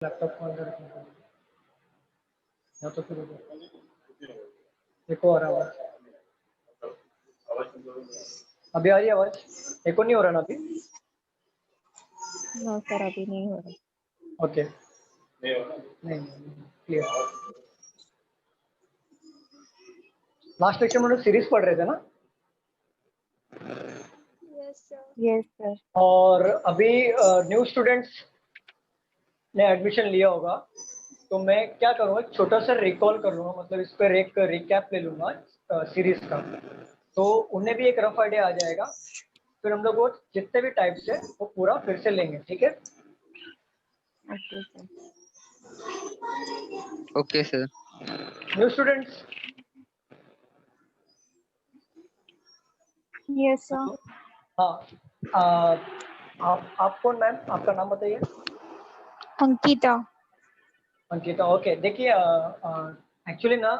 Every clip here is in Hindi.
लैपटॉप को अंदर रखने के लिए या तो फिर उधर देखो आ रहा आवाज अभी आ रही है आवाज एको नहीं हो रहा ना अभी नो सर अभी नहीं हो रहा। ओके नहीं क्लियर लास्ट लेक्चर में हम लोग सीरीज पढ़ रहे थे ना यस सर। और अभी न्यू स्टूडेंट्स ने एडमिशन लिया होगा तो मैं क्या करूँगा छोटा सा रिकॉल कर लूँगा मतलब इस पर एक रिकैप ले लूँगा सीरीज का तो उन्हें भी एक रफ आइडिया आ जाएगा फिर हम लोग वो जितने भी टाइप्स है वो पूरा फिर से लेंगे ठीक है okay sir. Okay sir. New students yes sir. हाँ आप कौन मैम आपका नाम बताइए अंकिता। अंकिता ओके देखिए एक्चुअली ना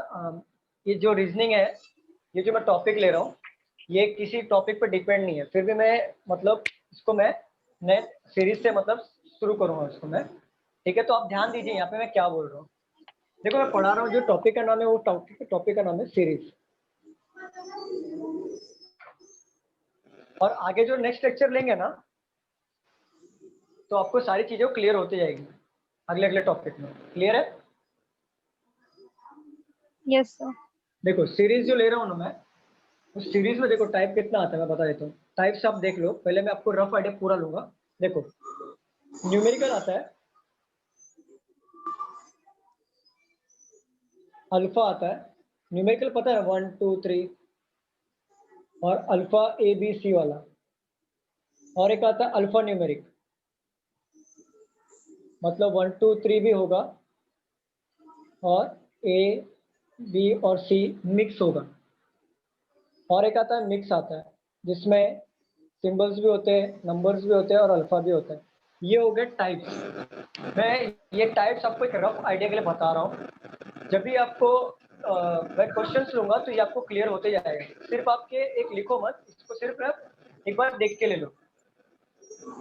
ये जो रीजनिंग है ये जो मैं टॉपिक ले रहा हूँ ये किसी टॉपिक पर डिपेंड नहीं है फिर भी मैं मतलब इसको मैं नए सीरीज से मतलब शुरू करूँगा इसको मैं ठीक है तो आप ध्यान दीजिए यहाँ पे मैं क्या बोल रहा हूँ देखो मैं पढ़ा रहा हूँ जो टॉपिक का नाम है वो टॉपिक का नाम है सीरीज और आगे जो नेक्स्ट लेक्चर लेंगे ना तो आपको सारी चीज़ें क्लियर होती जाएगी अगले अगले टॉपिक में क्लियर है यस सर। देखो सीरीज जो ले रहा हूँ ना मैं उस सीरीज में देखो टाइप कितना आता है मैं बता देता हूँ टाइप्स आप देख लो पहले मैं आपको रफ आइडिया पूरा लूंगा देखो न्यूमेरिकल आता है अल्फा आता है न्यूमेरिकल पता है 1 2 3 और अल्फा ए बी सी वाला और एक आता है अल्फा न्यूमेरिक मतलब 1 2 3 भी होगा और ए बी और सी मिक्स होगा और एक आता है मिक्स आता है जिसमें सिंबल्स भी होते हैं नंबर्स भी होते हैं और अल्फा भी होता है ये हो गए टाइप्स मैं ये टाइप्स आपको एक रफ आइडिया के लिए बता रहा हूँ जब भी आपको मैं क्वेश्चंस लूंगा तो ये आपको क्लियर होते जाएगा सिर्फ आपके एक लिखो मत इसको सिर्फ आप एक बार देख के ले लो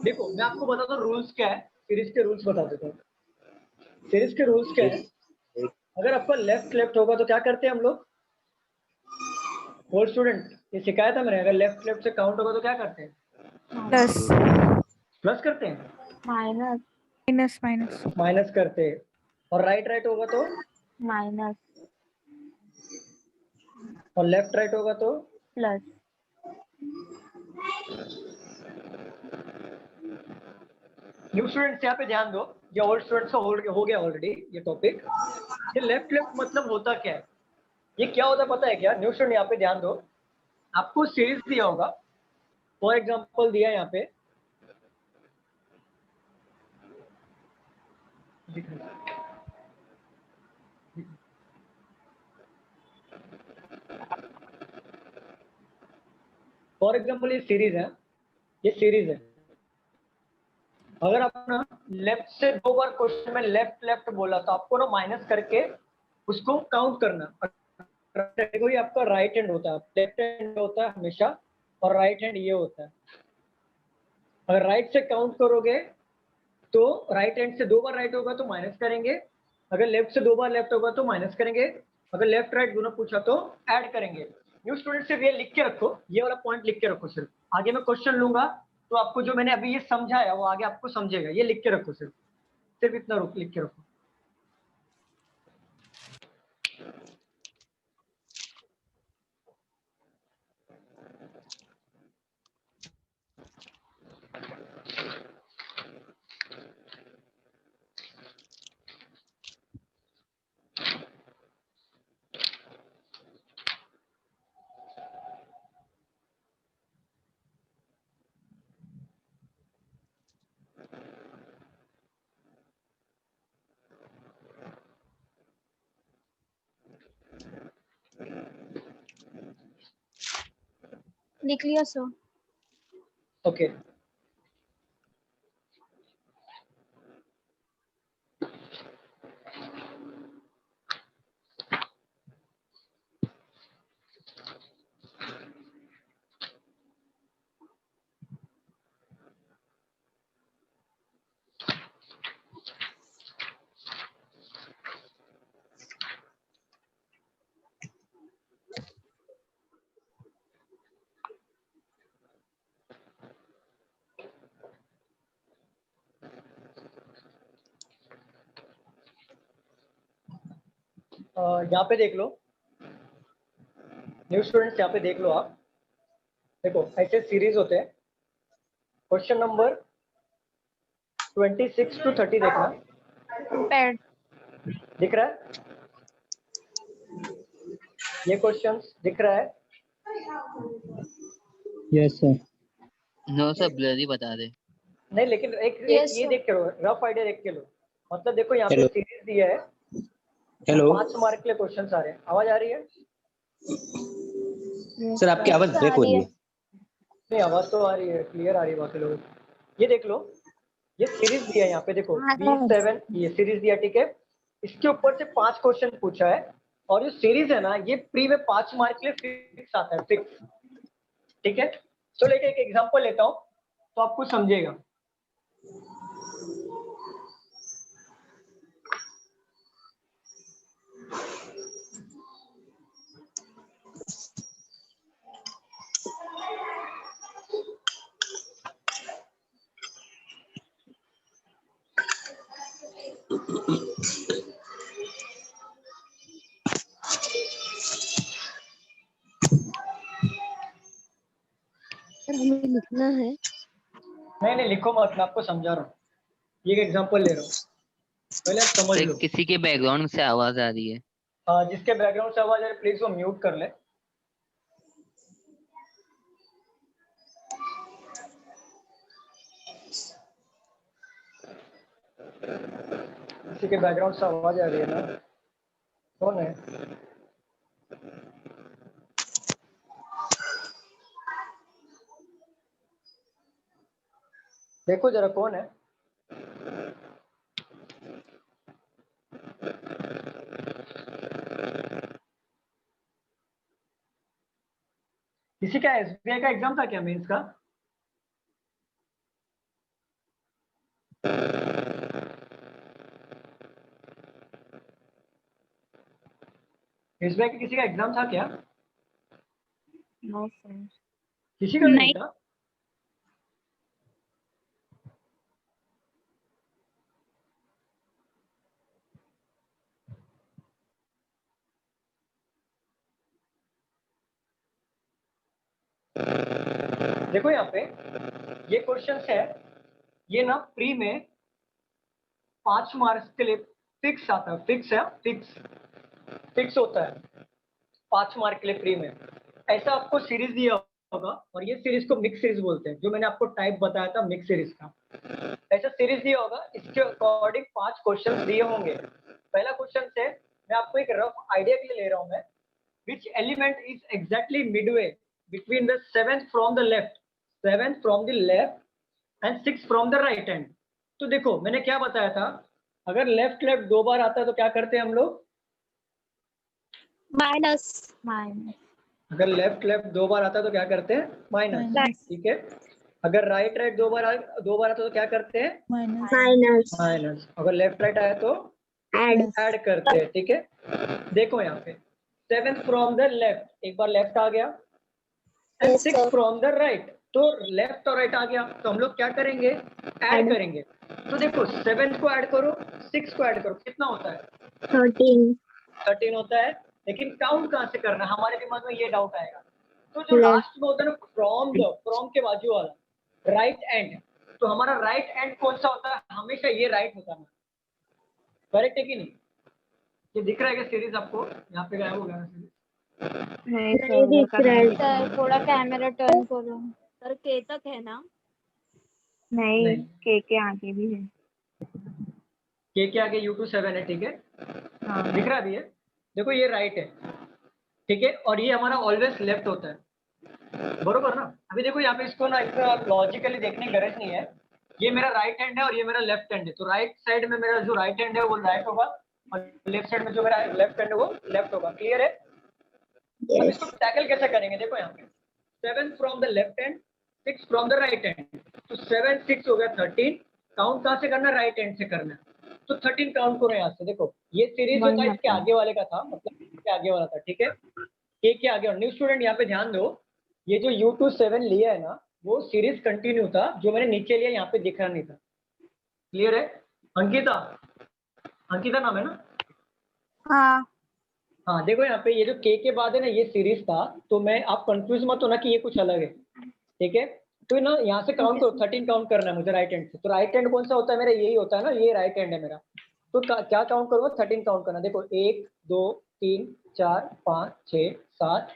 देखो मैं आपको बताता हूँ रूल्स क्या है सीरीज के रूल्स बता देता हूँ सीरीज के रूल्स क्या है अगर आपका लेफ्ट लेफ्ट होगा तो क्या करते हैं हम लोग ओल्ड स्टूडेंट ये सिखाया था मैंने अगर लेफ्ट लेफ्ट से काउंट होगा तो क्या करते हैं प्लस प्लस करते हैं माइनस माइनस माइनस माइनस करते हैं और राइट राइट होगा तो माइनस और लेफ्ट राइट होगा तो प्लस। न्यू स्टूडेंट्स यहाँ पे ध्यान दो ये ओल्ड स्टूडेंट्स का हो गया ऑलरेडी ये टॉपिक ये लेफ्ट लेफ्ट मतलब होता क्या है ये क्या होता है पता है क्या न्यू स्टूडेंट यहाँ पे ध्यान दो आपको सीरीज दिया होगा फॉर एग्जांपल दिया है यहाँ पे फॉर एग्जांपल ये सीरीज है अगर आप ना लेफ्ट से 2 बार क्वेश्चन में लेफ्ट लेफ्ट बोला तो आपको ना माइनस करके उसको काउंट करना देखो ये आपका राइट हैंड होता है लेफ्ट हैंड होता है हमेशा और राइट हैंड ये होता है अगर राइट से काउंट करोगे तो राइट हैंड से 2 बार राइट होगा तो माइनस करेंगे अगर लेफ्ट से 2 बार लेफ्ट होगा तो माइनस करेंगे अगर लेफ्ट राइट दोनों पूछा तो ऐड करेंगे न्यू स्टूडेंट सिर्फ ये लिख के रखो ये वाला पॉइंट लिख के रखो सिर्फ आगे मैं क्वेश्चन लूंगा तो आपको जो मैंने अभी ये समझाया वो आगे आपको समझेगा ये लिख के रखो सिर्फ सिर्फ इतना लिख के रखो लिख लिया सर। ओके यहाँ पे देख लो, न्यू स्टूडेंट्स यहाँ पे देख लो आप, देखो ऐसे सीरीज होते हैं। क्वेश्चन नंबर 26 to 30 देखना, Paired. दिख रहा है? ये क्वेश्चन दिख रहा है? Yes sir. No sir, blurry बता दे। नहीं, लेकिन एक Yes, ये sir. देख के लो, रफ आइडिया देख के लो। मतलब देखो यहाँ पे Hello. सीरीज दिया है, हेलो 5 मार्क के लिए क्वेश्चन आ रहे हैं। आवाज आ रही है? सर, आपकी आवाज ब्रेक हो रही है। नहीं, आवाज तो आ रही है, क्लियर आ रही है बाकी लोगों को। ये देख लो, ये सीरीज दिया है यहाँ पे, देखो B7 ये सीरीज दिया, ठीक है। इसके ऊपर से 5 क्वेश्चन पूछा है, और ये सीरीज है ना, ये प्री में 5 मार्क के लिए फिक्स आता है, फिक्स, ठीक है। चलो एक एग्जांपल लेता हूँ तो आपको समझेगा। सर हमें लिखना है। नहीं लिखो मत, मैं आपको समझा रहा हूँ, ये एग्जांपल ले रहा हूँ, पहले आप समझ लो। किसी के बैकग्राउंड से आवाज आ रही है। जिसके बैकग्राउंड से आवाज आ रही है प्लीज वो म्यूट कर ले। किसी के बैकग्राउंड से आवाज आ रही है ना, कौन है? देखो जरा कौन है? किसी का SBI का एग्जाम था क्या, मेंस का? SBI का किसी का एग्जाम था क्या? No, sir. किसी का भी नहीं था? देखो यहाँ पे ये क्वेश्चन है, ये ना प्री में 5 मार्क्स के लिए फिक्स आता है, फिक्स है, फिक्स होता है 5 मार्क के लिए प्री में। ऐसा आपको सीरीज दिया होगा, और ये सीरीज को मिक्स सीरीज बोलते हैं, जो मैंने आपको टाइप बताया था मिक्स सीरीज का। ऐसा सीरीज दिया होगा, इसके अकॉर्डिंग 5 क्वेश्चन दिए होंगे। पहला क्वेश्चन है, मैं आपको एक रफ आइडिया के लिए ले रहा हूं मैं, which element is exactly midway between the 7th from the left, 7th from the left and 6th from the right hand। तो देखो मैंने क्या बताया था, अगर लेफ्ट लेफ्ट 2 बार आता है तो क्या करते हैं हम लोग? Minus. अगर लेफ्ट लेफ्ट 2 बार आता है तो क्या करते हैं? माइनस, ठीक है। अगर राइट राइट 2 बार आता है तो क्या करते हैं? माइनस। अगर लेफ्ट राइट आया तो ऐड करते हैं, ठीक है। देखो यहाँ पे 7th फ्रॉम द लेफ्ट, एक बार लेफ्ट आ गया, and 6th from the right, तो लेफ्ट और राइट आ गया, तो हम लोग क्या करेंगे? ऐड करेंगे। तो देखो 7th को ऐड करो, 6 को ऐड करो, कितना होता है? 13 होता है। लेकिन काउंट कहाँ से करना, हमारे दिमाग में ये डाउट आएगा। तो जो लास्ट में होता है ना, फ्रॉम के बाजू वाला राइट एंड, तो हमारा राइट एंड कौन सा होता है? हमेशा ये राइट होता है, करेक्ट है कि नहीं? ये दिख रहा है क्या सीरीज आपको? यहाँ पे गायब हो गया सीरीज। नहीं दिख रहा है सर, थोड़ा कैमरा टर्न करो। सर के तक है ना? नहीं, के आगे भी है। के आगे U2 7 है, ठीक है। हाँ। दिख रहा है अभी ये? देखो ये राइट है, ठीक है, और ये हमारा ऑलवेज लेफ्ट होता है, बरोबर ना? अभी देखो यहाँ पे इसको ना इतना लॉजिकली देखने की गरज नहीं है। ये मेरा राइट हैंड है और ये मेरा लेफ्ट हैंड है, तो राइट साइड में मेरा जो राइट हैंड है वो राइट होगा, और लेफ्ट साइड में जो मेरा लेफ्ट हैंड है वो लेफ्ट होगा। क्लियर है? अब इसको टैकल कैसे करेंगे? देखो यहाँ पे 7 from the left hand, 6 from the right hand, तो 7 6 हो गया 13। काउंट कहाँ से करना? राइट हैंड से करना, तो 13 काउंट करो यहाँ से। देखो ये सीरीज जो था इसके आगे वाले का था, मतलब इसके आगे वाला था, ठीक है। के आगे। और न्यू स्टूडेंट यहाँ पे ध्यान दो, ये जो U2 7 लिया है ना, वो सीरीज कंटिन्यू था, जो मैंने नीचे लिया यहाँ पे दिख रहा नहीं था। क्लियर है? अंकिता नाम है ना? हाँ। हाँ देखो यहाँ पे ये जो k के बाद है ना, ये सीरीज था, तो मैं आप कंफ्यूज मत होना कि ये कुछ अलग है, ठीक है। तो ना यहाँ से काउंट करो, 13 काउंट करना है मुझे राइट हैंड से। तो राइट हैंड कौन सा होता है मेरा, यही होता है ना, ये राइट हैंड है मेरा। तो क्या काउंट करूंगा, 13 काउंट करना। देखो 1 2 3 4 5 6 7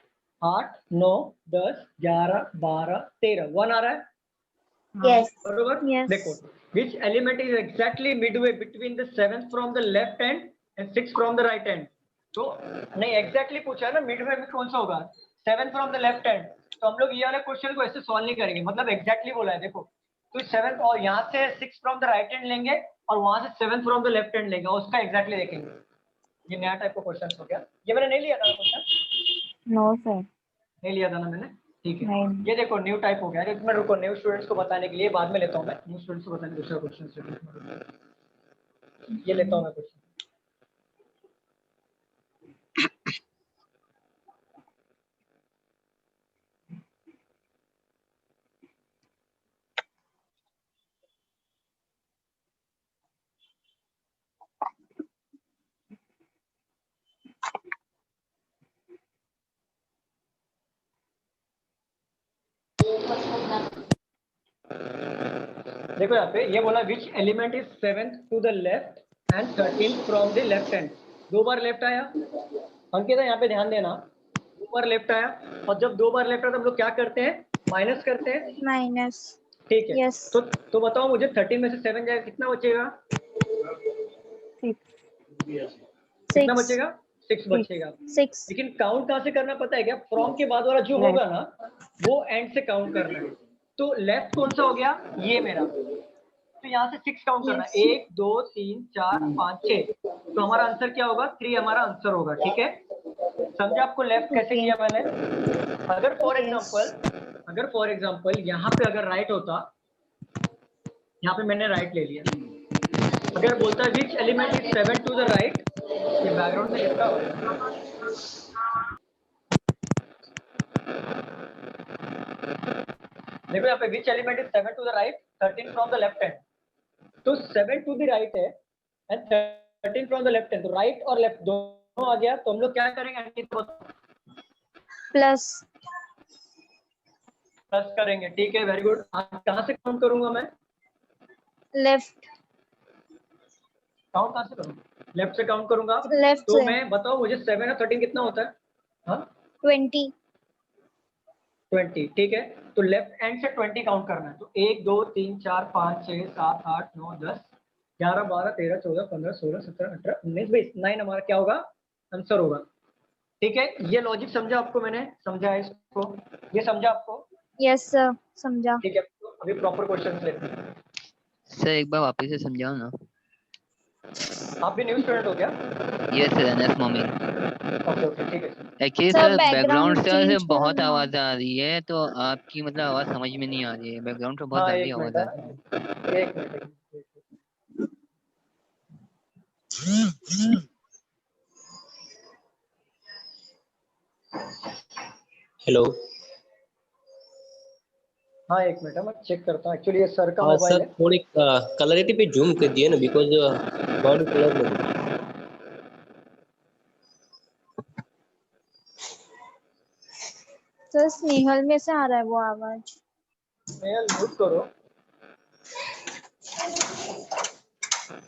8 9 10 11 12 13, 1 आ रहा है Yes. बरोबर। Yes. देखो which element is exactly midway between the 7th from the left hand and 6th from the right hand। तो नहीं एग्जैक्टली पूछा है ना, मिडवे में कौन सा होगा, 7th from the left hand. तो हम लोग ये वाले क्वेश्चन को ऐसे सॉल्व नहीं करेंगे, मतलब एग्जैक्टली बोला है। देखो तो 7th और यहाँ से 6th from the right hand लेंगे और वहां से 7th from the left hand लेंगे, उसका एग्जैक्टली देखेंगे। ये नया टाइप का क्वेश्चन हो गया, ये मैंने नहीं लिया था क्वेश्चन, No sir. नहीं लिया था ना मैंने, ठीक है। नहीं। ये देखो न्यू टाइप हो गया, इसमें रुको न्यू स्टूडेंट्स को बताने के लिए बाद में लेता हूँ मैं, न्यू स्टूडेंट्स को बताने दूसरा क्वेश्चन ये लेता हूँ मैं क्वेश्चन। देखो यहाँ पे ये बोला which element is 7th to the left and 13th from the left hand. दो बार लेफ्ट आया अंकिता, यहाँ पे ध्यान देना, दो बार लेफ्ट आया, और जब दो बार लेफ्ट आया तो हम लोग क्या करते हैं, माइनस करते हैं, Minus. ठीक है। Yes. तो बताओ मुझे 13 में से 7 जाएगा कितना बचेगा, 6. कितना बचेगा, 6 बचेगा। 6. लेकिन काउंट कहाँ से करना पता है क्या, फ्रॉम के बाद वाला जो होगा ना वो एंड से काउंट करना है। तो लेफ्ट कौन सा हो गया, ये मेरा, तो यहाँ से 6 काउंट करना है, 1 2 3 4 5 6। तो हमारा आंसर क्या होगा, 3 हमारा आंसर होगा, ठीक है। समझे आपको लेफ्ट कैसे किया मैंने। अगर फॉर एग्जांपल यहाँ पे अगर राइट होता, यहाँ पे मैंने राइट ले लिया, अगर बोलता है which element is 7 to the right, ये बैकग्राउंड में कितना होगा, देखो यहाँ पे which element is 7 to the right 13 from the left hand. तो 7 टू द राइट है and 13 from the left hand, तो राइट और लेफ्ट दोनों आ गया। तो हम लोग क्या करेंगे, Plus. प्लस करेंगे, ठीक है, वेरी गुड। कहाँ से काउंट करूंगा मैं, Left. काउंट कहाँ से करूंगा, लेफ्ट से काउंट करूंगा। Left तो से. मैं बताओ मुझे 7 और 13 कितना होता है, हाँ 20. 20, ठीक है। तो लेफ्ट हैंड से 20 काउंट करना है। तो 1 2 3 4 5 6 7 8 9 10 11 12 13 14 15 16 17 18 19 20, 9 हमारा क्या होगा, आंसर होगा, ठीक है। ये लॉजिक समझा आपको, मैंने समझा है इसको, ये समझा आपको, Yes sir. समझा. ठीक है। तो अभी प्रॉपर क्वेश्चन लेते हैं। सर एक बार वापस से समझाओ ना। आप भी न्यू स्टूडेंट हो क्या, यस सर, अनस मोमिन। ओके ओके ठीक है। Actually sir, sir background background से change बहुत करना। आवाज आ रही है, तो आपकी मतलब आवाज समझ में नहीं आ रही है, बैकग्राउंड से बहुत हाँ जल्दी एक आवाज मिनट, आ रही है। एक मिनट। हेलो। हाँ एक मिनट, मैं चेक करता हूँ, एक्चुअली ये सर का हाँ मोबाइल सर, है। थोड़ी क्लैरिटी पे जूम कर दिए ना, बिकॉज वर्ड क्लियर नहीं दिख रहा। सर स्नेहल में से आ रहा है वो आवाज। स्नेहल म्यूट करो,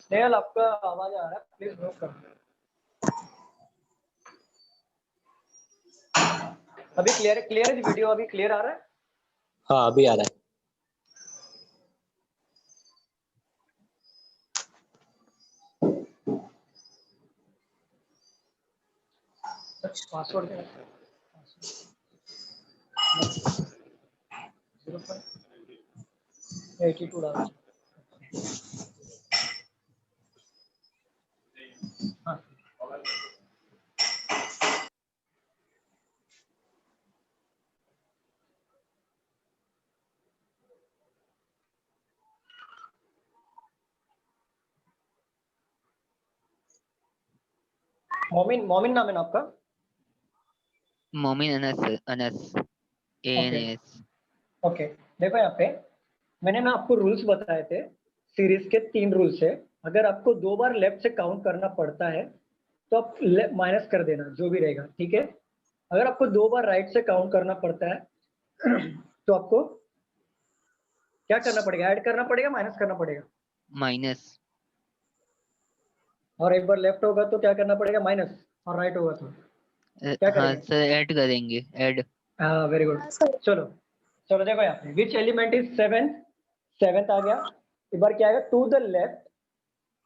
स्नेहल आपका आवाज आ रहा है, प्लीज म्यूट करो। अभी क्लियर है जी, वीडियो अभी क्लियर आ रहा है। हाँ अभी आ रहा है। पासवर्ड 0.82 डाल। हाँ मोमिन, मोमिन नाम है ना आपका, मोमिन अनस, अनस ANAS। ओके। देखो यहाँ पे मैंने ना आपको रूल्स बताए थे, सीरीज के 3 रूल्स है। अगर आपको 2 बार लेफ्ट से काउंट करना पड़ता है तो आप माइनस कर देना जो भी रहेगा, ठीक है। अगर आपको 2 बार राइट से काउंट करना पड़ता है तो आपको क्या करना पड़ेगा, ऐड करना पड़ेगा, माइनस करना पड़ेगा। माइनस। और एक बार लेफ्ट होगा तो क्या करना पड़ेगा, माइनस, और राइट होगा तो क्या हाँ करेंगे? सर ऐड करेंगे, ऐड। हाँ वेरी गुड। चलो चलो देखो यहाँ पे विच एलिमेंट इज 7th आ गया। एक बार क्या आएगा, to the left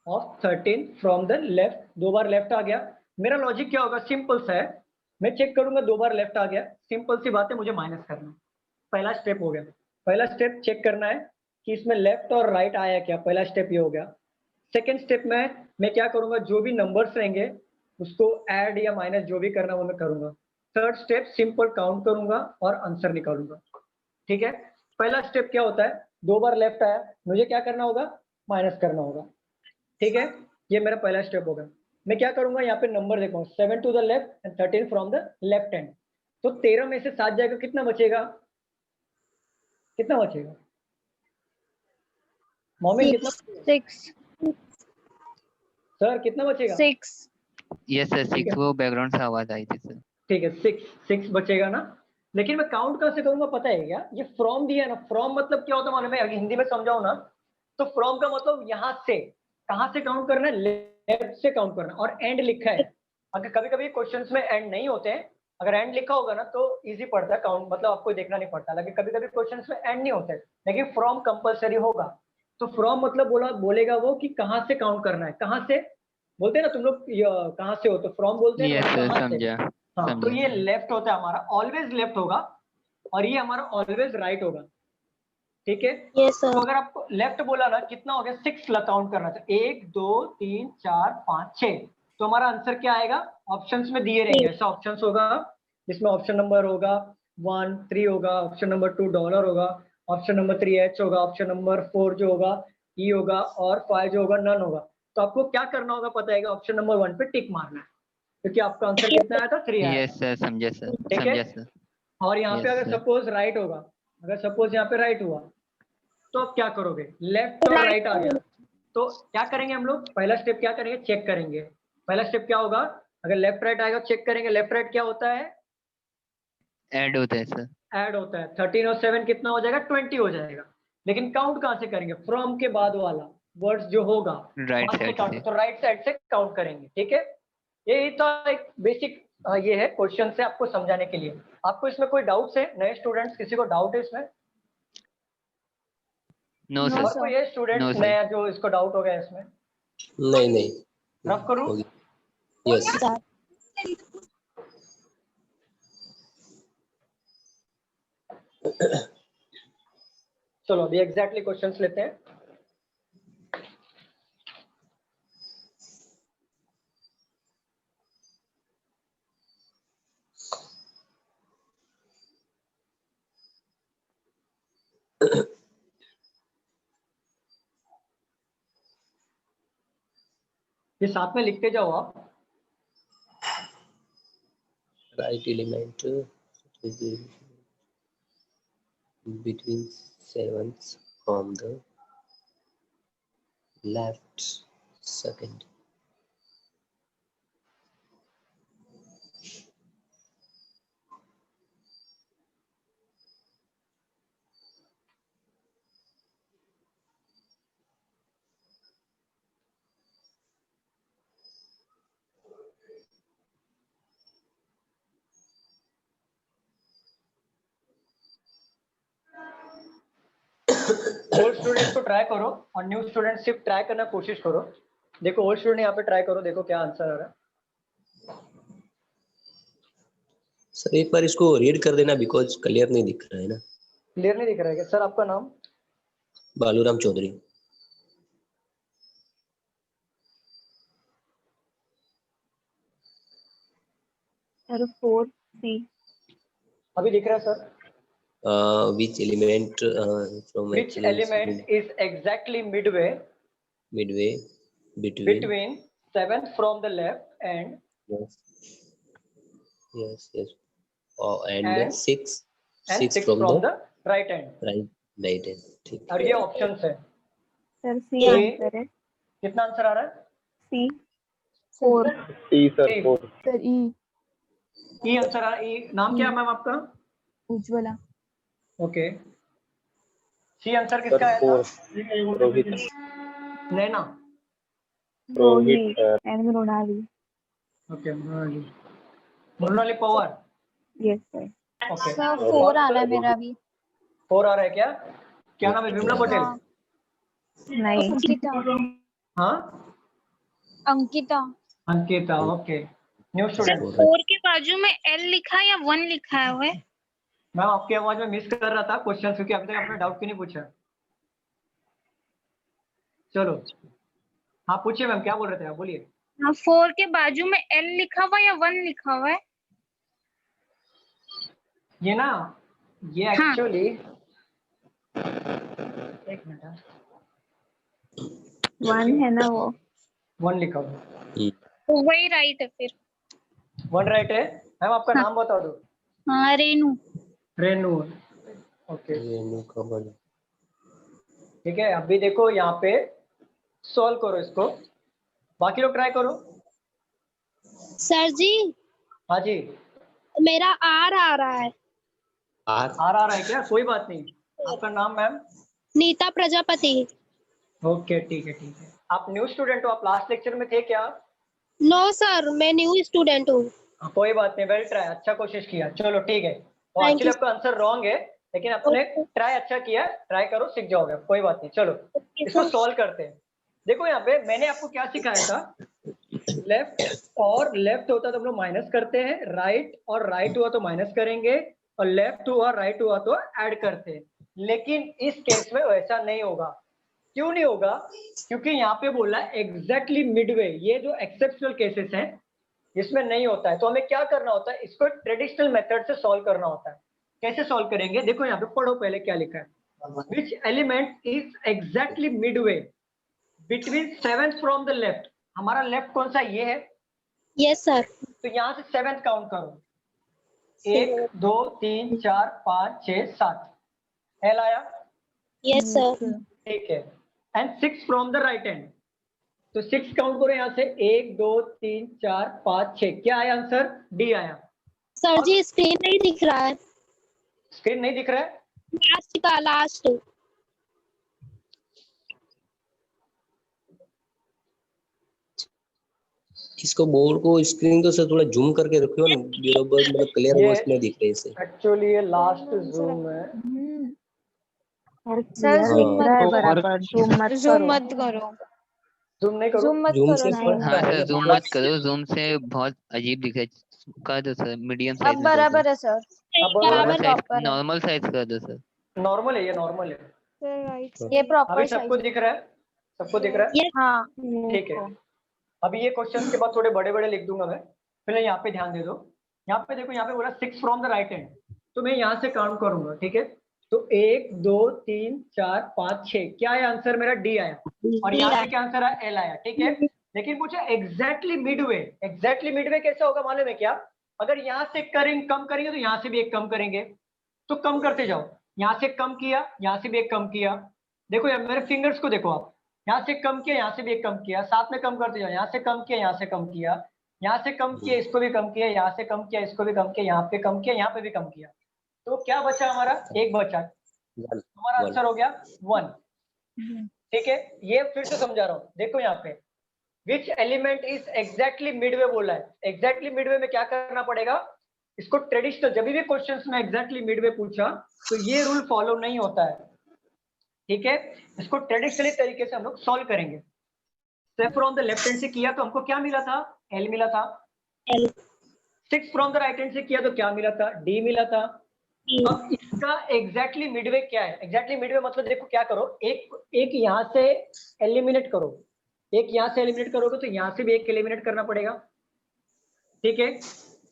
of 13 from the left, 2 बार लेफ्ट आ गया। मेरा लॉजिक क्या होगा, सिंपल सा है, मैं चेक करूंगा 2 बार लेफ्ट आ गया, सिंपल सी बात है, मुझे माइनस करना है। पहला स्टेप हो गया। पहला स्टेप चेक करना है कि इसमें लेफ्ट और राइट आया क्या, पहला स्टेप ये हो गया। सेकेंड स्टेप में मैं क्या करूंगा, जो भी नंबर्स रहेंगे उसको ऐड या माइनस जो भी करना वो मैं करूंगा। थर्ड स्टेप सिंपल काउंट करूंगा और आंसर निकालूंगा, ठीक है। पहला स्टेप क्या होता है, 2 बार लेफ्ट आया, मुझे क्या करना होगा, माइनस करना होगा, ठीक है। ये मेरा पहला स्टेप होगा। मैं क्या करूंगा, यहाँ पे नंबर देखूंगा, 7 to the left and 13 from the left hand. तो 13 में से 7 जाएगा, कितना बचेगा, कितना बचेगा मोमिन, कितना, 6 सर कितना बचेगा? 6 यस सर ठीक 6, है। वो बैकग्राउंड से आवाज आई थी सर। ठीक है, 6 बचेगा ना। लेकिन मैं काउंट कहाँ से करूंगा पता है क्या, ये फ्रॉम दिया है ना, फ्रॉम मतलब क्या होता है मालूम है, अगर हिंदी में समझाऊं ना तो फ्रॉम का मतलब यहाँ से, कहाँ से काउंट करना है, लेफ्ट से काउंट करना, और एंड लिखा है। अगर कभी कभी क्वेश्चंस में एंड नहीं होते हैं, अगर एंड लिखा होगा ना तो इजी पड़ता है काउंट, मतलब आपको देखना नहीं पड़ता। लेकिन कभी कभी क्वेश्चंस में एंड नहीं होते, लेकिन फ्रॉम कंपलसरी होगा। तो फ्रॉम मतलब बोलेगा वो कि कहाँ से काउंट करना है, कहाँ से बोलते हैं ना तुम लोग, कहाँ से हो तो फ्रॉम बोलते हैं ना, यस मतलब सर कहाँ से। समझा हाँ, तो समझा। ये लेफ्ट होता है हमारा, ऑलवेज लेफ्ट होगा, और ये हमारा ऑलवेज राइट होगा, ठीक है। यस तो सर अगर आपको लेफ्ट बोला ना, कितना हो गया, 6 काउंट करना था, 1 2 3 4 5 6। तो हमारा आंसर क्या आएगा, ऑप्शंस में दिए रहेंगे, ऐसा ऑप्शंस होगा जिसमें ऑप्शन नंबर होगा 1 3 होगा, ऑप्शन नंबर 2 डॉलर होगा, ऑप्शन नंबर 3 एच होगा, ऑप्शन नंबर 4 जो होगा ई होगा, और 5 जो होगा नन होगा। तो आपको क्या करना होगा पता है, ऑप्शन नंबर 1 पे टिक मारना है, क्योंकि आपका आंसर कितना आया था, 3 आया यस था, सर समझा सर, ठीक है। समझा सर। और यहाँ पे यस अगर सर। सपोज राइट होगा, अगर सपोज यहाँ पे राइट हुआ तो आप क्या करोगे, लेफ्ट और राइट आ गया तो क्या करेंगे हम लोग, पहला स्टेप क्या करेंगे, चेक करेंगे। पहला स्टेप क्या होगा, अगर लेफ्ट राइट आएगा चेक करेंगे, लेफ्ट राइट क्या होता है, ऐड होता है सर। ऐड होता है। 13 और 7 कितना हो जाएगा, 20 हो जाएगा। लेकिन काउंट कहाँ से करेंगे, फ्रॉम के बाद वाला वर्ड्स जो होगा राइट वहां से साइड काउंट, से। तो राइट साइड से काउंट करेंगे, ठीक है। ये तो एक बेसिक ये है क्वेश्चन से आपको समझाने के लिए। आपको इसमें कोई डाउट है, नए स्टूडेंट्स किसी को डाउट है इसमें, नो नो सर। और कोई है नो स्टूडेंट सर। नया जो इसको डाउट हो गया इसमें, नहीं नहीं रफ करूं? होगी। यस सर चलो अभी एग्जैक्टली क्वेश्चंस लेते हैं। ये साथ में लिखते जाओ आप। Right element between sevenths from the left second. Old students को ट्राई करो और न्यू स्टूडेंट सिर्फ ट्राई करना कोशिश करो। देखो ओल्ड स्टूडेंट यहाँ पे ट्राई करो, देखो क्या आंसर आ रहा है। सर एक बार इसको रीड कर देना बिकॉज क्लियर नहीं दिख रहा है ना। क्लियर नहीं दिख रहा है क्या? सर आपका नाम? बालूराम चौधरी। सर 4C अभी दिख रहा है sir? Which element from which actually is element is exactly Midway midway between between 7th from the left and yes yes and and six 6 from from the the right hand. right hand. ठीक और है। ये ऑप्शंस है। सर C A आंसर है कितना आंसर आ रहा है? C 4 T sir T. 4। Sir E E answer आ ई। नाम क्या है मैम आपका? Ujjwala okay. C answer sir किसका आया था? 4 Rohit. Naina. Rohit sir. And Mrinali. Okay Mrinali. Mrinali Pawar. Yes sir. Okay. Sir 4 आ रहा है मेरा भी। 4 आ रहा है क्या? क्या नाम है? विमला पटेल। हाँ। नहीं अंकिता। हाँ Ankita. Ankita. Okay. New sir student. 4 के बाजू में L लिखा है या 1 लिखा है हुआ है? मैम आपकी आवाज में मिस कर रहा था क्वेश्चन, क्योंकि अभी तक आपने डाउट क्यों नहीं पूछा? चलो हाँ पूछिए मैम, क्या बोल रहे थे आप, बोलिए। हाँ 4 के बाजू में L लिखा हुआ है या 1 लिखा हुआ है? ये ना, ये हाँ। एक्चुअली एक मिनट, 1 है ना वो। 1 लिखा हुआ। तो वही राइट है फिर। 1 राइट है। मैम आपका हाँ। नाम बता दो। हाँ रेनू। रेनू। ओके रेनू कमल। ठीक है, अभी देखो यहाँ पे सॉल्व करो इसको, बाकी लोग ट्राई करो। सर जी हाँ जी। मेरा आर आ रहा है। आर आ रहा है क्या? कोई बात नहीं। आपका नाम मैम? नीता प्रजापति। ओके ठीक है ठीक है। आप न्यू स्टूडेंट हो? आप लास्ट लेक्चर में थे क्या? नो सर, मैं न्यू स्टूडेंट हूँ। कोई बात नहीं, वेल ट्राई, अच्छा कोशिश किया। चलो ठीक है। और Thank एक्चुअली you. आपका आंसर रॉन्ग है, लेकिन आपने ट्राई अच्छा किया। ट्राई करो, सीख जाओगे, कोई बात नहीं। चलो इसको सॉल्व करते हैं। देखो यहाँ पे मैंने आपको क्या सिखाया था, लेफ्ट और लेफ्ट होता तो हम लोग माइनस करते हैं, राइट और राइट हुआ तो माइनस करेंगे, और लेफ्ट हुआ राइट हुआ तो ऐड करते हैं। लेकिन इस केस में वैसा नहीं होगा। क्यों नहीं होगा? क्योंकि यहाँ पे बोला एग्जैक्टली मिडवे। ये जो एक्सेप्शनल केसेस हैं इसमें नहीं होता है। तो हमें क्या करना होता है, इसको ट्रेडिशनल मेथड से सॉल्व करना होता है। कैसे सॉल्व करेंगे? देखो यहाँ पे पढ़ो पहले क्या लिखा है। Which element is exactly Midway between 7th from the left. हमारा लेफ्ट कौन सा? ये है। Yes sir. तो यहाँ से 7th काउंट करो। 1 2 3 4 5 6 7। एल आया? Yes sir. ठीक है। And 6 from the right hand. तो 6 काउंट करो यहाँ से, 1 2 3 4 5 6। क्या आया आंसर? डी आया। सर जी स्क्रीन नहीं दिख रहा है। स्क्रीन नहीं दिख रहा है? लास्ट का लास्ट। इसको बोर्ड को स्क्रीन को सर थोड़ा जूम करके रखियो ना, बराबर मतलब क्लियर ये वॉइस में दिख रहे से। एक्चुअली ये लास्ट जूम है। सर हाँ। दिख रहा है बराबर। जूम मत जूम करो। मत करो। जूम नहीं करो। जूम मत जूम करो से सर। हाँ सर ये जूम मत करो, जूम से बहुत अजीब दिख रहा है। कर दो सर, मीडियम साइज अब में कर दो। बराबर है सर। अब बराबर बराबर प्रॉपर है। नॉर्मल साइज कर दो सर। नॉर्मल है, ये नॉर्मल है। ये अभी प्रॉपर सबको साइज। दिख रहा है? सबको दिख रहा है? यस। हाँ ठीक है। अभी ये क्वेश्चन के बाद थोड़े बड़े बड़े लिख दूंगा मैं, पहले यहाँ पे ध्यान दे दो। यहाँ पे देखो, यहाँ पे बोला 6 फ्रॉम द राइट हैंड, तो मैं यहाँ से काउंट करूंगा। ठीक है, तो 1 2 3 4 5 6। क्या है आंसर मेरा? डी आया। और यहाँ से क्या आंसर आया? एल आया। ठीक है, लेकिन पूछा एग्जैक्टली मिडवे। एग्जैक्टली मिडवे कैसा होगा मालूम है क्या? अगर यहाँ से करेंगे, कम करेंगे तो यहाँ से भी एक कम करेंगे, तो कम करते जाओ। यहाँ से कम किया, यहाँ से भी एक कम किया। देखो यार मेरे फिंगर्स को देखो आप, यहाँ से कम किया, यहाँ से भी एक कम किया, साथ में कम करते जाओ। यहाँ से कम किया, यहाँ से कम किया, यहाँ से कम किया, इसको भी कम किया, यहाँ से कम किया, इसको भी कम किया, यहाँ पे कम किया, यहाँ पे भी कम किया। तो क्या बचा हमारा? एक बचा। हमारा आंसर हो गया 1। ठीक है, ये फिर से समझा रहा हूँ। देखो यहाँ पे which element is exactly Midway बोला है। एग्जैक्टली मिडवे में क्या करना पड़ेगा? इसको ट्रेडिशनल, जब भी क्वेश्चंस में एग्जैक्टली मिडवे पूछा तो ये रूल फॉलो नहीं होता है। ठीक है, इसको ट्रेडिशनली तरीके से हम लोग सॉल्व करेंगे। फ्रॉम द लेफ्ट हैंड से किया तो हमको क्या मिला था? एल मिला था। L. 6 from the right hand से किया तो क्या मिला था? डी मिला था। अब इसका एग्जैक्टली मिडवे क्या है? एग्जैक्टली मिडवे मतलब देखो क्या करो, एक यहाँ से एलिमिनेट करो, एक यहाँ से एलिमिनेट करोगे तो यहाँ से भी एक एलिमिनेट करना पड़ेगा। ठीक है,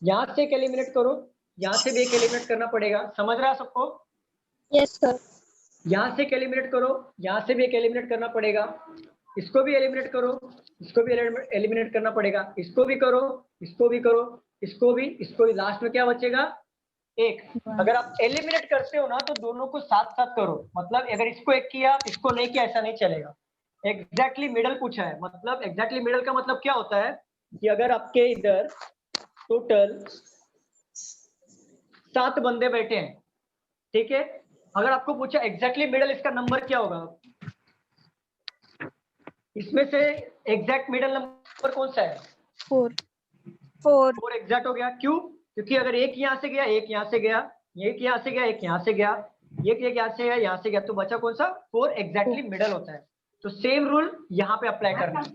यहाँ से एक एलिमिनेट करो, यहाँ से भी एक एलिमिनेट करना पड़ेगा। समझ रहा है सबको? Yes sir. यहाँ से एक एलिमिनेट करो, यहाँ से भी एक एलिमिनेट करना पड़ेगा। इसको भी एलिमिनेट करो, इसको भी एलिमिनेट करना पड़ेगा। इसको भी करो, इसको भी करो, इसको भी। लास्ट में क्या बचेगा? एक। अगर आप एलिमिनेट करते हो ना तो दोनों को साथ साथ करो। मतलब अगर इसको एक किया, इसको नहीं किया, ऐसा नहीं चलेगा। एग्जैक्टली मिडल पूछा है, मतलब एग्जैक्टली मिडल का मतलब क्या होता है? कि अगर आपके इधर टोटल 7 बंदे बैठे हैं, ठीक है, अगर आपको पूछा एग्जैक्टली मिडल इसका नंबर क्या होगा, इसमें से एग्जैक्ट मिडल नंबर कौन सा है? 4 4 एग्जैक्ट हो गया। क्यों? क्योंकि अगर एक यहाँ से गया, एक यहाँ से गया, एक यहाँ से गया, एक यहाँ से गया, एक यहाँ से गया, यहाँ से गया, तो बचा कौन सा? 4 एग्जैक्टली मिडल होता है। तो सेम रूल यहाँ पे अप्लाई करना है।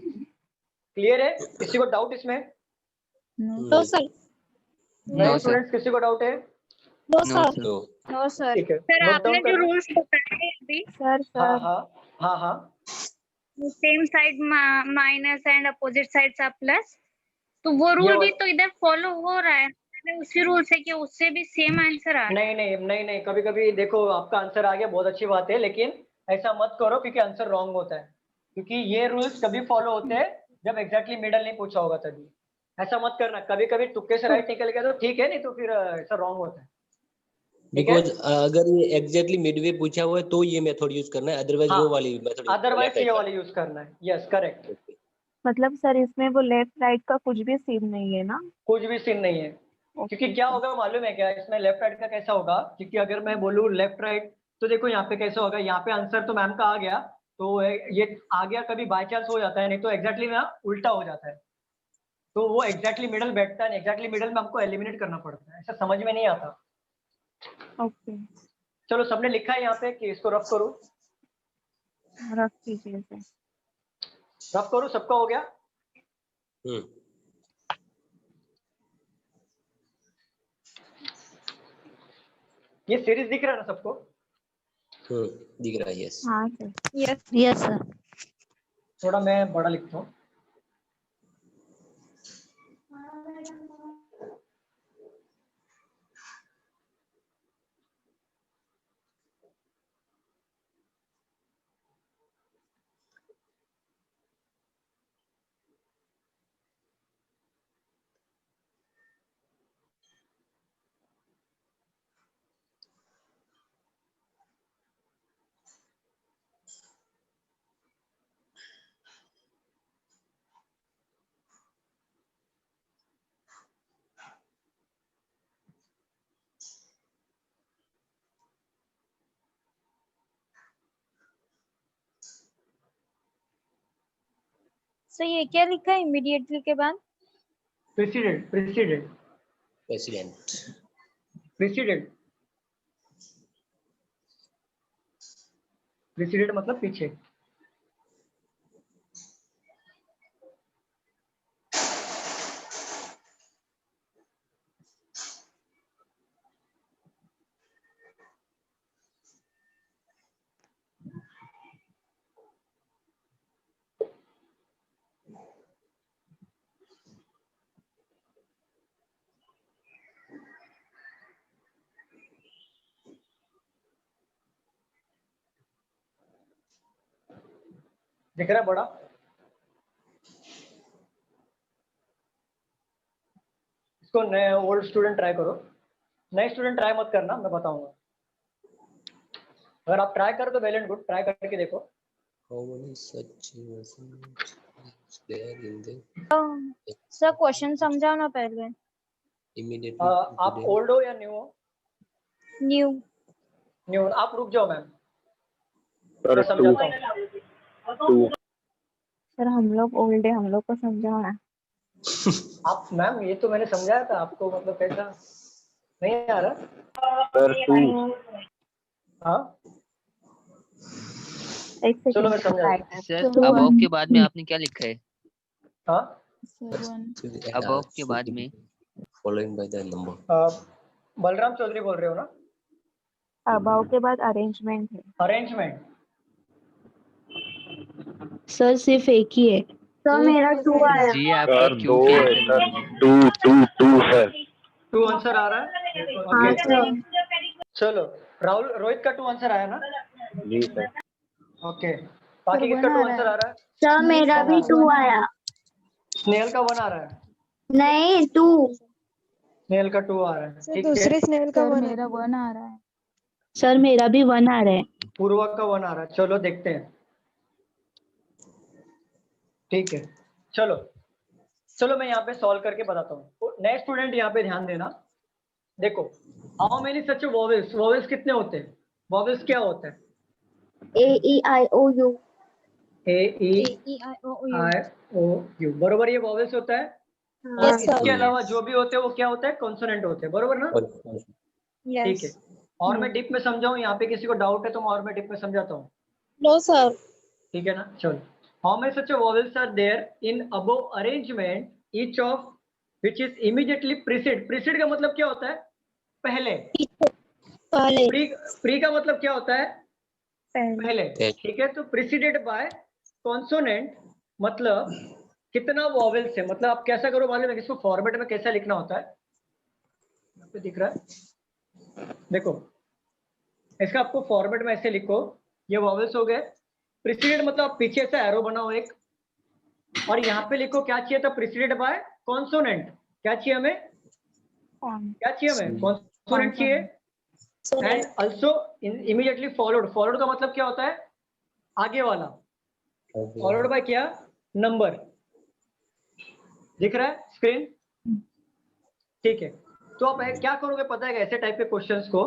क्लियर है? किसी को डाउट इसमें? No sir. No, sir. Students किसी को डाउट है? No No, sir. sir. तो नो सर। ठीक है, सर नोट आपने डाउन जो कर लो। रूल्स बताए अभी, हाँ सर हाँ हाँ हाँ, same side minus and opposite sides are plus, तो वो रूल ये भी तो इधर फॉलो हो रहा है। मैंने उसी रूल से कि उससे भी सेम आंसर आ रहा है। नहीं नहीं नहीं नहीं, कभी कभी देखो आपका आंसर आ गया, बहुत अच्छी बात है, लेकिन ऐसा मत करो क्योंकि आंसर रॉन्ग होता है। क्योंकि ये रूल्स कभी फॉलो होते हैं जब एग्जैक्टली मिडल नहीं पूछा होगा तभी। ऐसा मत करना, कभी कभी तुक्के से राइट निकल गया तो ठीक है, नहीं तो फिर ऐसा रॉन्ग होता है। ठीक है, बिकॉज अगर ये एग्जैक्टली मिडवे पूछा हुआ है तो ये मेथड यूज करना है, अदरवाइज हाँ, वो वाली मेथड अदरवाइज ये वाला यूज करना है। यस करेक्ट, मतलब सर इसमें वो लेफ्ट राइट का कुछ भी सीन नहीं है ना? कुछ भी सीन नहीं है। क्योंकि क्या होगा मालूम है क्या, इसमें लेफ्ट राइट का कैसा होगा, क्योंकि अगर मैं बोलूँ लेफ्ट राइट तो देखो यहाँ पे कैसा होगा, यहाँ पे आंसर तो मैम का आ गया, तो ये आ गया, कभी बाय चांस हो जाता है, नहीं तो एग्जैक्टली में उल्टा हो जाता है, तो वो एग्जैक्टली मिडल बैठता है, एग्जैक्टली मिडल में हमको एलिमिनेट करना पड़ता है। ऐसा समझ में नहीं आता। ओके, चलो सबने लिखा है यहाँ पे कि इसको रफ करो, रख दीजिए सर। रफ करो, सबका हो गया? ये सीरीज दिख रहा है ना सबको? दिख रहा है। यस हाँ सर। Yes sir. थोड़ा मैं बड़ा लिखता हूँ। सर ये क्या लिखा है इमीडिएटली के बाद? President, president, president. President, president मतलब पीछे। दिख रहा है बड़ा? इसको नए ओल्ड स्टूडेंट ट्राई करो, नए स्टूडेंट ट्राई मत करना, मैं बताऊंगा। अगर आप ट्राई करो तो वेल एंड गुड, ट्राई करके देखो। How many such is there in the sir question समझाओ ना पहले। immediately आप ओल्ड हो या न्यू हो? न्यू। न्यू, आप रुक जाओ मैम, सर मैं टू समझाता हूँ। सर हम लोग ओल्ड है, हम लोग को समझाओ ना। आप मैम ये तो मैंने समझाया था आपको, मतलब कैसा नहीं आ रहा? सर टू हाँ एक चलो मैं सेकंड। समझा। सर अबव के बाद में आपने क्या लिखा है? हाँ अबव के बाद में following by the number. Balram Chaudhary बोल रहे हो ना? अबाव के बाद अरेंजमेंट है। अरेंजमेंट सर सिर्फ एक ही है। सर मेरा 2 आया। जी आपका सर क्यों दो क्या है है? Sir, two two two sir. 2 answer आ रहा है? हाँ ओके सर। चलो, राहुल रोहित का 2 आंसर आया ना? जी सर। ओके, बाकी किसका 2 आंसर आ रहा है? सर मेरा भी 2 आया। स्नेहल का 1 आ रहा है? नहीं 2। स्नेहल का 2 आ रहा है, ठीक है। स्नेल का मेरा 1 आ रहा है। सर मेरा भी 1 आ रहा है। पूर्वा का 1 आ रहा है, चलो देखते हैं। ठीक है चलो, चलो मैं यहाँ पे सॉल्व करके बताता हूँ। तो नए स्टूडेंट यहाँ पे ध्यान देना। देखो, how many such vowels, vowels कितने होते हैं? वॉवेल्स क्या होता है? AEIOU. AEIOU, बरोबर, ये वॉवेल्स होता है। और इसके अलावा जो भी होते हैं वो क्या होता है? कॉन्सोनेंट होते हैं, बरोबर ना? ठीक है। और मैं डिप में समझाऊं? यहाँ पे किसी को डाउट है तो मैं और मैं डिप में समझाता हूँ। No, sir. ठीक है ना? चलो, how many such vowels are there in above arrangement, each of which is immediately precede. Precede का मतलब क्या होता है? पहले। प्री का मतलब क्या होता है? पहले। ठीक है, तो प्रीसीडेड बाय कॉन्सोनेंट मतलब कितना वॉवेल्स है, मतलब आप कैसा करो मालूम है? इसको फॉर्मेट में कैसा लिखना होता है? यहाँ पे दिख रहा है, देखो, इसका आपको फॉर्मेट में ऐसे लिखो, ये वॉवेल्स हो गए। प्रीसीडेड मतलब पीछे से एरो बनाओ एक, और यहाँ पे लिखो क्या चाहिए था? Preceded by consonant. क्या चाहिए हमें? क्या चाहिए हमें? कॉन्सोनेंट चाहिए। And also immediately followed. Followed का मतलब क्या होता है? आगे वाला। फॉलोड बाय क्या? नंबर। दिख रहा है स्क्रीन? ठीक है, तो आप क्या करोगे पता है? ऐसे टाइप के क्वेश्चंस को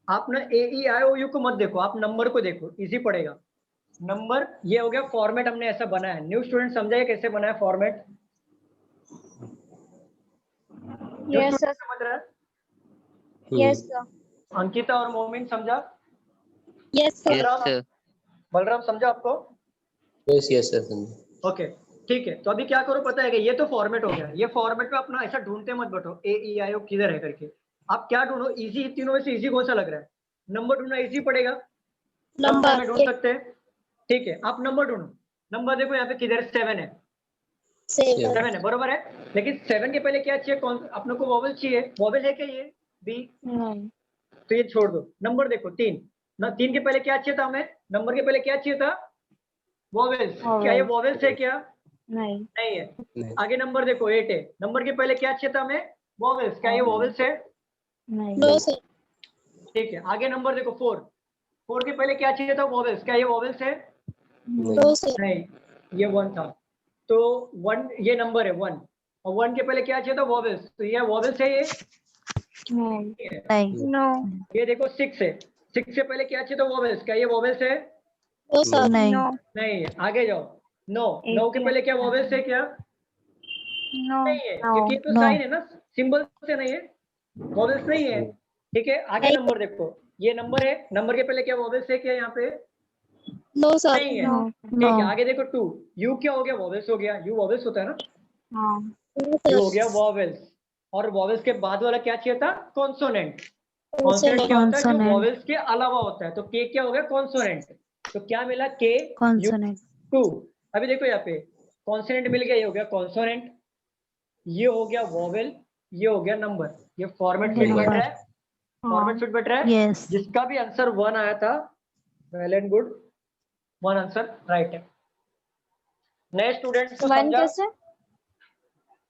आप ना AEIOU को मत देखो, आप नंबर को देखो, इजी पड़ेगा। नंबर, ये हो गया फॉर्मेट, हमने ऐसा बनाया है। न्यू स्टूडेंट समझा कैसे बनाया फॉर्मेट? यस सर, समझ रहा है? यस सर, अंकिता और मोमिन समझा? Yes, sir. बलराम समझा आपको? Yes yes sir. ओके, ठीक है। तो अभी क्या करो पता है कि ये तो फॉर्मेट हो गया। ये फॉर्मेट में अपना ऐसा ढूंढते मत बैठो AEIO किधर है करके। आप क्या ढूंढो? इजी, तीनों में से इजी कौन सा लग रहा है? नंबर ढूंढना इजी पड़ेगा, नंबर में ढूंढ सकते हैं। ठीक है, आप नंबर ढूंढो। नंबर देखो यहाँ पे किधर? 7 है। 7 है, बरोबर है। लेकिन 7 के पहले क्या चाहिए? कौन अपने को? वॉवेल चाहिए। वॉवेल है क्या? ये बी, तो ये छोड़ दो। नंबर देखो 3 ना, 3 के पहले क्या चाहिए था हमें? नंबर के पहले क्या चाहिए था? वॉवेल्स। क्या ये वॉवेल्स है क्या? नहीं है। आगे नंबर देखो 8 है। नंबर के पहले क्या चाहिए था हमें? वॉवेल्स। क्या ये वॉवेल्स है? No, sir. ठीक है, आगे नंबर देखो 4। 4 के पहले क्या चाहिए था? वॉवेल्स। क्या ये वॉवेल्स है? No, sir. नहीं, ये 1 था। तो 1 ये नंबर है 1, और 1 के पहले क्या चाहिए था? वॉवेल्स। तो ये वॉवेल्स है ये? नहीं. नो, ये देखो 6 है। 6 से पहले क्या चाहिए था? वॉवेल्स। क्या ये वॉवेल्स है? No, sir. नो, नहीं है। आगे जाओ 9। 9 के पहले क्या वॉवेल्स है क्या? नो, नहीं है, क्योंकि ये तो साइन है ना, सिंबल से नहीं है, वॉवेल्स नहीं है। ठीक है, आगे नंबर देखो, ये नंबर है। नंबर के पहले क्या वॉवेल्स है क्या यहाँ पे? No, sir. नहीं है। ठीक है, आगे देखो 2। यू क्या हो गया? वॉवेल्स हो गया। यू वॉवेल्स होता है ना? हाँ, यू हो गया वॉवेल्स। और वॉवेल्स के बाद वाला क्या चाहिए था? कॉन्सोनेंट। कॉन्सोनेंट क्या होता है? जो वॉवेल्स के अलावा होता है। तो के क्या हो गया? कॉन्सोनेंट। तो क्या मिला? के कॉन्सोनेंट। 2। अभी देखो यहाँ पे कॉन्सोनेंट मिल गया, ये हो गया कॉन्सोनेंट, ये हो गया वॉवेल, ये हो गया नंबर। ये फॉर्मेट फिट बैठ रहा है? फॉर्मेट फिट बैठ रहा है? यस। जिसका भी आंसर 1 आया था, well and good, 1 answer right है। नए स्टूडेंट्स को 1 समझा? कैसे?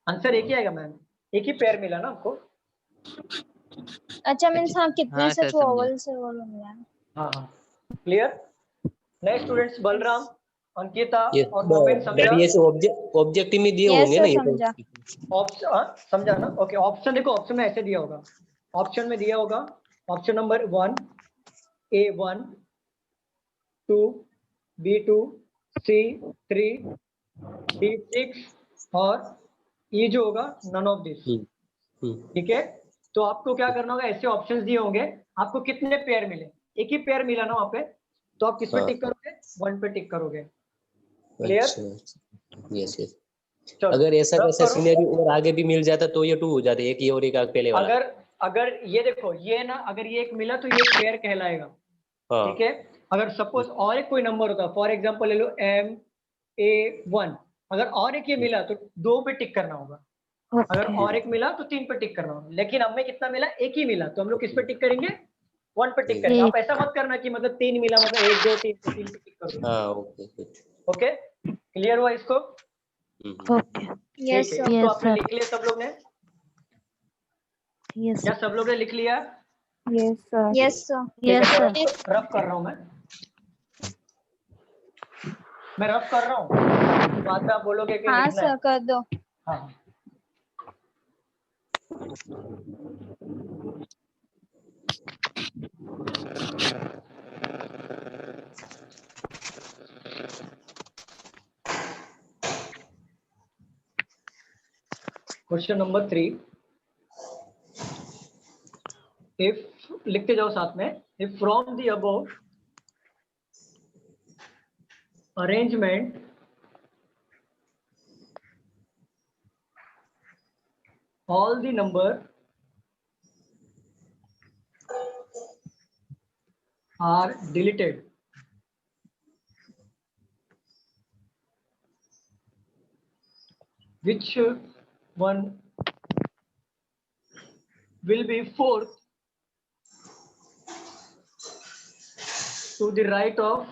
आंसर एक ही आएगा मैम, एक ही पेयर मिला ना आपको। अच्छा, मीन्स हाँ, कितने हाँ, सच सर, समझा। वॉवल्स है वो मिला है। हाँ हाँ, क्लियर। नए स्टूडेंट्स बलराम, अंकिता ये और मोमिन समझा? ये ऑब्जेक्टिव में दिए Yes, होंगे sir, ना ये समझा। ऑप्शन समझा ना? ओके, ऑप्शन देखो, ऑप्शन में ऐसे दिया होगा, ऑप्शन में दिया होगा option number 1 A1 2 B2 C3 D6 और E जो होगा नन ऑफ दिस। ठीक है, तो आपको क्या करना होगा? ऐसे ऑप्शंस दिए होंगे, आपको कितने पेयर मिले? एक ही पेयर मिला ना वहाँ पे, तो आप किस पे टिक करोगे? 1 पे टिक करोगे। क्लियर? Yes yes. अगर ऐसा कैसा सिनेरियो और आगे भी मिल जाता तो ये 2 हो जाते, एक ये और एक पहले वाला। अगर ये देखो, ये ना, अगर ये एक मिला तो ये एक पेयर कहलाएगा। ठीक है, अगर सपोज और एक कोई नंबर होता, फॉर एग्जांपल ले लो MA1, अगर और एक ये मिला तो 2 पे टिक करना होगा। अगर और एक मिला तो 3 पे टिक करना होगा। लेकिन हमें कितना मिला? एक ही मिला, तो हम लोग किस पे टिक करेंगे? 1 पे टिक करेंगे। आप ऐसा मत करना कि मतलब 3 मिला मतलब 1 2 3 3 पे टिक करो। हाँ, ओके ओके, क्लियर हुआ इसको? ओके। यस ठीक है, सर, तो आपने लिख लिया सब लोग ने? यस क्या सब लोग ने लिख लिया? Yes sir, yes sir, yes sir. Rough कर रहा हूँ मैं रफ कर रहा हूँ, बाद में आप बोलोगे कि हाँ लिखना है। सर, कर दो। हाँ क्वेश्चन नंबर 3, इफ लिखते जाओ साथ में, if from the above arrangement all the number are deleted, which one will be fourth to the right of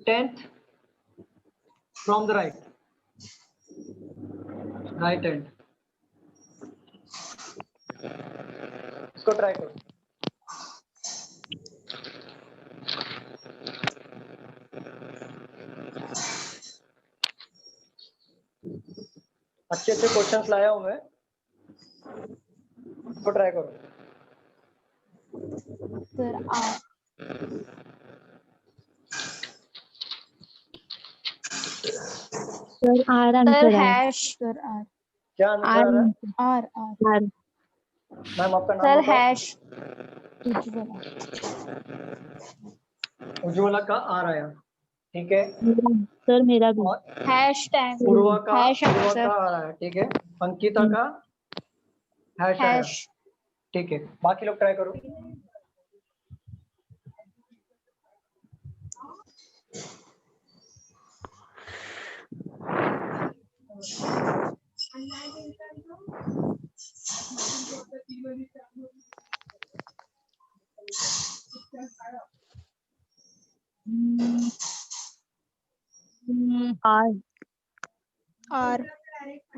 10th from the right hand. इसको ट्राई करो। अच्छे अच्छे क्वेश्चंस लाया हूं मैं, इसको ट्राई करो। सर आर आंसर है। हैश सर आर क्या आंसर है? आर आर मैम आपका नाम सर बताओ। हैश उज्ज्वला का आ रहा है, ठीक है। सर मेरा भी। और हैश टैग पूर्वा का हैश आ आंसर रहा है, ठीक है। अंकिता का हैश आया, हैश ठीक है। बाकी लोग ट्राई करो। आर आर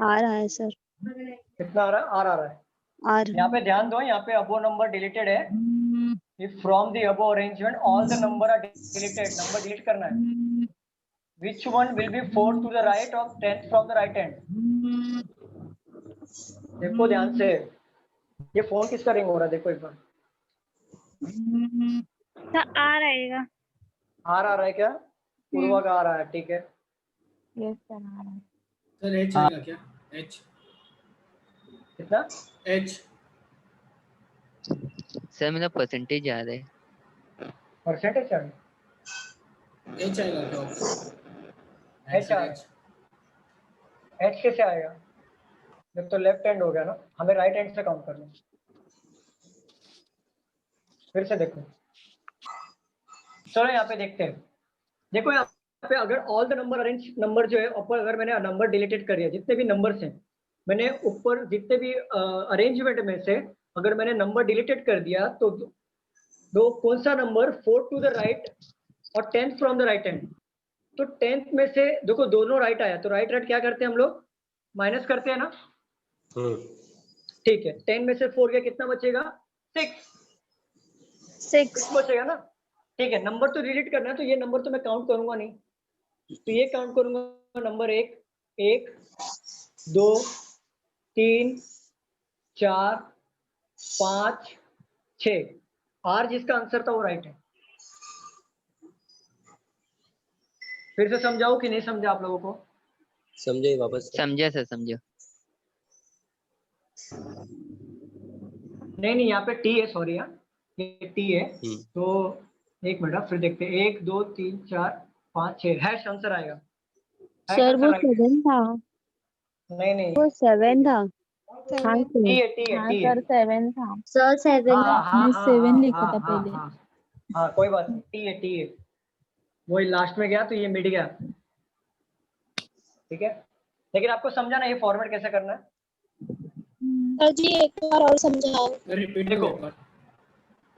आर है सर। कितना आ रहा है? आर आ रहा है। आर यहाँ पे ध्यान दो, यहाँ पे अबो नंबर डिलीटेड है। If from the above arrangement all the number are deleted, number delete करना है। Which one will be 4 to the right of 10th from the right hand? देखो ध्यान से, ये फोन किसका रिंग हो रहा है? देखो एक बार। आ रहेगा। आर आ रहा है क्या? पूर्वा का आ रहा है, ठीक है। यस सर आ रहा है। सर एच आएगा क्या? एच कितना? एच सर मेरा परसेंटेज आ रहा है। परसेंटेज क्या है? एच आएगा क्या? एच आ, एच कैसे आएगा? जब तो लेफ्ट हैंड हो गया ना, हमें राइट हैंड से काउंट करना। फिर से देखो, चलो यहाँ पे देखते हैं। देखो यहाँ पे अगर all the number arrange number जो है ऊपर, अगर मैंने नंबर डिलीटेड कर दिया, जितने भी नंबर्स हैं मैंने ऊपर जितने भी अरेंजमेंट में से अगर मैंने नंबर डिलीटेड कर दिया, तो दो कौन सा नंबर 4 टू द राइट और 10th from the right hand? तो 10th में से देखो दोनों राइट आया, तो राइट राइट क्या करते हैं हम लोग? माइनस करते हैं ना, ठीक है। 10 में से 4 गया, कितना बचेगा? 6 बचेगा ना, ठीक है। नंबर तो डिलीट करना है, तो ये नंबर तो मैं काउंट करूंगा नहीं, तो ये काउंट करूंगा नंबर 1 1 2 3 4 5 6। आर जिसका आंसर था वो राइट है। फिर से समझाओ कि नहीं समझा आप लोगों को? समझे वापस? समझा सर, समझा। नहीं यहाँ पे टी है, सॉरी यार, ये टी है। तो एक मिनट, फिर देखते हैं। 1 2 3 4 5 6 हैश आंसर आएगा। सर वो 7 था। नहीं वो 7 था। हाँ टी है, टी है, हाँ टी है। सर 7 था। सर 7 मैंने 7 लिखा था पहले। हाँ कोई बात नहीं, टी है, टी है। वही लास्ट में गया तो ये मिट गया, ठीक है। लेकिन आपको समझा ना ये फॉर्मेट कैसे करना है? सर जी एक बार और समझाओ। रिपीट देखो करो।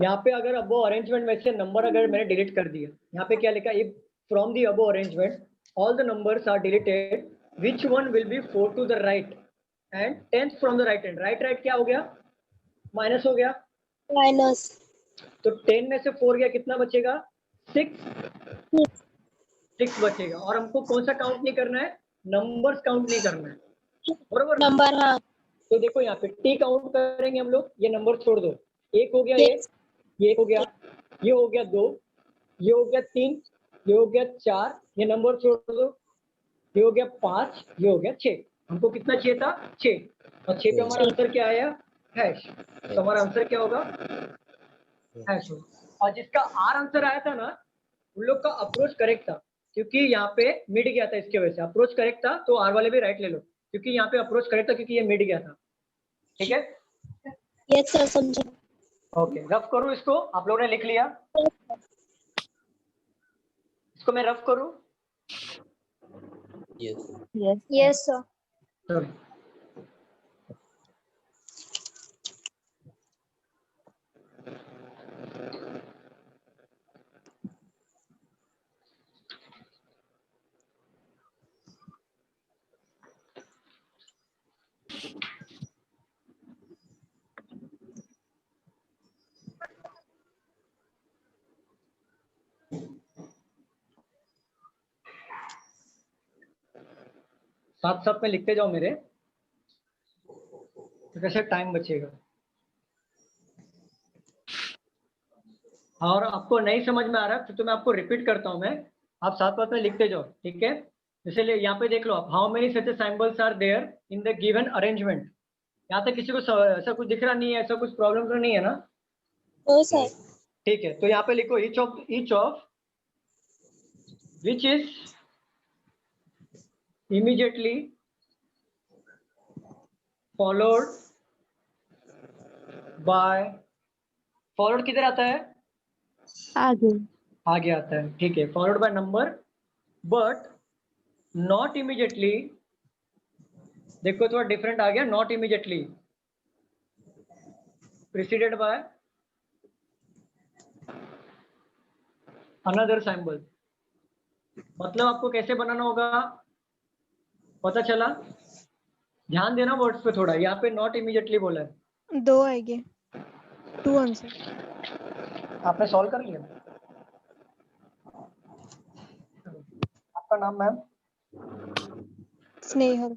यहाँ पे अगर अबो अरेंजमेंट में से नंबर अगर मैंने डिलीट कर दिया, यहाँ पे क्या लिखा? If from the above arrangement all the numbers are deleted, which one will be 4 to the right and 10th from the right hand? Right right क्या हो गया? माइनस हो गया, माइनस। तो 10 में से 4 गया, कितना बचेगा? 6, 6 बचेगा और हमको कौन सा काउंट नहीं करना है, नंबर्स काउंट नहीं करना है, बरोबर ना? नंबर हाँ तो देखो यहाँ पे टी काउंट करेंगे हम लोग, ये नंबर छोड़ दो, एक हो गया, Yes. ये एक हो गया, ये हो गया 2, ये हो गया 3, ये हो गया 4, ये नंबर छोड़ दो, ये हो गया 5, ये हो गया 6। हमको कितना चाहिए था, 6, और 6 पे हमारा आंसर क्या आया, हैश। तो हमारा आंसर क्या होगा, हैश होगा। और जिसका आर आंसर आया था ना, उन लोग का अप्रोच करेक्ट था, क्योंकि यहाँ पे मिड गया था, इसके वजह से अप्रोच करेक्ट था, तो आर वाले भी राइट ले लो, क्योंकि यहाँ पे अप्रोच करेक्ट था, क्योंकि ये मिड गया था। ठीक है, यस सर समझा। ओके, रफ करूँ इसको, आप लोगों ने लिख लिया, इसको मैं रफ करूँ? Yes sir. चलो, साथ साथ में लिखते जाओ मेरे, तो कैसे टाइम बचेगा। और आपको नहीं समझ में आ रहा तो मैं आपको रिपीट करता हूँ, मैं आप साथ साथ में लिखते जाओ, ठीक है? जैसे यहाँ पे देख लो आप, how many such symbols are there in the given arrangement. यहाँ तक किसी को ऐसा कुछ दिख रहा नहीं है, ऐसा कुछ प्रॉब्लम तो नहीं है ना? ओ सर ठीक है, तो यहाँ पे लिखो each of which is immediately followed by, followed किधर आता है, आगे आता है, ठीक है, followed by number but not immediately, देखो थोड़ा डिफरेंट आ गया, not immediately preceded by another symbol। मतलब आपको कैसे बनाना होगा, पता चला? ध्यान देना वर्ड्स पे थोड़ा, यहाँ पे नॉट इमीडिएटली बोला है, 2 आएंगे, 2 आंसर। आपने सॉल्व कर लिया? आपका नाम मैम? स्नेहल।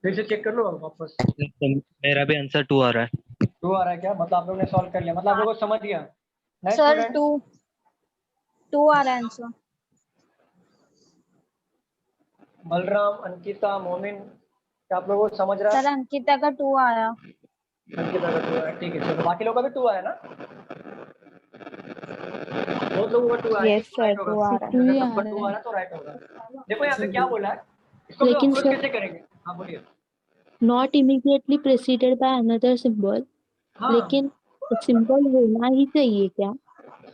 फिर से चेक कर लो वापस। मेरा भी आंसर 2 आ रहा है। 2 आ रहा है क्या? मतलब आप लोगों ने सॉल्व कर लिया, मतलब आप लोगों को समझ गया? सर 2 आ रहा है आंसर। बलराम, अंकिता, मोमिन, क्या आप लोगों को समझ रहा है? सर अंकिता का 2 आया। अंकिता का 2 आया, ठीक है, चलो बाकी लोगों का भी 2 आया ना? बहुत लोगों का 2 आया। यस सर 2 आ रहा है। अगर सबका 2 आ रहा है तो राइट होगा। देखो यहाँ पे क्या बोला है, इसको लेकिन अप्रोच सर- कैसे करेंगे? हाँ बोलिए। Not immediately preceded by another symbol, हाँ, लेकिन सिंबल होना ही चाहिए क्या?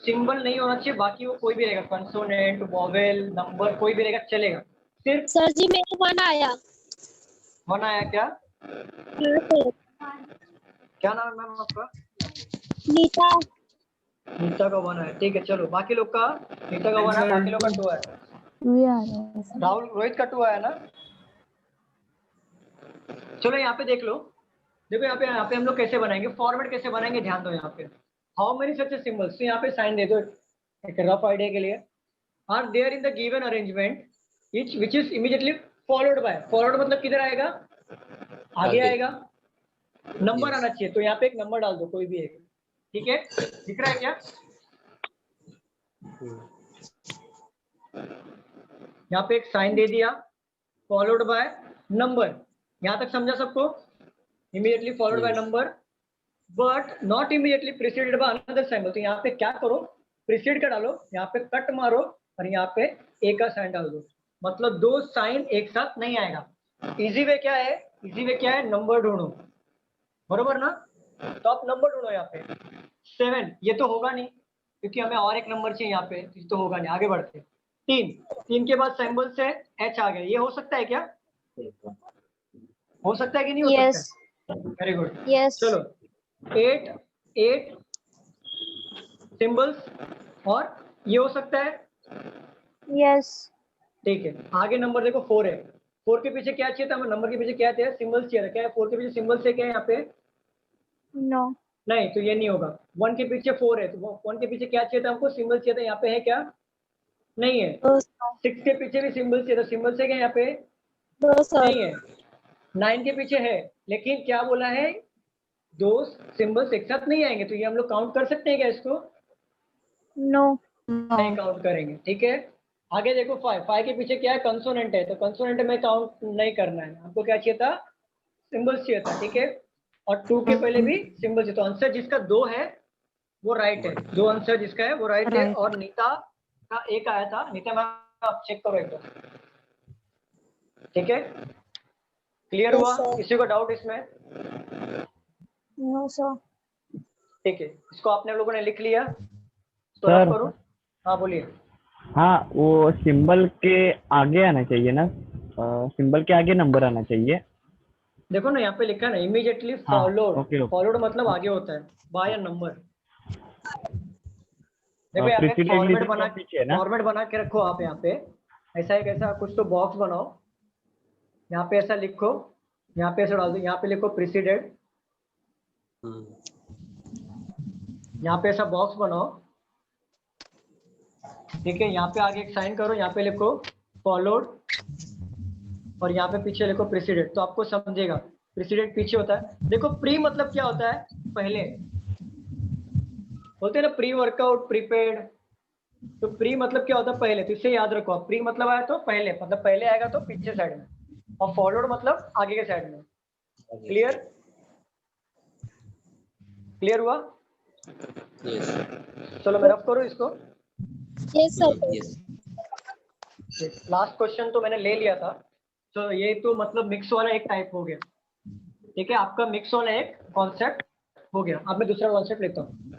सिंबल नहीं होना चाहिए, बाकी वो कोई भी रहेगा, कंसोनेंट, वोवेल, नंबर, कोई भी रहेगा चलेगा, सिर्फ सर जी मेरा 1 आया। 1 आया क्या? हाँ सर। क्या नाम है मैम आपका? नीता। नीता का 1 आया, ठीक है, चलो बाकी लोग का, नीता का 1 आया, बाकी लोग का 2 आया। 2 आ रहा है सर। राहुल, रोहित का 2 आया ना? चलो यहाँ पे देख लो, देखो यहाँ पे हम लोग कैसे बनाएंगे, फॉर्मेट कैसे बनाएंगे, ध्यान दो यहाँ पे। हाउ मेनी सच सिंबल्स, तो यहाँ पे साइन दे दो एक रफ आइडिया के लिए। Are there in the given arrangement each which is immediately followed by, followed मतलब किधर आएगा, आगे आएगा, नंबर आना चाहिए, तो यहाँ पे एक नंबर डाल दो, कोई भी एक, ठीक है? दिख रहा है क्या? यहाँ पे एक साइन दे दिया, फॉलोड बाय नंबर, यहाँ तक समझा सबको? Immediately followed by number but not immediately preceded by another symbol, तो यहाँ पे क्या करो, प्रीसीड का डालो, यहाँ पे कट मारो और यहाँ पे ए का साइन डाल दो, मतलब 2 साइन एक साथ नहीं आएगा। इजी वे क्या है, इजी वे क्या है, नंबर ढूंढो, बरोबर ना? तो आप नंबर ढूंढो, यहाँ पे 7, ये तो होगा नहीं क्योंकि हमें और एक नंबर चाहिए, यहाँ पे तो होगा नहीं, आगे बढ़ते। 3 के बाद सिंबल से एच आ गया, ये हो सकता है क्या? हो सकता है कि नहीं हो यस सकता है? Very good, yes. चलो 8 सिंबल्स और ये हो सकता है, यस ठीक है। आगे नंबर देखो 4 है, 4 के पीछे क्या चाहिए था हमें, नंबर के पीछे क्या थे, सिंबल्स चाहिए था, क्या है 4 के पीछे सिंबल से क्या है यहाँ पे? नो नहीं तो ये नहीं होगा। 1 के पीछे 4 है तो 1 के पीछे क्या चाहिए था हमको, सिंबल चाहिए था, यहाँ पे है क्या, नहीं है। 6 के पीछे भी सिंबल चाहिए, तो सिंबल से क्या यहाँ पे नहीं है। 9 के पीछे है, लेकिन क्या बोला है, दो सिंबल्स एक साथ नहीं आएंगे, तो ये हम लोग काउंट कर सकते हैं क्या इसको, नो नहीं काउंट करेंगे, ठीक है। आगे देखो 5 के पीछे क्या है, कंसोनेंट है, तो कंसोनेंट में काउंट नहीं करना है, हमको क्या चाहिए था, सिंबल्स चाहिए था, ठीक है। और 2 के पहले भी सिंबल चाहिए, तो आंसर जिसका 2 है वो राइट है, 2 आंसर जिसका है वो राइट है। और नीता का 1 आया था, नीता मैम आप चेक करो एक बार, ठीक है। क्लियर हुआ, किसी को डाउट इसमें? No sir. ठीक है, इसको आपने लोगों ने लिख लिया, तो सर। रब करो। हाँ बोलिए। हाँ वो सिंबल के आगे आना चाहिए ना, सिंबल के आगे नंबर आना चाहिए। देखो ना यहाँ पे लिखा है ना, इमीडिएटली हाँ, फॉलोड, ओके। फॉलोड मतलब आगे होता है बाय नंबर। देखो यहाँ पे फॉर्मेट बना के रखो आप, यहाँ पे ऐसा एक ऐसा कुछ तो बॉक्स बनाओ, यहाँ पे ऐसा लिखो, यहाँ पे ऐसा डाल दो, यहाँ पे लिखो प्रीसीडेड, यहाँ पे ऐसा बॉक्स बनाओ, ठीक है। यहाँ पे आगे एक साइन करो, यहाँ पे लिखो फॉलोड, और यहाँ पे पीछे लिखो प्रीसीडेड, तो आपको समझेगा प्रीसीडेड पीछे होता है। देखो प्री मतलब क्या होता है, पहले बोलते हैं ना, प्री वर्कआउट प्रीपेड, तो प्री मतलब क्या होता है, पहले, तो इसे याद रखो आप, प्री मतलब आया तो पहले, मतलब पहले आएगा तो पीछे साइड में, और फॉलोड मतलब आगे के साइड में। क्लियर, क्लियर हुआ? चलो मैं रफ करूँ इसको। Yes sir. लास्ट क्वेश्चन तो मैंने ले लिया था, तो ये तो मतलब मिक्स वाला एक टाइप हो गया, ठीक है। आपका मिक्स वाला एक कॉन्सेप्ट हो गया। अब मैं दूसरा कॉन्सेप्ट लेता हूँ।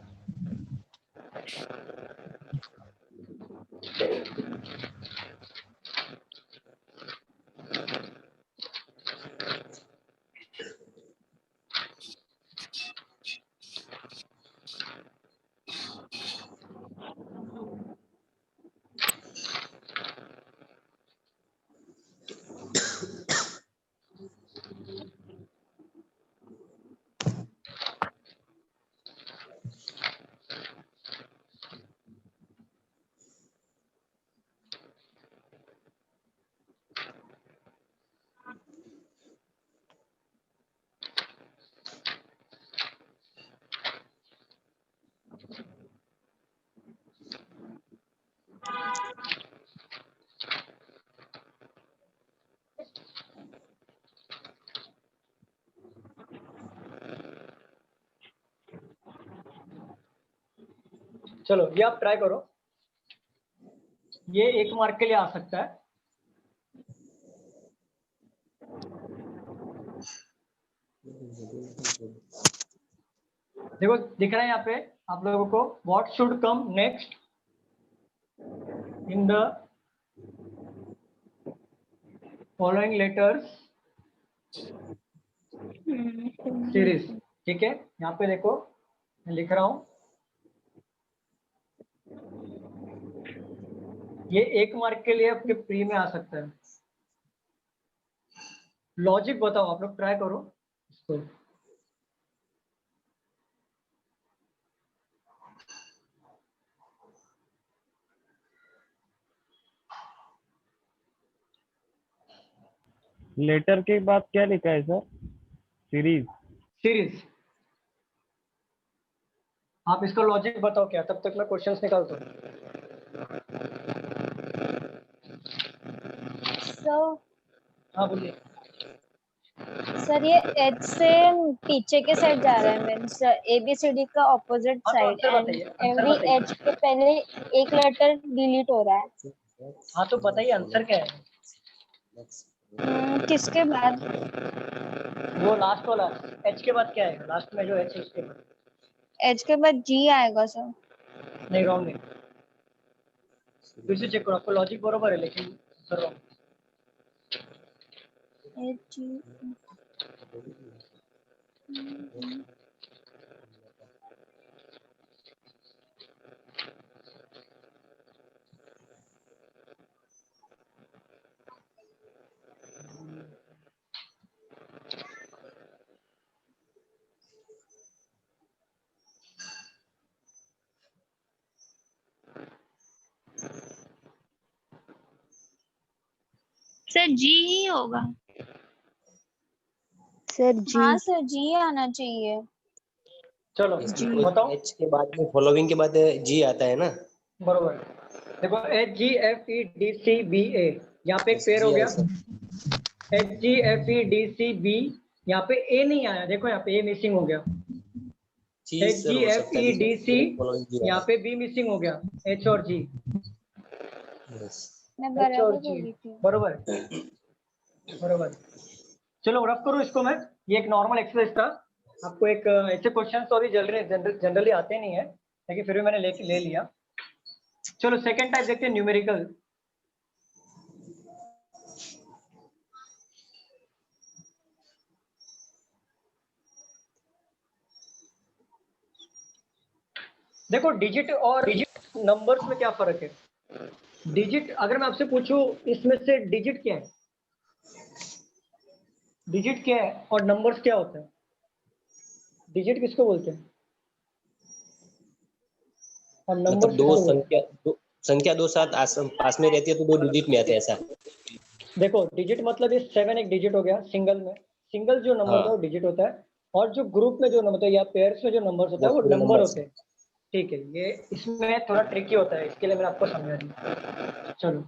चलो ये आप ट्राई करो, ये 1 मार्क के लिए आ सकता है। देखो दिख रहा है यहाँ पे आप लोगों को, what should come next in the following letters series, ठीक है। यहाँ पे देखो मैं लिख रहा हूँ, ये 1 मार्क के लिए आपके प्री में आ सकता है। लॉजिक बताओ, आप लोग ट्राई करो इसको। लेटर के बाद क्या लिखा है सर? सीरीज। सीरीज, आप इसका लॉजिक बताओ क्या, तब तक मैं क्वेश्चंस निकालता हूँ। सर हाँ बोलिए। सर ये एच से पीछे के साइड जा रहा है, मीन्स ABCD का ऑपोजिट हाँ, तो साइड, आंसर एंड बताइए, आंसर एवरी बताइए। एच के पहले एक लेटर डिलीट हो रहा है। हाँ तो बताइए आंसर क्या है। किसके बाद? वो लास्ट वाला एच के बाद क्या है, लास्ट में जो एच है उसके बाद। एच के बाद G आएगा सर। नहीं, रॉन्ग है, फिर से चेक करो, आपका लॉजिक बरोबर है लेकिन सर रॉन्ग। H सर जी ही होगा। सर जी। हाँ सर जी आना चाहिए। चलो इसमें बताओ। एच के बाद में फॉलोइंग के बाद जी आता है ना। बरोबर। देखो HGFEDCBA, यहाँ पे एक पेयर हो गया। HGFEDCB, यहाँ पे ए नहीं आया, देखो यहाँ पे ए मिसिंग हो गया। जी सर हो सकता है HGFEDC, यहाँ पे बी मिसिंग हो गया, H और G। मैं H बराबर और G, बोली थी। बरोबर बरोबर। चलो रफ करूँ इसको मैं, ये एक नॉर्मल एक्सरसाइज था। आपको एक ऐसे क्वेश्चन तो अभी जनरली आते नहीं है, लेकिन फिर भी मैंने ले लिया। चलो सेकंड टाइप देखते हैं, न्यूमेरिकल। देखो डिजिट और नंबर्स में क्या फर्क है। डिजिट अगर मैं आपसे पूछूं इसमें से डिजिट क्या है, डिजिट क्या है और नंबर्स क्या होता है। डिजिट किसको बोलते हैं और नंबर्स मतलब दो किसको बोलते हैं? संख्या दो साथ पास में रहती है तो दो डिजिट में आते हैं ऐसा। देखो डिजिट मतलब ये 7 एक डिजिट हो गया सिंगल में। सिंगल जो नंबर होता है वो डिजिट होता है, और जो ग्रुप में जो नंबर होता है या पेयर्स में जो नंबर्स होता है वो नंबर होते हैं। ठीक है, ये इसमें थोड़ा ट्रिकी होता है, इसके लिए मैंने आपको समझा दिया। चलो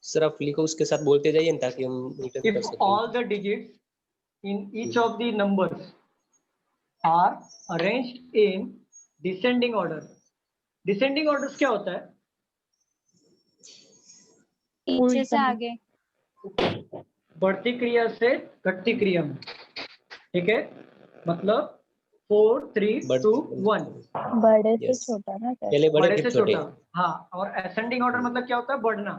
सर आप लिखो, उसके साथ बोलते जाइए ना, ताकि हम रिटर्न कर इफ सकें। All the digits in each of the numbers are arranged in descending order। descending orders क्या होता है? पीछे से आगे। बढ़ती क्रिया से घटती क्रिया में, ठीक है। मतलब 4 3 2 1, बड़े से छोटा ना सर। पहले बड़े से छोटा। हाँ, और असेंडिंग ऑर्डर मतलब क्या होता है? बढ़ना।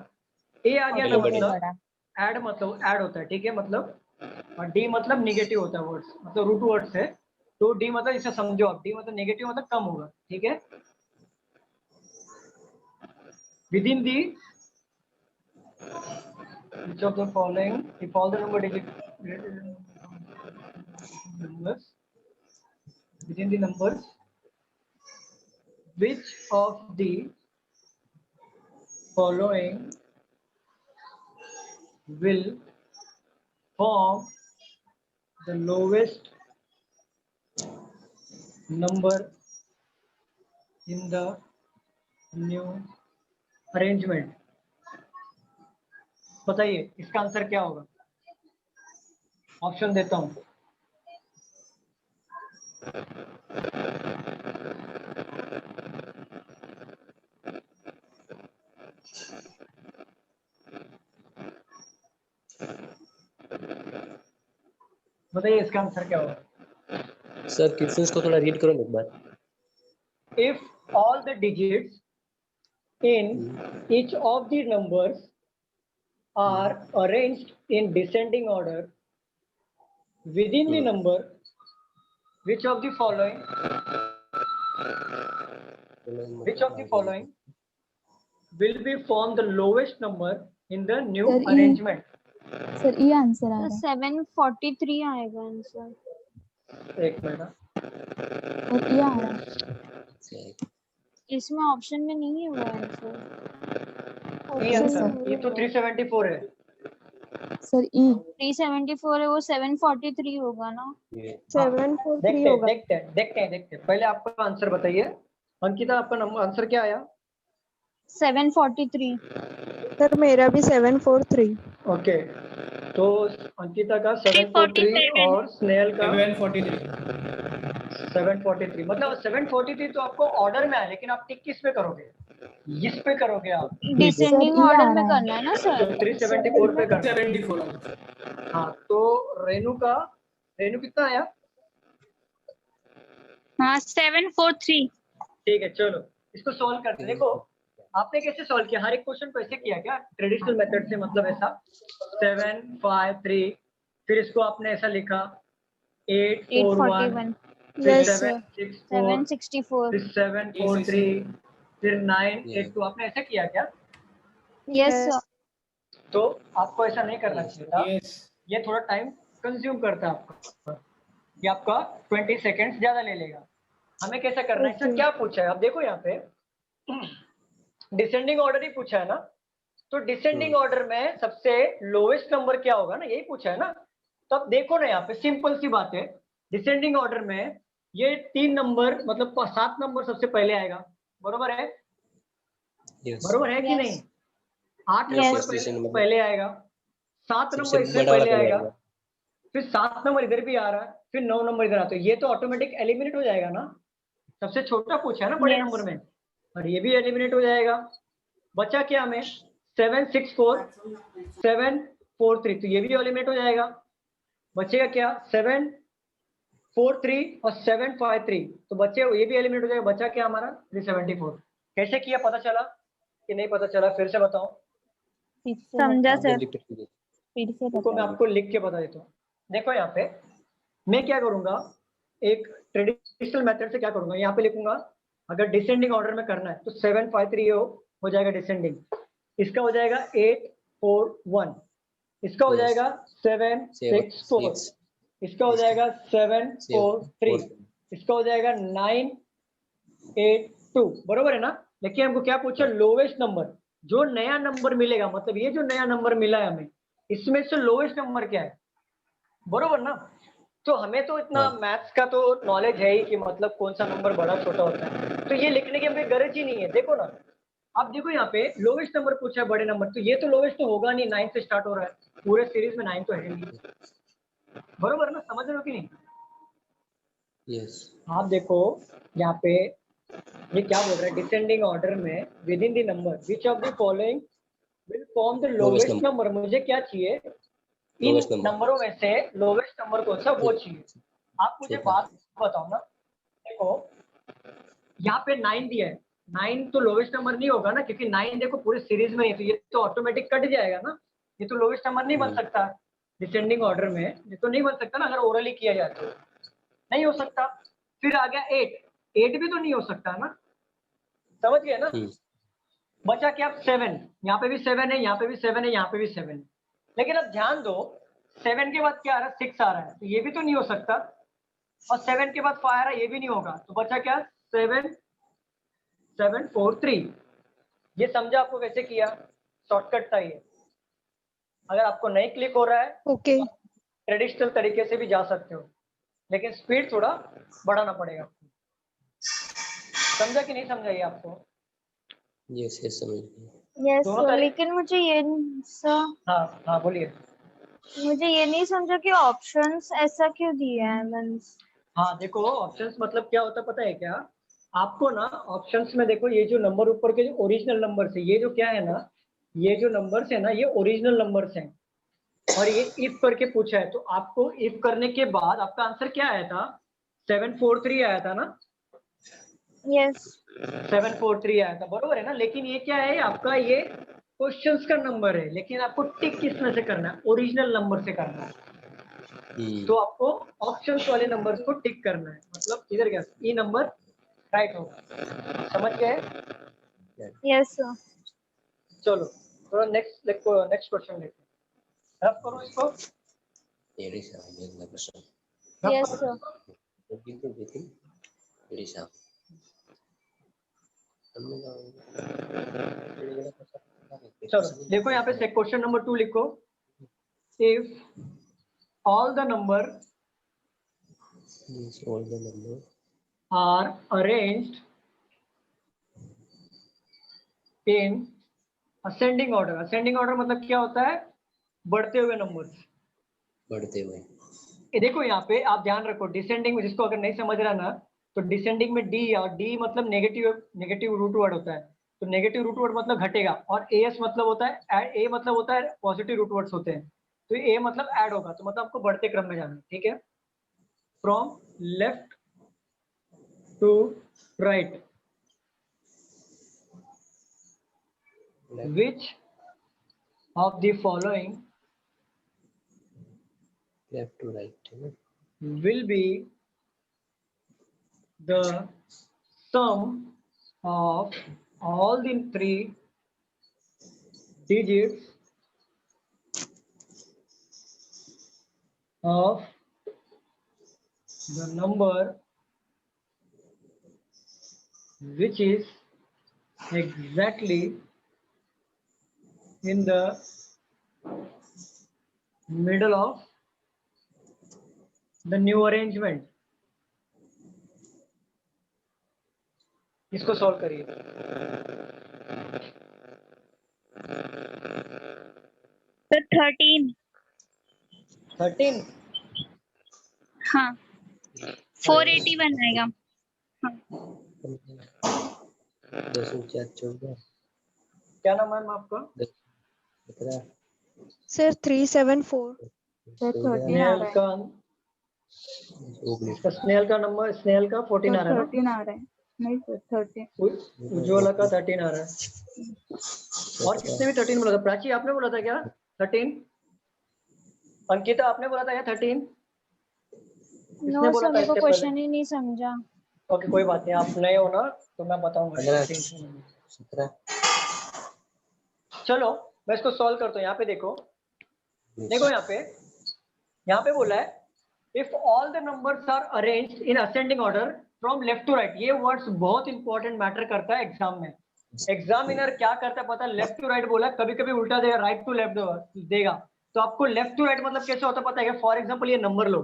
ए आ गया ना मतलब ऐड, मतलब ऐड होता है, ठीक है। मतलब और डी मतलब निगेटिव होता है, वर्ड्स मतलब रूट वर्ड्स है। तो डी मतलब इसे समझो आप, डी मतलब नेगेटिव मतलब कम होगा, ठीक है। With in the which of the following if all the number digit numbers within the numbers, which of the following will form the lowest number in the new arrangement। बताइए इसका आंसर क्या होगा? ऑप्शन देता हूं। बताइए इसका आंसर क्या होगा? सर क्वेश्चंस को थोड़ा रीड करो एक बार। If all the digits in each of the numbers are arranged in descending order within the number, which of the following will be form the lowest number in the new arrangement? Sir ये आंसर आ रहा 743 आएगा आंसर। है। एक मिनट, और ये आ रहा है। इसमें ऑप्शन में नहीं है वो आंसर। ये तो 374 है सर ई 374 है, वो 743 होगा ना। 743 होगा। देखते हैं। पहले आपका आंसर बताइए। अंकिता आपका आंसर क्या आया? 743। सर मेरा भी 743। ओके, तो अंकिता का 743 और स्नेहल का 743। मतलब 743 तो आपको ऑर्डर में है, लेकिन आप टिक किस पे करोगे? इस पे करोगे आप, डिसेंडिंग ऑर्डर में करना है ना सर। 374 पे करना। हाँ, तो रेनू कितना आया? हाँ 743। ठीक है, चलो इसको सॉल्व करते हैं। देखो आपने कैसे सॉल्व किया? हर एक क्वेश्चन को ऐसे किया क्या? ट्रेडिशनल मेथड से, मतलब ऐसा 7 5 3, फिर इसको आपने ऐसा लिखा 8 4 1, 841। फिर यस 7 6 4, 764, फिर 7 4 3, फिर 9 8 2 आपने ऐसा किया क्या? Yes sir. तो आपको ऐसा नहीं करना चाहिए था। यस ये थोड़ा टाइम कंज्यूम करता है आपका, ये आपका 20 सेकेंड्स ज्यादा ले लेगा। हमें कैसा करना है? इसमें क्या पूछा है आप देखो यहाँ पे, डिसेंडिंग ऑर्डर ही पूछा है ना, तो डिसेंडिंग ऑर्डर में सबसे लोवेस्ट नंबर क्या होगा ना, यही पूछा है ना। तो अब देखो ना यहाँ पे सिंपल सी बात है, डिसेंडिंग ऑर्डर में ये 3 नंबर मतलब 7 नंबर सबसे पहले आएगा, बरोबर है? बरोबर है कि नहीं? 8 नंबर पहले आएगा, 7 नंबर इसमें पहले आएगा, फिर 7 नंबर इधर भी आ रहा है, फिर 9 नंबर इधर आता है, ये तो ऑटोमेटिक एलिमिनेट हो जाएगा ना। सबसे छोटा पूछा है ना बड़े नंबर में, और ये भी एलिमिनेट हो जाएगा। बचा क्या हमें? 7 6 4 7 4 3, तो ये भी एलिमिनेट हो जाएगा। बचेगा क्या? 7 4 3 और 7 5 3, तो बच्चे ये भी एलिमिनेट हो जाएगा। बचा क्या हमारा? 374। कैसे किया पता चला कि नहीं पता चला? फिर से बताओ। समझा सर। फिर से इसको मैं आपको लिख के बता देता हूँ। देखो यहाँ पे मैं क्या करूंगा, एक ट्रेडिशनल मेथड से क्या करूंगा, यहाँ पे लिखूंगा अगर डिसेंडिंग ऑर्डर में करना है तो 7 5 3 हो जाएगा डिसेंडिंग, इसका हो जाएगा 8 4 1, इसका हो जाएगा 7 6 4, इसका हो जाएगा 7 4 3, इसका हो जाएगा 9 8 2, बरोबर है ना। लेकिन हमको क्या पूछा? लोवेस्ट नंबर, जो नया नंबर मिलेगा, मतलब ये जो नया नंबर मिला है हमें, इसमें से लोवेस्ट नंबर क्या है, बरोबर ना। तो हमें तो इतना मैथ्स का तो नॉलेज है ही कि मतलब कौन सा नंबर बड़ा छोटा होता है, तो ये लिखने की हमें गरज ही नहीं है। देखो ना, आप देखो यहाँ पे लोवेस्ट नंबर पूछा है बड़े नंबर, तो ये तो लोवेस्ट तो होगा नहीं, 9 से स्टार्ट हो रहा है, पूरे सीरीज में 9 तो है नहीं, बरोबर ना, समझ रहे हो कि नहीं? यस। आप देखो यहाँ पे ये क्या बोल रहा है, डिसेंडिंग ऑर्डर में with in the number which of the following will form the lowest number. मुझे क्या चाहिए? इन नंबरों में से लोवेस्ट नंबर कौन सा, वो चाहिए। आप मुझे बात बताओ ना, देखो यहाँ पे 9 दिया है, 9 तो लोवेस्ट नंबर नहीं होगा ना, क्योंकि 9 देखो पूरे सीरीज में है, तो ये तो ऑटोमेटिक कट जाएगा ना, ये तो लोवेस्ट नंबर नहीं बन सकता डिसेंडिंग ऑर्डर में, ये तो नहीं बन सकता ना, अगर ओरली किया जाए तो नहीं हो सकता। फिर आ गया 8 भी तो नहीं हो सकता ना, समझ गए ना। बचा क्या? 7, यहाँ पे भी 7 है, यहाँ पे भी 7 है, यहाँ पे भी 7 है, लेकिन अब ध्यान दो 7 के बाद क्या आ रहा है? 6 आ रहा है, तो ये भी तो नहीं हो सकता, और 7 के बाद 5 आ रहा है, ये भी नहीं होगा, तो बचा क्या? 7 7 4 3। ये समझा आपको कैसे किया? शॉर्टकट था ये। अगर आपको नहीं क्लिक हो रहा है ओके ट्रेडिशनल तरीके से भी जा सकते हो, लेकिन स्पीड थोड़ा बढ़ाना पड़ेगा आपको। समझा कि नहीं समझा ये आपको? यस यस समझ गया। यस लेकिन मुझे ये सर, हाँ बोलिए। मुझे ये नहीं समझा कि ऑप्शंस ऐसा क्यों दिए हैं मींस। हाँ देखो ऑप्शंस मतलब क्या होता है पता है क्या आपको ना? ऑप्शंस में देखो ये जो नंबर ऊपर के जो ओरिजिनल नंबर्स है, ये जो क्या है ना, ये जो नंबर्स है ना, ये ओरिजिनल नंबर्स हैं, और ये इफ करके पूछा है, तो आपको इफ करने के बाद आपका आंसर क्या आया था? 743 आया था ना। यस 743 आया था, बरोबर है ना। लेकिन ये क्या है आपका? ये क्वेश्चंस का नंबर है, लेकिन आपको टिक किस में से करना है? ओरिजिनल नंबर से करना है। तो आपको ऑप्शंस वाले नंबर्स को टिक करना है, मतलब इधर क्या ई नंबर राइट होगा, समझ गए? Yes sir. चलो थोड़ा नेक्स्ट क्वेश्चन देखते हैं, रफ करो इसको। Yes sir. चलो देखो यहाँ पे क्वेश्चन नंबर 2 लिखो। If all the number are arranged in ascending order। ascending order मतलब क्या होता है? बढ़ते हुए नंबर्स, बढ़ते हुए। ये देखो यहाँ पे आप ध्यान रखो, डिसेंडिंग में जिसको अगर नहीं समझ रहा ना, तो डिसेंडिंग में डी, और डी मतलब नेगेटिव रूट वर्ड होता है, तो नेगेटिव रूट वर्ड मतलब घटेगा, और एस मतलब होता है ए मतलब होता है पॉजिटिव रूट वर्ड्स होते हैं, तो ए मतलब ऐड होगा, तो मतलब आपको बढ़ते क्रम में जाना है, ठीक है। From left to right, which of the following left to right will be the sum of all the 3 digits of the number which is exactly in the middle of the new arrangement. इसको सॉल्व करिए। तो 13। 13। हाँ 481 आएगा। हाँ 204 क्या नाम है मैम आपका? सर 374। स्नेहल का नंबर, स्नेहल का 14 आ रहा है ना? 13 आ रहा है। नहीं सर 13। उज्ज्वला का 13 आ रहा है। और किसने भी 13 बोला था? प्राची आपने बोला था क्या 13? अंकिता आपने बोला था क्या 13? नो सर मेरे को क्वेश्चन ही नहीं समझा। ओके कोई बात नहीं, आप नए हो ना तो मैं बताऊंगा। चलो मैं इसको सॉल्व करता हूँ। यहाँ पे देखो, देखो यहाँ पे बोला है if all the numbers are arranged in ascending order from left to right. ये वर्ड्स बहुत इंपॉर्टेंट मैटर करता है एग्जाम में। एग्जामिनर क्या करता है पता है? लेफ्ट टू राइट बोला, कभी कभी उल्टा देगा, राइट टू लेफ्ट देगा। तो आपको लेफ्ट टू राइट मतलब कैसे होता है पता है? फॉर एग्जाम्पल ये नंबर लो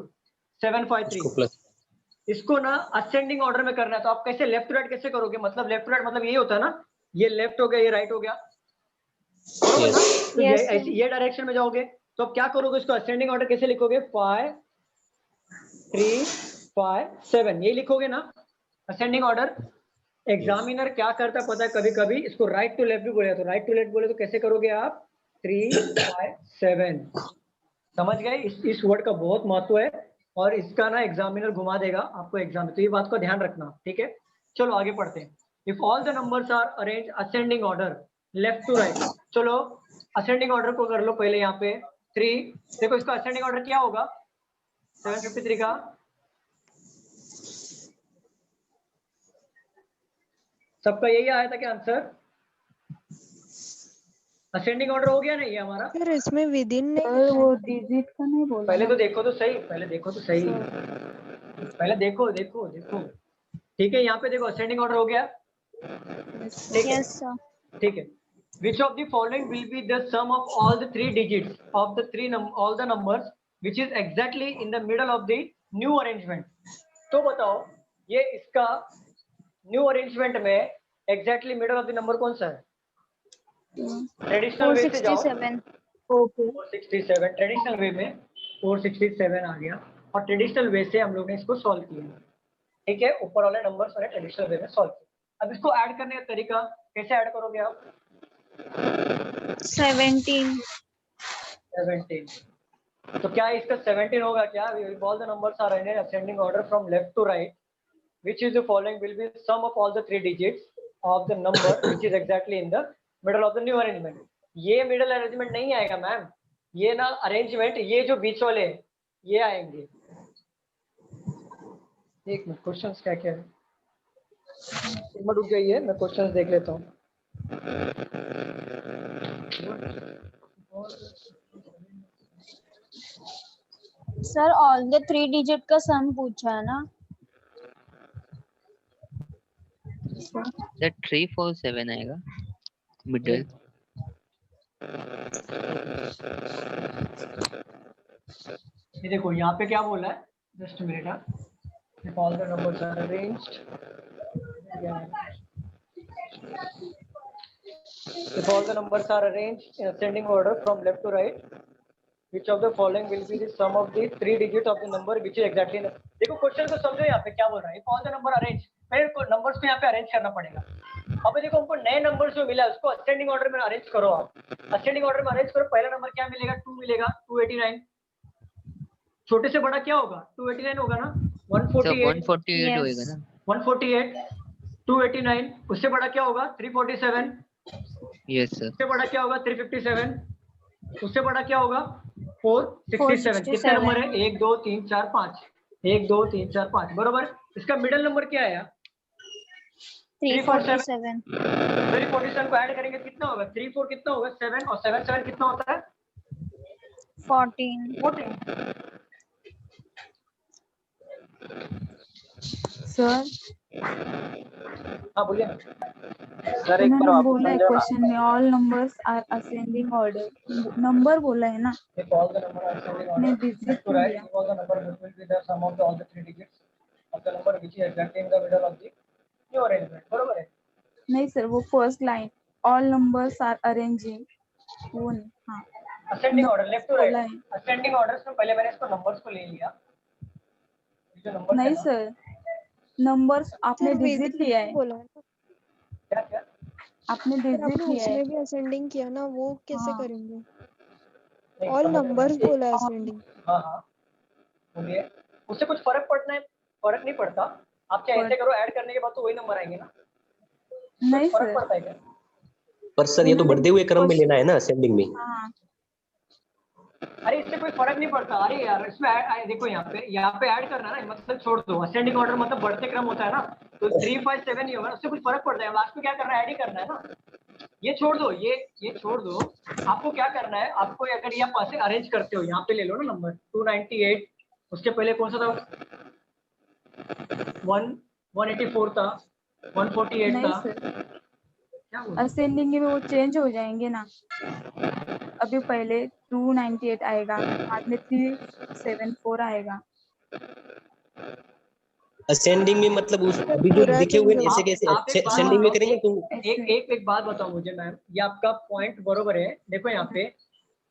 753, इसको ना असेंडिंग ऑर्डर में करना है। तो आप कैसे लेफ्ट टू राइट कैसे करोगे? मतलब लेफ्ट टू राइट मतलब यही होता है ना, ये लेफ्ट हो गया, ये राइट हो गया, बरोबर ना? तो ये डायरेक्शन में जाओगे तो आप क्या करोगे? इसको असेंडिंग ऑर्डर कैसे लिखोगे? 5 3 5 7 ये लिखोगे ना असेंडिंग ऑर्डर। एग्जामिनर क्या करता है पता है? कभी कभी इसको राइट टू लेफ्ट भी बोले, तो राइट टू लेफ्ट बोले तो कैसे करोगे आप? 3 5 7। समझ गए? इस वर्ड का बहुत महत्व है और इसका ना एग्जामिनर घुमा देगा आपको एग्जाम में, तो ये बात को ध्यान रखना, ठीक है? चलो आगे पढ़ते हैं। If all the numbers are arrange ascending order left to right. चलो असेंडिंग ऑर्डर को कर लो पहले। यहाँ पे 3, देखो इसका असेंडिंग ऑर्डर क्या होगा 753 का? सबका यही आया था क्या आंसर? असेंडिंग ऑर्डर हो गया नहीं है हमारा? सर इसमें विद इन नहीं, वो डिजिट का नहीं बोला। पहले तो देखो तो सही, पहले देखो तो सही, पहले देखो। ठीक है यहाँ पे देखो असेंडिंग ऑर्डर हो गया, ठीक है। Which of the following will be the sum of all the 3 digits of the all the numbers which is exactly in the middle of the new arrangement? तो बताओ ये इसका न्यू अरेंजमेंट में exactly middle of the number कौन सा है? ट्रेडिशनल वे से जाओ। 467 ट्रेडिशनल वे में 467 आ गया और ट्रेडिशनल वे से हम लोग ने इसको सॉल्व किया, ठीक है? ऊपर वाले नंबर्स मैंने ट्रेडिशनल वे में सॉल्व किया। अब इसको ऐड करने का तरीका कैसे ऐड करोगे आप? 17। तो क्या इसका 17 होगा क्या? All the numbers are in ascending order from left to right which is the following will be sum of all the 3 digits of the number which is exactly in the middle of the new arrangement. ये मिडल अरेंजमेंट नहीं आएगा मैम, ये ना अरेंजमेंट, ये जो बीच वाले ये आएंगे। एक मिनट, क्वेश्चंस क्या क्या है? एक मिनट रुक जाइए, मैं क्वेश्चंस देख लेता हूँ। सर ऑल द 3 डिजिट का सम पूछा है ना? सर 347 आएगा मिडल। ये देखो यहाँ पे क्या बोला है, just minute. If all the numbers are arranged, if all the numbers are arranged in ascending order from left to right, which of the following will be the sum of the 3 digits of the number which is exactly in the... देखो क्वेश्चन को समझो यहाँ पे क्या बोल रहा है। If all the number arranged, पहले नंबर्स को यहाँ पे अरेंज करना पड़ेगा। अब देखो हमको नए नंबर्स जो मिला उसको असेंडिंग ऑर्डर में अरेंज करो। आप असेंडिंग ऑर्डर में अरेंज करो। पहला नंबर क्या मिलेगा? 2 मिलेगा, 289। छोटे से बड़ा क्या होगा? 289 होगा ना? 148 होगा ना? 148 289। उससे बड़ा क्या होगा? 347। Yes sir. उससे बड़ा क्या होगा? 357। उससे बड़ा क्या होगा? 467। कितने नंबर है? 1 2 3 4 5। 1 2 3 4 5 बरोबर। इसका मिडिल नंबर क्या है? 347 347 को ऐड करेंगे कितना होगा? 3 4 कितना होगा? 7 और 7 7 कितना होता है? 14 सर हाँ बोलिए। सर एक बार उन्होंने वापस बोला है समझाना। क्वेश्चन में all numbers are ascending order, number बोला है ना, If all the number are ascending ने order, डिजिट left to नहीं right, दिया। equal the number which will be the sum of all the three digits of the number which is exactly in the middle of the new arrangement. बरोबर है? नहीं सर, वो first line all numbers are arranging, वो नहीं। हाँ Ascending order, left to बोला right. है। Ascending orders में पहले मैंने इसको numbers को ले लिया। ये जो numbers है नहीं ना, सर, नंबर्स आपने डिजिट लिया है, बोला है ना, क्या क्या? आपने फिर डिजिट आपने लिया है। उसमें भी असेंडिंग किया ना, वो कैसे हाँ। करेंगे? नहीं, ऑल समझ रहे नंबर्स हैं। बोला है असेंडिंग। हाँ हाँ बोलिए। उससे कुछ फर्क पड़ना है? फर्क नहीं पड़ता। आप क्या ऐसे करो, ऐड करने के बाद तो वही नंबर आएंगे ना। नहीं कुछ फर्क सर, पड़ता है क्या? पर सर ये तो बढ़ते हुए क्रम में लेना है ना असेंडिंग में। हाँ अरे इससे कोई फर्क नहीं पड़ता। अरे यार इसमें देखो यहाँ पे ऐड करना है ना, मतलब छोड़ दो। असेंडिंग ऑर्डर मतलब बढ़ते क्रम होता है ना, तो 3 5 7 ही होगा, उससे कुछ फर्क पड़ता है। लास्ट में क्या करना है? ऐड ही करना है ना। ये छोड़ दो, ये छोड़ दो। आपको क्या करना है? आपको अगर ये आप ऐसे अरेंज करते हो, यहाँ पे ले लो ना नंबर 298, उसके पहले कौन सा था? 184 था, 148 नहीं था। सर, क्या बोल? असेंडिंग में वो चेंज हो जाएंगे ना। अभी पहले 298 आएगा, बाद में 374 आएगा। असेंडिंग में मतलब उस अभी जो लिखे हुए हैं ऐसे कैसे आप एक बात असेंडिंग में बताओ, करेंगे तो एक बात बताओ मुझे मैम, ये आपका पॉइंट बरोबर है। देखो यहाँ पे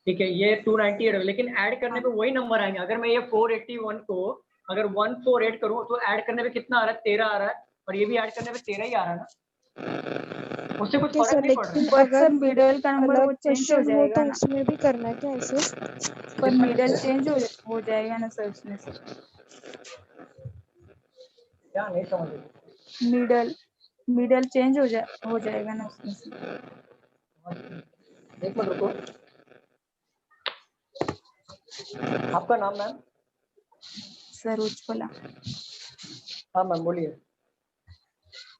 ठीक है, ये 298 है, लेकिन ऐड करने पे वही नंबर आएंगे। अगर मैं ये 481 को अगर 148 करूँ तो ऐड करने पे कितना आ रहा है? 13 आ रहा है, और ये भी ऐड करने पे 13 ही आ रहा है ना। उससे कुछ फर्क नहीं पड़ रहा है। अगर मिडल का नंबर वो अलग चेंज हो क्वेश्चन हो जाएगा तो ना, उसमें भी करना है क्या ऐसे? पर मिडल चेंज हो जाएगा ना सर उसमें से। क्या नहीं समझ रही? मिडल चेंज हो जाएगा ना उसमें से। एक मिनट रुको। आपका नाम मैम? सर उज्ज्वला। हाँ मैम बोलिए।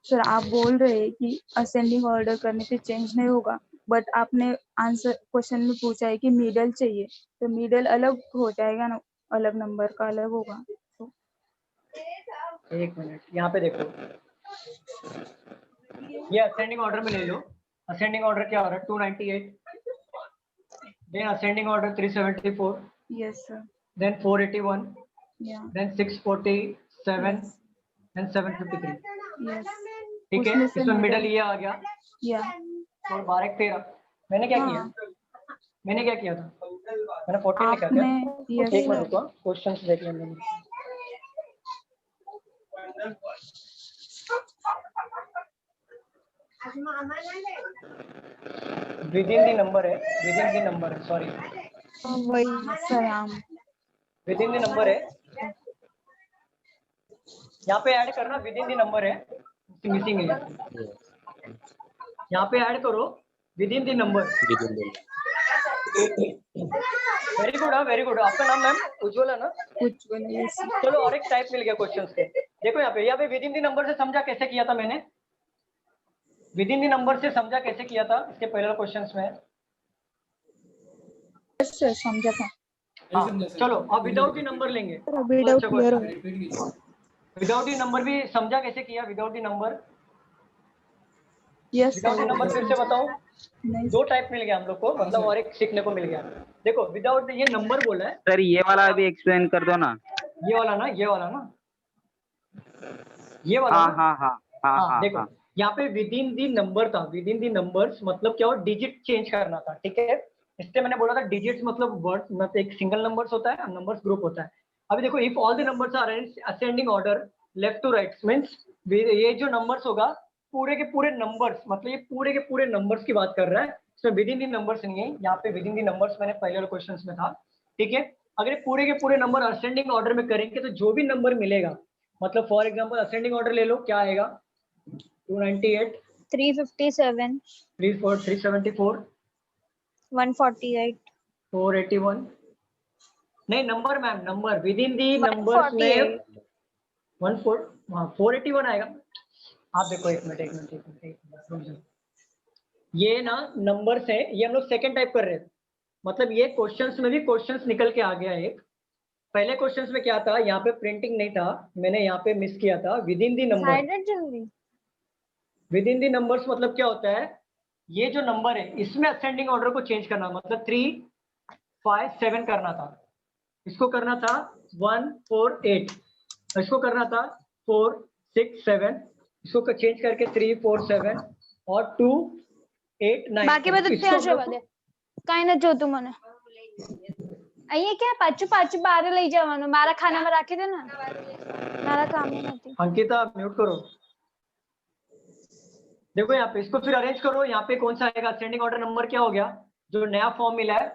सर आप बोल रहे हैं कि असेंडिंग ऑर्डर करने पे चेंज नहीं होगा, बट आपने आंसर क्वेश्चन में पूछा है कि मिडल चाहिए, तो मिडल अलग हो जाएगा ना, अलग नंबर का अलग होगा। तो एक मिनट, यहाँ पे देखो, ये असेंडिंग ऑर्डर में ले लो। असेंडिंग ऑर्डर क्या हो रहा है? 298, then ascending order 374, yes sir, then 481, या देन 647, देन 753। यस, ठीक है, इसमें मिडल ये आ गया, या और 12 13। मैंने क्या किया? मैंने क्या किया था? मैंने 14 लिखा था। यस एक मिनट रुको, क्वेश्चन देख लेंगे। विद इन द नंबर है, विद इन द नंबर है, सॉरी वही sir, with in the number है। यहाँ पे ऐड करना, विद इन द नंबर है, मिसिंग है। यहाँ पे ऐड करो with in the number. Very good, हाँ वेरी गुड। आपका नाम मैम उज्ज्वला ना? उज्ज्वला, यस। चलो और एक टाइप मिल गया क्वेश्चंस के। देखो यहाँ पे विद इन द नंबर से समझा कैसे किया था मैंने? विद इन द नंबर से समझा कैसे किया था इसके पहले क्वेश्चंस में? यस सर, समझा था। हाँ, चलो अब विदाउट द नंबर लेंगे। अभी डाउट क्लियर हो। विदाउट द नंबर भी समझा कैसे किया? Without the number, yes without the number फिर से बताओ। दो टाइप मिल गया हम लोग को, मतलब और एक सीखने को मिल गया। देखो विदाउट ये नंबर बोला है सर, ये वाला भी एक्सप्लेन कर दो ना। ये वाला ना, ये वाला ना, ये वाला हाँ ना? हाँ हाँ हाँ हाँ देखो हाँ। यहाँ पे विद इन दी नंबर था। विद इन दी नंबर्स मतलब क्या हो? डिजिट चेंज करना था। ठीक है, इससे मैंने बोला था डिजिट्स मतलब वर्ड, मतलब एक सिंगल नंबर्स होता है, नंबर्स ग्रुप होता है। अभी देखो, if all the numbers are ascending order left to right means ये जो नंबर्स होगा पूरे के पूरे नंबर्स, मतलब ये पूरे के पूरे नंबर्स की बात कर रहा है। इसमें विद इन दी नंबर्स नहीं है, यहाँ पे विद इन दी नंबर्स मैंने पहले वाले क्वेश्चंस में था। ठीक है, अगर पूरे के पूरे नंबर असेंडिंग ऑर्डर में करेंगे तो जो भी नंबर मिलेगा, मतलब फॉर एग्जांपल असेंडिंग ऑर्डर ले लो, क्या आएगा? 298, 357, 374, 148, 481। नहीं number ma'am, number with in the numbers में 481 आएगा। आप देखो एक मिनट। ये ना नंबर्स है, ये हम लोग सेकंड टाइप कर रहे हैं, मतलब ये क्वेश्चंस में भी क्वेश्चंस निकल के आ गया एक। पहले क्वेश्चंस में क्या था, यहाँ पे प्रिंटिंग नहीं था, मैंने यहाँ पे मिस किया था। With in the number, with in the numbers मतलब क्या होता है, ये जो नंबर है इसमें असेंडिंग ऑर्डर को चेंज करना, मतलब 3, 5, 7 करना था, इसको करना था 1, 4, 8, इसको करना था 4, 6, 7, इसको चेंज करके 3, 4, 7 और 2, 8, 9। બાકી બધું ત્યાં જવા દે, કાઈ ન જોતું મને અહીંયા ક્યાં પાછું પાછું બહાર લઈ જવાનું, મારા ખાનામાં રાખી દે ને, મારા કામની નથી। अंकिता म्यूट करो। देखो यहाँ पे इसको फिर अरेंज करो, यहाँ पे कौन सा आएगा असेंडिंग ऑर्डर नंबर, क्या हो गया जो नया फॉर्म मिला है,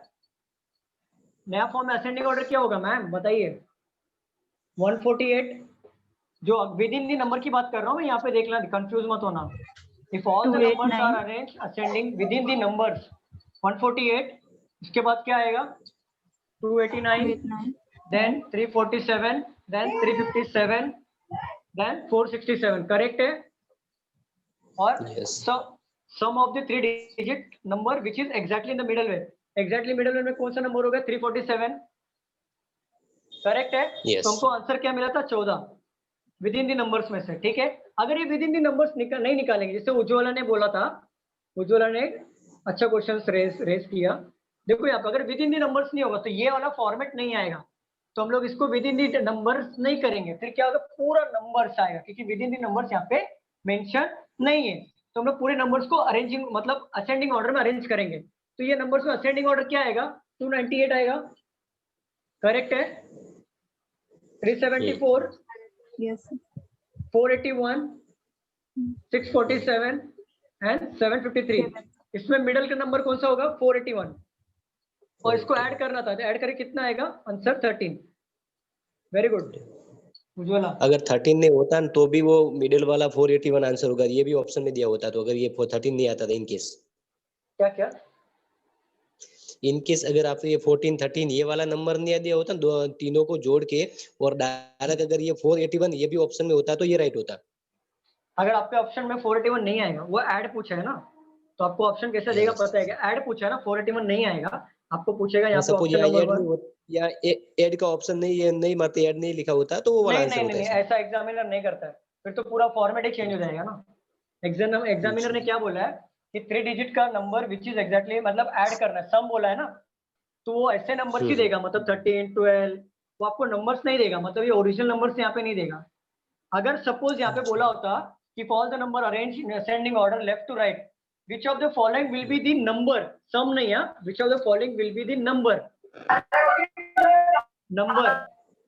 नया फॉर्म में असेंडिंग ऑर्डर क्या होगा मैम बताइए? 148, जो विद इन दी नंबर की बात कर रहा हूँ मैं, यहाँ पे देखना, कंफ्यूज मत होना। If all the numbers are arranged ascending within the numbers, 148, इसके बाद क्या आएगा 289, देन 347, देन 357, देन 467, करेक्ट है? और sum of the 3 digit number which is exactly in the middle way, exactly middle way में कौन सा नंबर होगा 347, करेक्ट है? तो हमको आंसर क्या मिला था 14 विद इन दी नंबर्स में से, ठीक है? अगर ये विद इन दी नंबर्स नहीं निकालेंगे, जैसे उज्ज्वला ने बोला था, उज्ज्वला ने अच्छा क्वेश्चन रेस किया। देखो यहाँ पे अगर विद इन दी नंबर्स नहीं होगा तो ये वाला फॉर्मेट नहीं आएगा, तो हम लोग इसको विद इन दी नंबर्स नहीं करेंगे, फिर क्या होगा पूरा नंबर्स आएगा, क्योंकि विद इन दी नंबर्स यहाँ पे मेंशन नहीं है। तो हम लोग पूरे नंबर्स को अरेंजिंग मतलब असेंडिंग ऑर्डर में अरेंज करेंगे, तो ये नंबर्स में असेंडिंग ऑर्डर क्या आएगा 298 आएगा, करेक्ट है? 374, यस, 481, 647 एंड 753। इसमें मिडल का नंबर कौन सा होगा 481, और इसको ऐड करना था, तो ऐड करके कितना आएगा आंसर 13। Very good Ujjwala. अगर 13 नहीं होता तो भी वो मिडिल वाला 481 आंसर होगा, ये भी ऑप्शन में दिया होता। तो अगर ये 13 नहीं आता था इन केस, क्या इन केस अगर आप ये 14, 13 ये वाला नंबर नहीं दिया होता, तीनों को जोड़ के और डायरेक्ट अगर ये 481 ये भी ऑप्शन में होता तो ये राइट होता। अगर आपके ऑप्शन में 481 नहीं आएगा, वो ऐड पूछा है ना, तो आपको ऑप्शन कैसे देगा पता है? ऐड पूछा है ना, 481 नहीं आएगा, आपको पूछेगा यहाँ पे ऑप्शन नंबर 1 या ऐड का ऑप्शन नहीं मारते, ऐड नहीं लिखा होता तो वो वाला आंसर होता है। नहीं, ऐसा एग्जामिनर नहीं करता है, फिर तो पूरा फॉर्मेट ही चेंज हो जाएगा ना। एग्जामिनर ने क्या बोला है कि 3 डिजिट का नंबर विच इज एग्जैक्टली मतलब ऐड करना है, सम बोला है ना, तो वो ऐसे नंबर ही देगा, मतलब 13, 12, वो आपको नंबर्स नहीं देगा, मतलब ये ओरिजिनल नंबर्स यहाँ पे नहीं देगा। अगर सपोज यहाँ पे बोला होता कि all the number arrange in ascending order left to right, which of the following will be the number, sum नहीं है, which of the following will be the number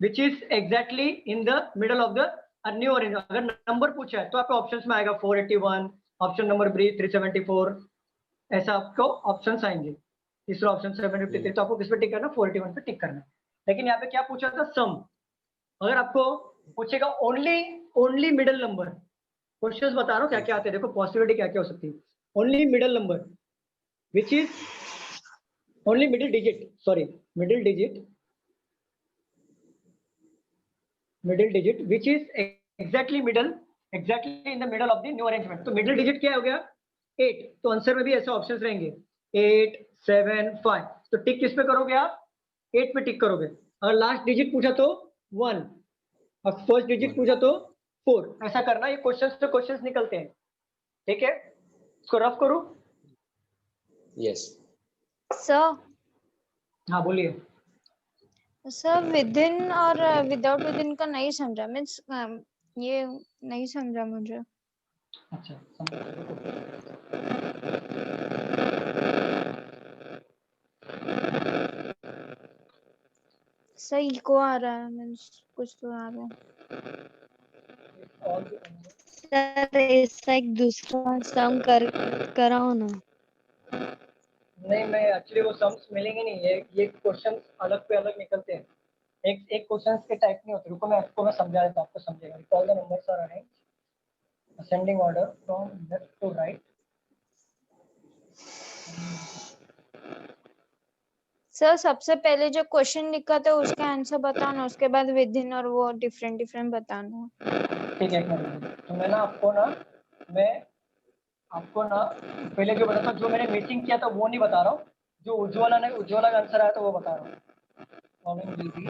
which is exactly in the middle of the new orange। अगर नंबर पूछा है तो आपको ऑप्शंस में आएगा 481, ऑप्शन नंबर बी 374, ऐसा आपको ऑप्शंस आएंगे। तीसरा ऑप्शन 753, तो आपको किस पे टिक करना, 481 पे टिक करना। लेकिन यहाँ पे क्या पूछा था सम, अगर आपको पूछेगा ओनली मिडिल नंबर, क्वेश्चंस बता रहा हूँ क्या क्या आते हैं, देखो पॉसिबिलिटी क्या क्या हो सकती है। only middle number which is only middle digit which is exactly in the middle of the new arrangement। तो middle digit क्या हो गया 8, तो आंसर में भी ऐसे ऑप्शंस रहेंगे 8, 7, 5, तो टिक किस पे करोगे आप 8 पे टिक करोगे। अगर लास्ट डिजिट पूछा तो 1 और फर्स्ट डिजिट पूछा तो 4, ऐसा करना। ये क्वेश्चंस पे क्वेश्चंस निकलते हैं, ठीक है? इसको रफ करो। Yes sir. हाँ बोलिए सर। विद इन और विदाउट विद इन का नहीं समझा, मीन्स ये नहीं समझा मुझे। अच्छा सही को आ रहा है, मीन्स कुछ तो आ रहा है सर। ऐसा एक दूसरा सम कराओ ना। नहीं, मैं एक्चुअली वो सम्स मिलेंगे नहीं, ये क्वेश्चन अलग पे अलग निकलते हैं, एक क्वेश्चंस के टाइप नहीं होते। रुको मैं समझा देता हूं, आपको समझेगा। Recall the numbers are arranged ascending order from left to right. Sir सबसे पहले जो क्वेश्चन लिखा था उसका आंसर बताना, उसके बाद विद इन और वो डिफरेंट बताना। ठीक है, तो मैं ना आपको ना मैं आपको ना पहले जो बताता हूँ, जो मैंने मिसिंग किया था वो नहीं बता रहा हूँ, जो उज्ज्वला का आंसर आया था वो बता रहा हूँ। फॉलोइंग विल बी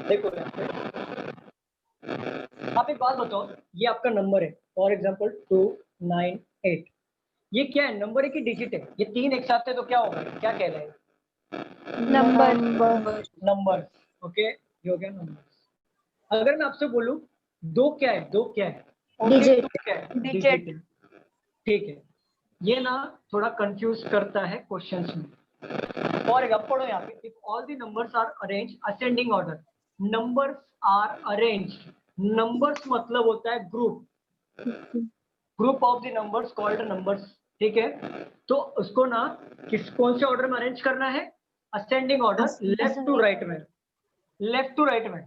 देखो आप एक बात बताओ, ये आपका नंबर है फॉर एग्जांपल 298, ये क्या है, नंबर है कि डिजिट है? ये तीन एक साथ है तो क्या होगा, क्या कहलाएगा? नंबर। ओके, ये हो गया नंबर। अगर मैं आपसे बोलूं दो क्या है, दो क्या है? डिजिट। क्या है? डिजिट। ठीक है, ये ना थोड़ा कंफ्यूज करता है क्वेश्चंस में। फॉर एग्जांपल पढ़ो यहाँ पे, if all the numbers are arrange ascending order, numbers are arrange, numbers मतलब होता है group of the numbers called numbers. ठीक है, तो उसको ना कौन से ऑर्डर में अरेंज करना है? Ascending order, left to right में। लेफ्ट टू राइट में,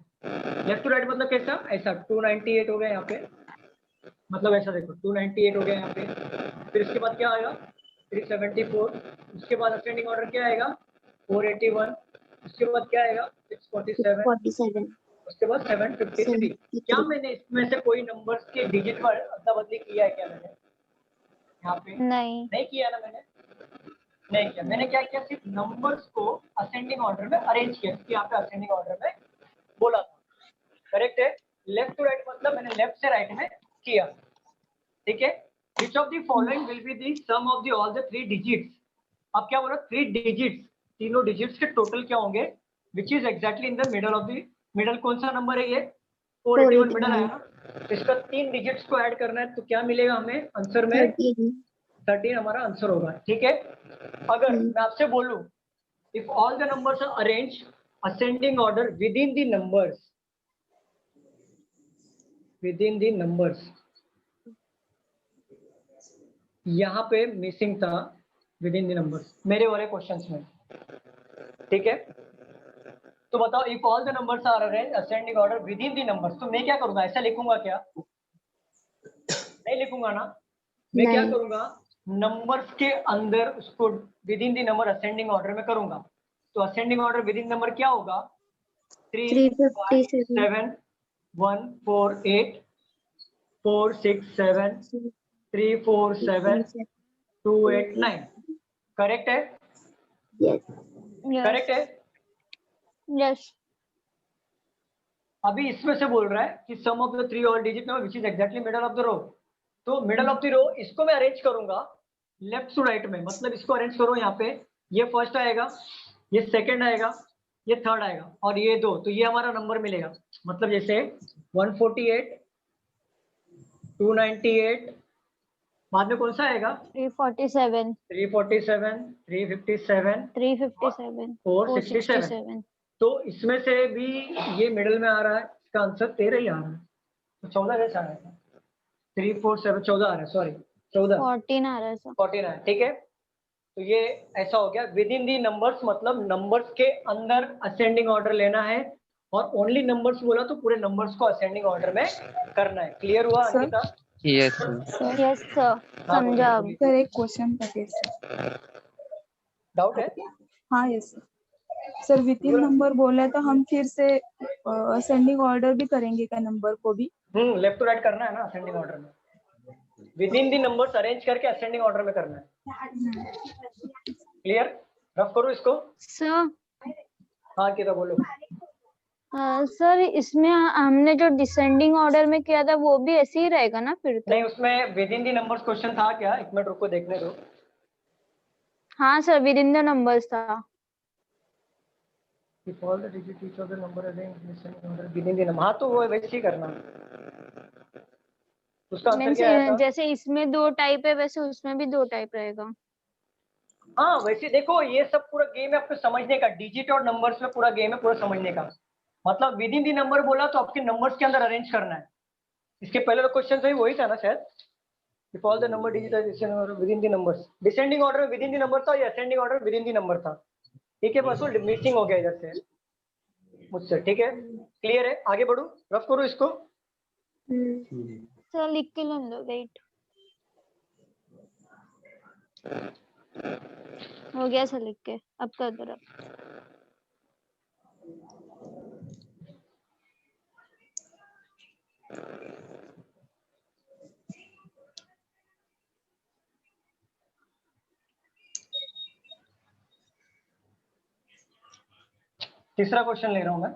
लेफ्ट टू राइट मतलब कैसा? ऐसा 298 हो गया यहाँ पे, मतलब ऐसा देखो 298 हो गया यहाँ पे, फिर इसके बाद क्या आएगा 374, उसके बाद असेंडिंग ऑर्डर क्या आएगा 481, उसके बाद क्या आएगा 647, उसके बाद 753। क्या मैंने इसमें से कोई नंबर्स के डिजिट पर अदला बदली किया है क्या मैंने यहाँ पे? नहीं किया ना मैंने, नहीं किया। मैंने क्या किया, सिर्फ नंबर्स को असेंडिंग ऑर्डर में अरेंज किया, यहाँ पे असेंडिंग ऑर्डर में बोला था। करेक्ट है, लेफ्ट टू राइट मतलब मैंने लेफ्ट से राइट में किया। ठीक है, which of the following will be the sum of the all the three digits? अब क्या बोला, 3 डिजिट्स, तीनों डिजिट्स के टोटल क्या होंगे, which is exactly in the middle of the middle। कौन सा नंबर है ये? 481 मिडल आया ना, इसका 3 डिजिट्स को ऐड करना है तो क्या मिलेगा हमें आंसर में? 13 हमारा आंसर होगा। ठीक है, अगर मैं आपसे बोलूं if all the numbers are arrange ascending order within the numbers, within the numbers, यहाँ पे मिसिंग था विद इन द नंबर्स मेरे वाले क्वेश्चंस में। ठीक है, तो बताओ if all the numbers are arrange ascending order within the numbers, तो मैं क्या करूंगा, ऐसा लिखूंगा क्या? नहीं लिखूंगा ना, मैं क्या करूंगा, नंबर्स के अंदर उसको with in the number ascending order में करूंगा। तो ascending order with in number क्या होगा? 3 5 7 1 4 8 4 6 7 3 4 7 2 8 9। करेक्ट है? करेक्ट है? यस। अभी इसमें से बोल रहा है कि sum of the 3 all digit number which is exactly middle of the row. तो मिडल ऑफ द रो इसको मैं अरेंज करूंगा लेफ्ट टू राइट में, मतलब इसको अरेंज करो यहाँ पे, ये फर्स्ट आएगा, ये सेकंड आएगा, ये थर्ड आएगा और ये दो, तो ये हमारा नंबर मिलेगा। मतलब जैसे 148 298, बाद में कौन सा आएगा? 347 347 357 357 467। तो इसमें से भी ये मिडिल में आ रहा है, इसका आंसर 13 ही आ रहा है, तो 14 कैसे आ रहा है? 3 4 7 14 आ रहा है, सॉरी 14 14 आ रहा है सर। 14 है। ठीक है, तो ये ऐसा हो गया विद इन दी नंबर्स, मतलब नंबर्स के अंदर असेंडिंग ऑर्डर लेना है, और ओनली नंबर्स बोला तो पूरे नंबर्स को असेंडिंग ऑर्डर में करना है। क्लियर हुआ अंकिता? यस यस सर, समझा। सर एक क्वेश्चन था डाउट है? हाँ yes sir, with in number बोला तो हम फिर से असेंडिंग ऑर्डर भी करेंगे क्या नंबर को भी? लेफ्ट टू राइट करना है ना असेंडिंग ऑर्डर में, with in the numbers arrange करके असेंडिंग ऑर्डर में करना है। क्लियर? रफ करो इसको सर। हाँ कितना बोलो। सर इसमें हमने जो डिसेंडिंग ऑर्डर में किया था वो भी ऐसे ही रहेगा ना फिर तो? नहीं, उसमें with in the numbers question था क्या? एक मिनट रुको, देखने दो। हाँ sir, with in the numbers था। If all the digits each of the number arranged in descending order within the number, हाँ तो वो वैसे ही करना। उसका आंसर क्या आया था? जैसे इसमें 2 टाइप है वैसे उसमें भी 2 टाइप रहेगा। हाँ वैसे देखो, ये सब पूरा गेम है आपको समझने का, डिजिट और नंबर्स में पूरा गेम है पूरा समझने का। मतलब विद इन दी नंबर बोला तो आपके नंबर्स के अंदर अरेंज करना है। इसके पहले क्वेश्चन तो वही था ना शायद, if all the number digit with in the numbers, descending order within the number था या ascending order within the number था। ठीक है, बस वो मिसिंग हो गया इधर से मुझसे। ठीक है, क्लियर है? आगे बढ़ू, रफ करो इसको। सर लिख के लेने दो, वेट। हो गया सर लिख के, अब कर दो रब। तीसरा क्वेश्चन ले रहा हूं मैं।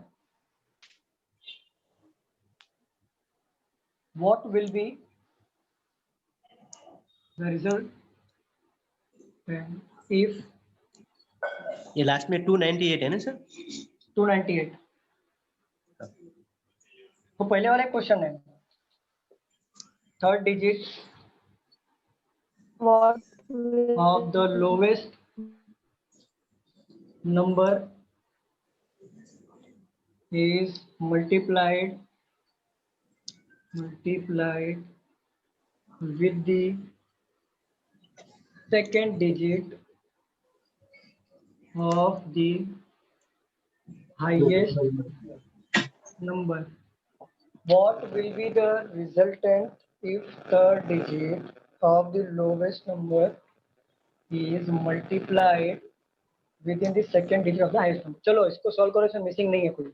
What will be the result if ये लास्ट में 298 है ना सर? 298? तो पहले वाला क्वेश्चन है, third digit What of the lowest number is multiplied with the second digit of the highest number? What will be the resultant if third digit of the lowest number is multiplied within the second digit of the highest number? चलो इसको सॉल्व करो, इसमें मिसिंग नहीं है कोई।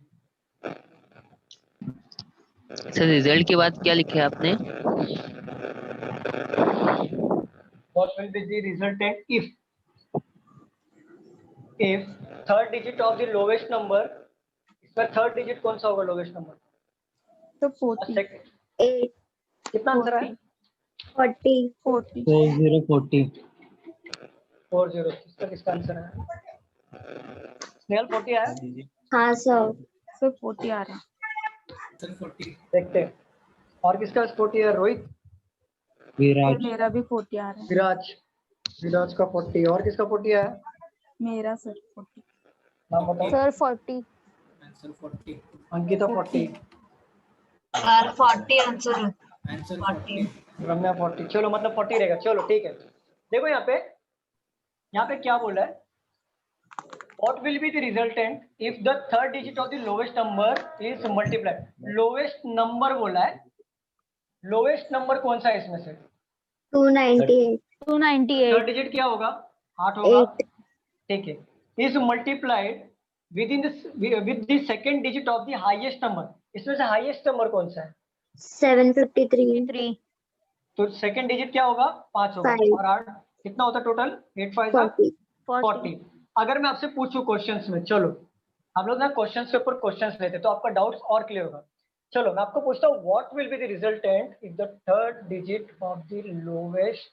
सर रिजल्ट के बाद क्या लिखे आपने? What will be the resultant if third digit of the lowest number, इसमें थर्ड डिजिट कौन सा होगा lowest number? तो 40 कितना आंसर है? 40 40 किसका आंसर है? स्नेहल 40 आया? हाँ सर। सर 40 आ रहा है। सर 40 देखते हैं और किसका 40 है? रोहित, सर मेरा भी 40 आ रहा है। विराज का 40 और किसका 40 है? मेरा सर 40। नाम बताओ। Sir 40। Answer 40 Ankita 40, sir 40 answer. Answer 40 रम्या 40। चलो मतलब 40 रहेगा। चलो ठीक है। देखो यहाँ पे क्या बोला है? What will be the resultant if the third digit of the lowest number is multiplied? Lowest number बोला है। Lowest number कौन सा है इसमें से? 298। 298। थर्ड डिजिट क्या होगा? 8 होगा। ठीक है। Is multiplied with the second digit of the highest number. इसमें से highest number कौन सा है? 753। तो सेकंड डिजिट क्या होगा? 5 होगा। 5 और 8 कितना होता है टोटल? 8 5 40। अगर मैं आपसे पूछूं क्वेश्चंस में, चलो हम लोग ना क्वेश्चंस के ऊपर क्वेश्चंस लेते तो आपका डाउट्स और क्लियर होगा। चलो मैं आपको पूछता हूँ, what will be the resultant if the third digit of the lowest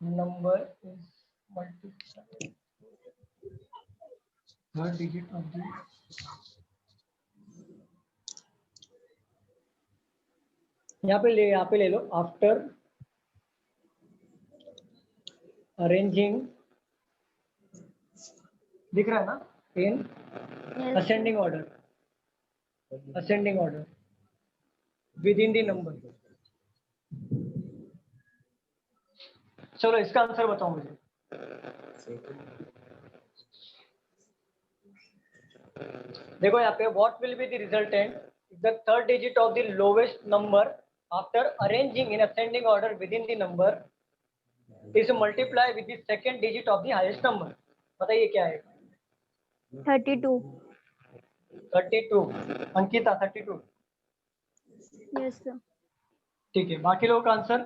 number is multiplied, third digit of the, यहाँ पे ले लो, आफ्टर अरेंजिंग, दिख रहा है ना, इन ascending order within the number. चलो इसका आंसर बताओ मुझे। देखो यहाँ पे what will be the resultant if the third digit of the lowest number after arranging in ascending order within the number is multiply with the second digit of the highest number. बताइए क्या है? 32। अंकिता 32। Yes sir. ठीक है, बाकी लोगों का आंसर?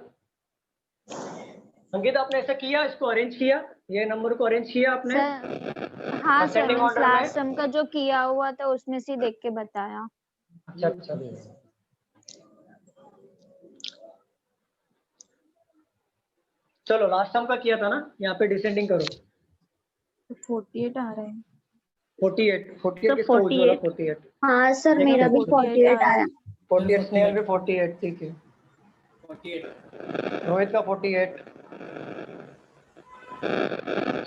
अंकिता आपने ऐसा किया, इसको अरेंज किया, ये नंबर को अरेंज किया आपने? हाँ सर, Ascending order में? लास्ट सम का जो किया हुआ था उसमें से देख के बताया। अच्छा। चलो लास्ट सम का किया था ना, यहाँ पे डिसेंडिंग करो। 48 आ रहा है। 48 तो किसका? उज्ज्वला 48। हाँ सर मेरा भी 48 आया। 48 स्नेहल भी 48। ठीक है, 48 रोहित का 48।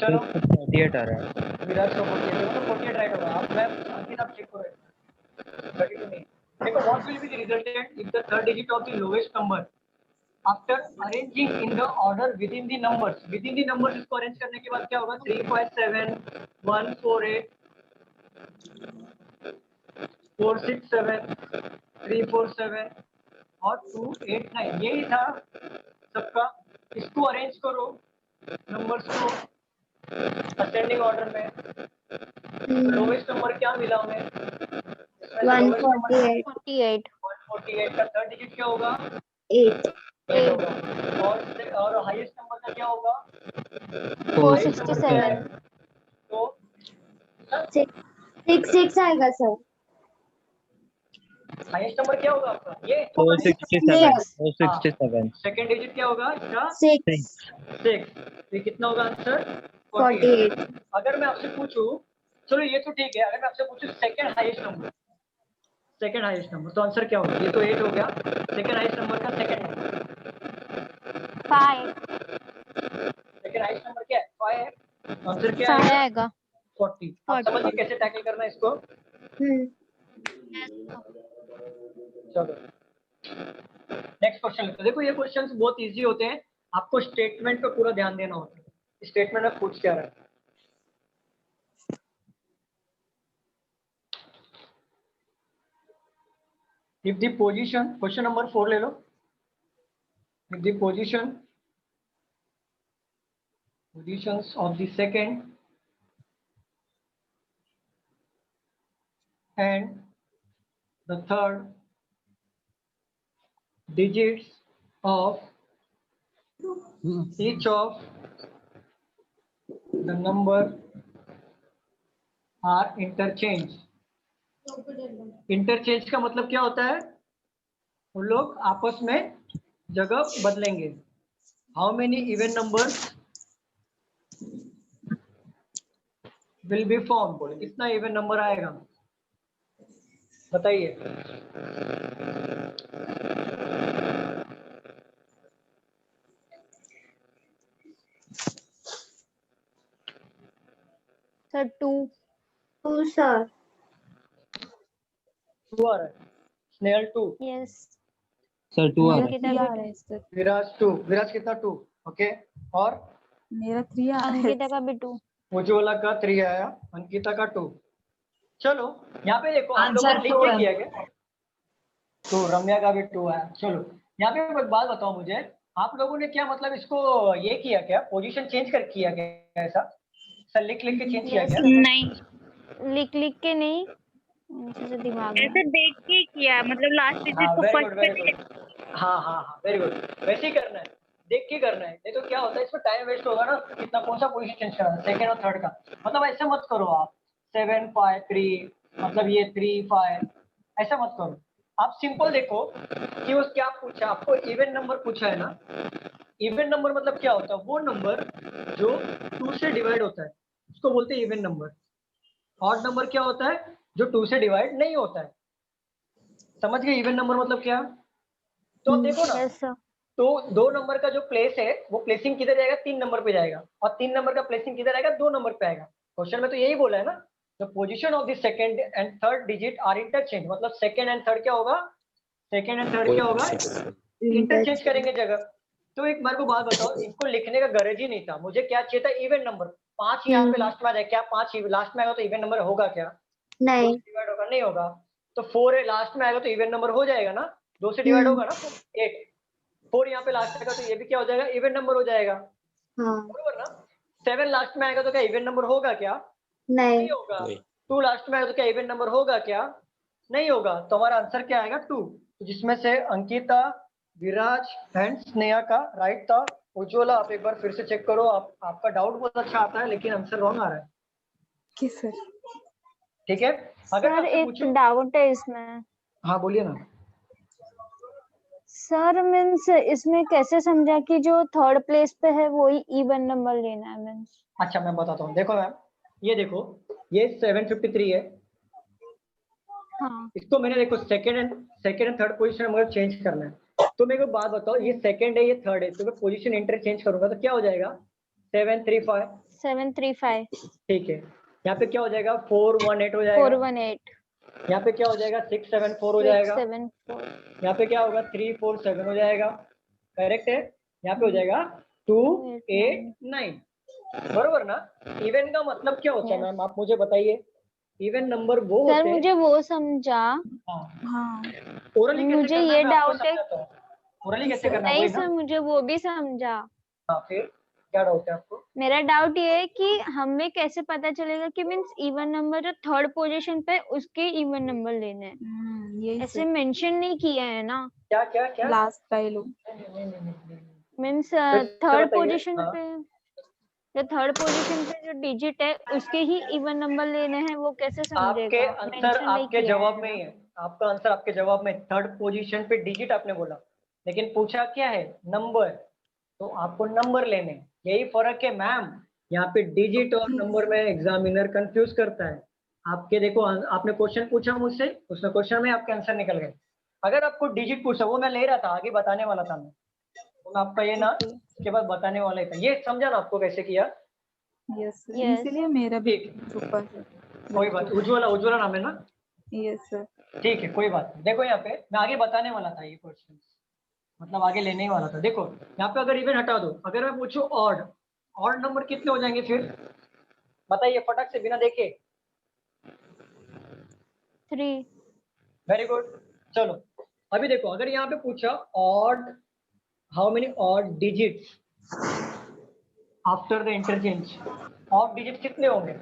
चलो 48 आ रहा है। विराज का 48 मतलब 48 राइट होगा। आप मैं अंकित आप चेक करो, 32 नहीं। देखो what will be the resultant if the third digit of the lowest number after arranging in the order within the numbers. Within the numbers इसको अरेंज करने के बाद क्या होगा? 3 5 7 1 4 8। 4 6 7 3 4 7 और 2 8 9, यही था सबका। इसको अरेंज करो नंबर्स को असेंडिंग ऑर्डर में। लोवेस्ट नंबर क्या मिला हमें? 148 148 का थर्ड डिजिट क्या होगा? 8 8 होगा। और हाईएस्ट नंबर का क्या होगा? 467 तो 6 आएगा सर। हाईएस्ट नंबर क्या होगा आपका? ये 467 सेकंड डिजिट क्या होगा इसका? 6 6। ये कितना होगा आंसर? 48 अगर मैं आपसे पूछूं, चलो ये तो ठीक है, अगर मैं आपसे पूछूं सेकंड हाईएस्ट नंबर, तो आंसर क्या होगा? ये तो 8 हो गया, सेकंड हाईएस्ट नंबर का second number, 5 second highest number क्या है? 5 है। आंसर क्या आएगा? आएगा 40। आप समझिए कैसे टैकल करना है इसको। चलो नेक्स्ट क्वेश्चन लेते हैं। देखो ये क्वेश्चंस बहुत इजी होते हैं, आपको स्टेटमेंट पे पूरा ध्यान देना होता है। स्टेटमेंट में पूछ क्या रहा है। If the position, question number 4 ले लो। If the positions of the second and the third digits of each of the number are interchanged। Interchange का मतलब क्या होता है? उन लोग आपस में जगह बदलेंगे। How many even numbers will be form? बोले कितना इवन नंबर आएगा बताइए। सर 2 सर 2 आ रहा है। स्नेहल 2, यस सर 2 आ रहा है। मेरा 3 आ रहा है सर। विराज 2, विराज कितना? 2। ओके, और मेरा 3 आ रहा है। अंकिता का भी 2 उज्ज्वला का 3 आया, अंकिता का 2। चलो यहाँ पे देखो हम लोगों ने लिख के किया गया, तो रम्या का भी 2 आया। चलो यहाँ पे एक बात बताओ मुझे, आप लोगों ने क्या मतलब इसको ये किया क्या? पोजीशन चेंज कर किया क्या? ऐसा सर लिख के चेंज किया क्या? नहीं, लिख के नहीं, ऐसे दिमाग में ऐसे देख के किया, मतलब लास्ट डिजिट हाँ को very first good, very good. हाँ वेरी गुड, वैसे ही करना है, देख के करना है। नहीं तो क्या होता है इसमें टाइम वेस्ट होगा ना, कितना कौन सा पोजीशन चेंज करना है सेकंड और थर्ड का। मतलब ऐसे मत करो आप 7 5 3, मतलब ये 3 5, ऐसा मत करो। आप सिंपल देखो कि उस क्या पूछा आपको, इवन नंबर पूछा है ना। इवन नंबर मतलब क्या होता है? वो नंबर जो 2 से डिवाइड होता है उसको बोलते हैं इवन नंबर। ऑड नंबर क्या होता है? जो 2 से डिवाइड नहीं होता है। समझ गए इवन नंबर मतलब क्या? तो अब देखो ना, यस सर तो 2 नंबर का जो प्लेस है वो प्लेसिंग किधर जाएगा? 3 नंबर पे जाएगा, और 3 नंबर का प्लेसिंग किधर आएगा? 2 नंबर पे आएगा। क्वेश्चन में तो यही बोला है ना, the position of the second and third digit are interchange. मतलब सेकंड एंड थर्ड क्या होगा? सेकंड एंड थर्ड क्या होगा? इंटरचेंज करेंगे जगह। तो एक बार को बात बताओ, इनको लिखने का गरज ही नहीं था। मुझे क्या चाहिए था? Even number. 5 यहाँ पे लास्ट में आ जाए, क्या 5 लास्ट में आएगा तो इवन नंबर होगा क्या? नहीं डिवाइड होगा? नहीं होगा। तो 4 है लास्ट में आएगा तो इवन नंबर हो जाएगा ना, 2 से डिवाइड होगा ना। 8 4 यहाँ पे लास्ट आएगा तो ये भी क्या हो जाएगा? इवन नंबर हो जाएगा, बरोबर ना। 7 लास्ट में आएगा तो क्या इवन नंबर होगा क्या? नहीं होगा। 2 लास्ट में आएगा तो क्या इवन नंबर होगा क्या? नहीं होगा। तो हमारा आंसर क्या आएगा? 2। जिसमें से अंकिता, विराज एंड स्नेहा का राइट था। उज्ज्वला आप एक बार फिर से चेक करो, आपका डाउट बहुत अच्छा आता है लेकिन आंसर रॉन्ग आ रहा है। सर ठीक है, अगर सर आपसे एक पूछूं। डाउट है इसमें। हाँ बोलिए ना। सर मीन्स इसमें कैसे समझा कि जो थर्ड प्लेस पे है वही इवन नंबर लेना है मीन्स? अच्छा मैं बताता हूँ, देखो मैम, ये देखो ये 753 है। हाँ इसको मैंने देखो सेकंड एंड थर्ड पोजीशन में चेंज करना है। तो मेरे को बात बताओ, ये सेकंड है ये थर्ड है, तो मैं पोजीशन इंटरचेंज करूंगा तो क्या हो जाएगा? 735। 735 ठीक है, यहाँ पे क्या हो जाएगा? 418 हो जाएगा। 418 यहाँ पे क्या हो जाएगा? 674 हो जाएगा। 674 यहाँ पे क्या होगा? 347 हो जाएगा। करेक्ट है। यहाँ पे हो जाएगा 289, बरोबर ना। इवन का मतलब क्या होता है मैम, आप मुझे बताइए। इवन नंबर वो सर होते हैं। मुझे वो समझा। हाँ, हाँ ओरली कैसे मुझे करना ये है मैं आपको डाउट है। समझाता हूँ। ओरली कैसे करना है नहीं वही ना। सर मुझे वो भी समझा। हाँ, फिर क्या डाउट है आपको? मेरा डाउट ये है कि हमें कैसे पता चलेगा कि मीन्स इवन नंबर जो थर्ड पोजीशन पे उसके इवन नंबर लेने हैं। यही ऐसे मेंशन नहीं किया है ना। क्या क्या क्या? लास्ट का ये लोग नहीं। मीन्स फिर से थर्ड बताइए। पोजीशन हाँ, पे जो थर्ड पोजीशन पे जो डिजिट है उसके ही इवन नंबर लेने हैं, वो कैसे आपके समझेगा? आंसर मेंशन नहीं आपके किया जवाब है में ना। ही है। आपका आंसर आपके जवाब में, थर्ड पोजीशन पे डिजिट आपने बोला, लेकिन पूछा क्या है? नंबर। तो आपको नंबर लेने, यही फर्क है मैम। यहाँ पे डिजिट और नंबर में एग्जामिनर कंफ्यूज करता है। आपके देखो, आपने क्वेश्चन पूछा मुझसे, उसमें क्वेश्चन में आपके आंसर निकल गए। अगर आपको डिजिट पूछा, वो मैं ले रहा था, आगे बताने वाला था मैं, तो मैं आपका ये ना इसके बाद बताने वाला ही था। ये समझा ना आपको कैसे किया? Yes sir, Yes. इसीलिए मेरा भी ठीक है, रुका सर। कोई बात। उज्ज्वला नाम है ना? Yes sir. ठीक है, कोई बात नहीं। देखो यहाँ पे मैं आगे बताने वाला था, ये क्वेश्चन मतलब आगे लेने ही वाला था। देखो यहाँ पे अगर इवन हटा दो, अगर मैं पूछूं ऑड नंबर कितने हो जाएंगे फिर? बताइए फटक से, बिना देखे। 3। Very good. चलो अभी देखो, अगर यहाँ पे पूछा odd, how many odd digits after the interchange, odd digit कितने होंगे?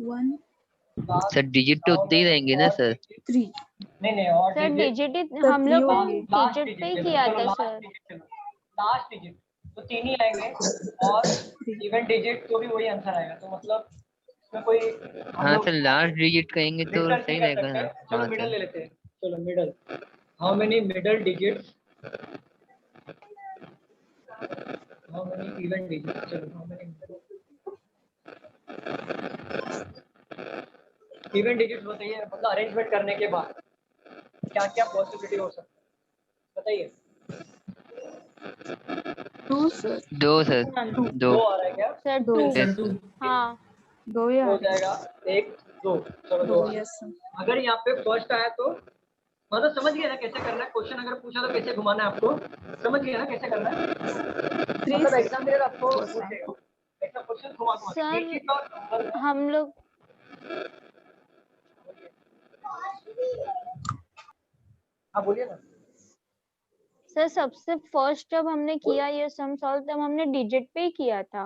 1 सर डिजिट तो उतने ही रहेंगे ना सर। 3 नहीं ऑड सर डिजिट डिजिट हम लोग ने लास्ट डिजिट पे ही डिजिट, किया चलो था लास्ट सर। डिजिट, चलो लास्ट डिजिट तो 3 ही आएंगे, और इवन डिजिट तो भी वही आंसर आएगा। तो मतलब इसमें कोई हम हाँ लोग सर लास्ट डिजिट कहेंगे तो रिसर्च सही नहीं कर रहेगा सकते। ना। चलो हाँ मिडल सर। ले लेते हैं। चलो middle, how many middle digits, how many even digits, चलो हाउ मेनी इवन डिजिट्स बताइए। मतलब अरेंजमेंट करने के बाद क्या क्या पॉसिबिलिटी हो सकता है बताइए। 2 सर। 2 सर। 2 दो आ रहा है क्या? सर 2 2। हाँ 2 हो यार जाएगा 1 2, चलो 2 2 आ रहा है। Yes sir. अगर यहाँ पे फर्स्ट आया तो मतलब समझ गए ना कैसे करना है? क्वेश्चन अगर पूछा तो कैसे घुमाना है आपको, समझ गए ना कैसे करना है? 3 मतलब सर। एग्जाम देर आपको पूछेगा ऐसा क्वेश्चन घुमा के सर डिजिट और नंबर में। हम लोग हाँ बोलिए ना। सर सबसे फर्स्ट जब हमने किया ये सम सॉल्व, तब हमने डिजिट पे ही किया था।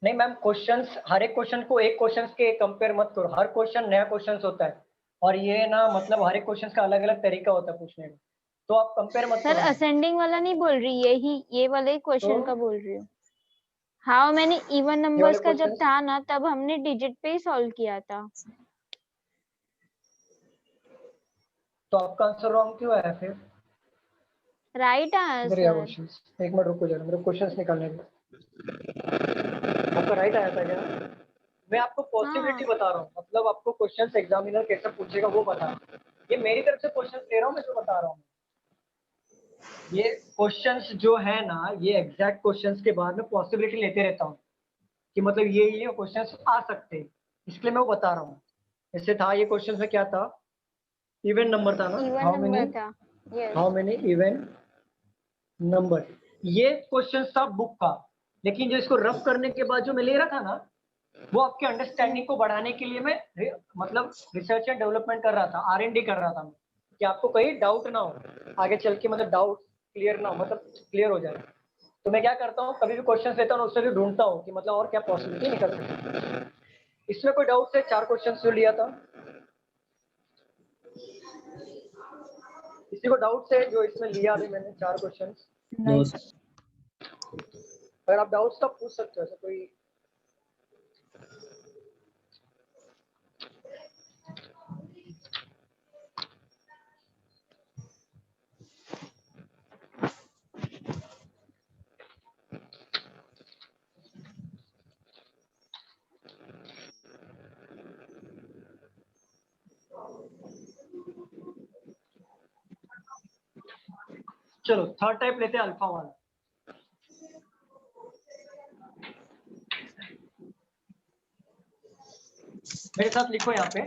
नहीं मैम, क्वेश्चंस हर एक क्वेश्चन को एक क्वेश्चन के कंपेयर मत करो। हर क्वेश्चन नया क्वेश्चन होता है, और ये ना मतलब हर एक क्वेश्चन का अलग अलग तरीका होता है पूछने का, तो आप कंपेयर मत सर करो। असेंडिंग वाला नहीं बोल रही, ये वाले ही क्वेश्चन तो का बोल रही हूँ। हाउ मैंने इवन ये वाले नंबर्स का जब क्वेश्चंस था ना, तब हमने डिजिट पे ही सॉल्व किया था। तो आपका आंसर रॉन्ग क्यों आया फिर? राइट इधर या आंसर। क्वेश्चंस, एक मिनट रुको जरा, मेरे क्वेश्चंस निकालने दो। आपका राइट आया था क्या? मैं आपको पॉसिबिलिटी बता रहा हूँ, मतलब आपको क्वेश्चंस एग्जामिनर कैसे पूछेगा वो बता रहा हूँ। ये मेरी तरफ से क्वेश्चंस ले रहा हूँ, मैं जो बता रहा हूँ। ये क्वेश्चंस जो है ना, ये एग्जैक्ट क्वेश्चंस के बाद में पॉसिबिलिटी लेते रहता हूँ कि मतलब ये क्वेश्चंस आ सकते हैं, इसलिए मैं वो बता रहा हूँ। जैसे था ये क्वेश्चन में क्या था? इवन नंबर था ना, इवन हाउ नंबर था। यस। Many even number. ये क्वेश्चन था बुक का, लेकिन जो इसको रफ करने के बाद जो मैं ले रहा था ना, वो आपके अंडरस्टैंडिंग को बढ़ाने के लिए मैं मतलब रिसर्च एंड डेवलपमेंट कर रहा था, R&D कर रहा था मैं, कि आपको कहीं डाउट ना हो आगे चल के, मतलब डाउट क्लियर ना हो, मतलब क्लियर हो जाए। तो मैं क्या करता हूँ, कभी भी क्वेश्चन लेता हूँ उससे भी ढूंढता हूँ कि मतलब और क्या पॉसिबिलिटी निकल सकती है। इसमें कोई डाउट है? 4 क्वेश्चन जो लिया था, किसी को डाउट है जो इसमें लिया अभी मैंने 4 क्वेश्चन? नहीं अगर आप डाउट्स तब पूछ सकते हो, ऐसा कोई। चलो थर्ड टाइप लेते हैं, अल्फा वाला। मेरे साथ लिखो यहाँ पे,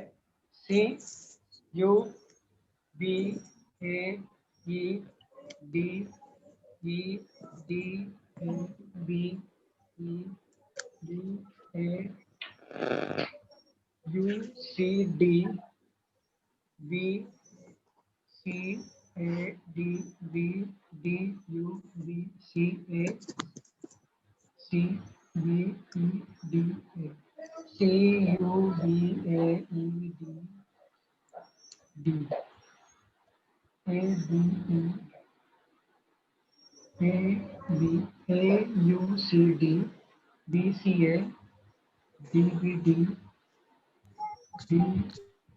CUBAEDEFGHIJ D A U C D B C A D B D U B C A C B E D A C U B A E D D A B E A B A U C D B C A D B D D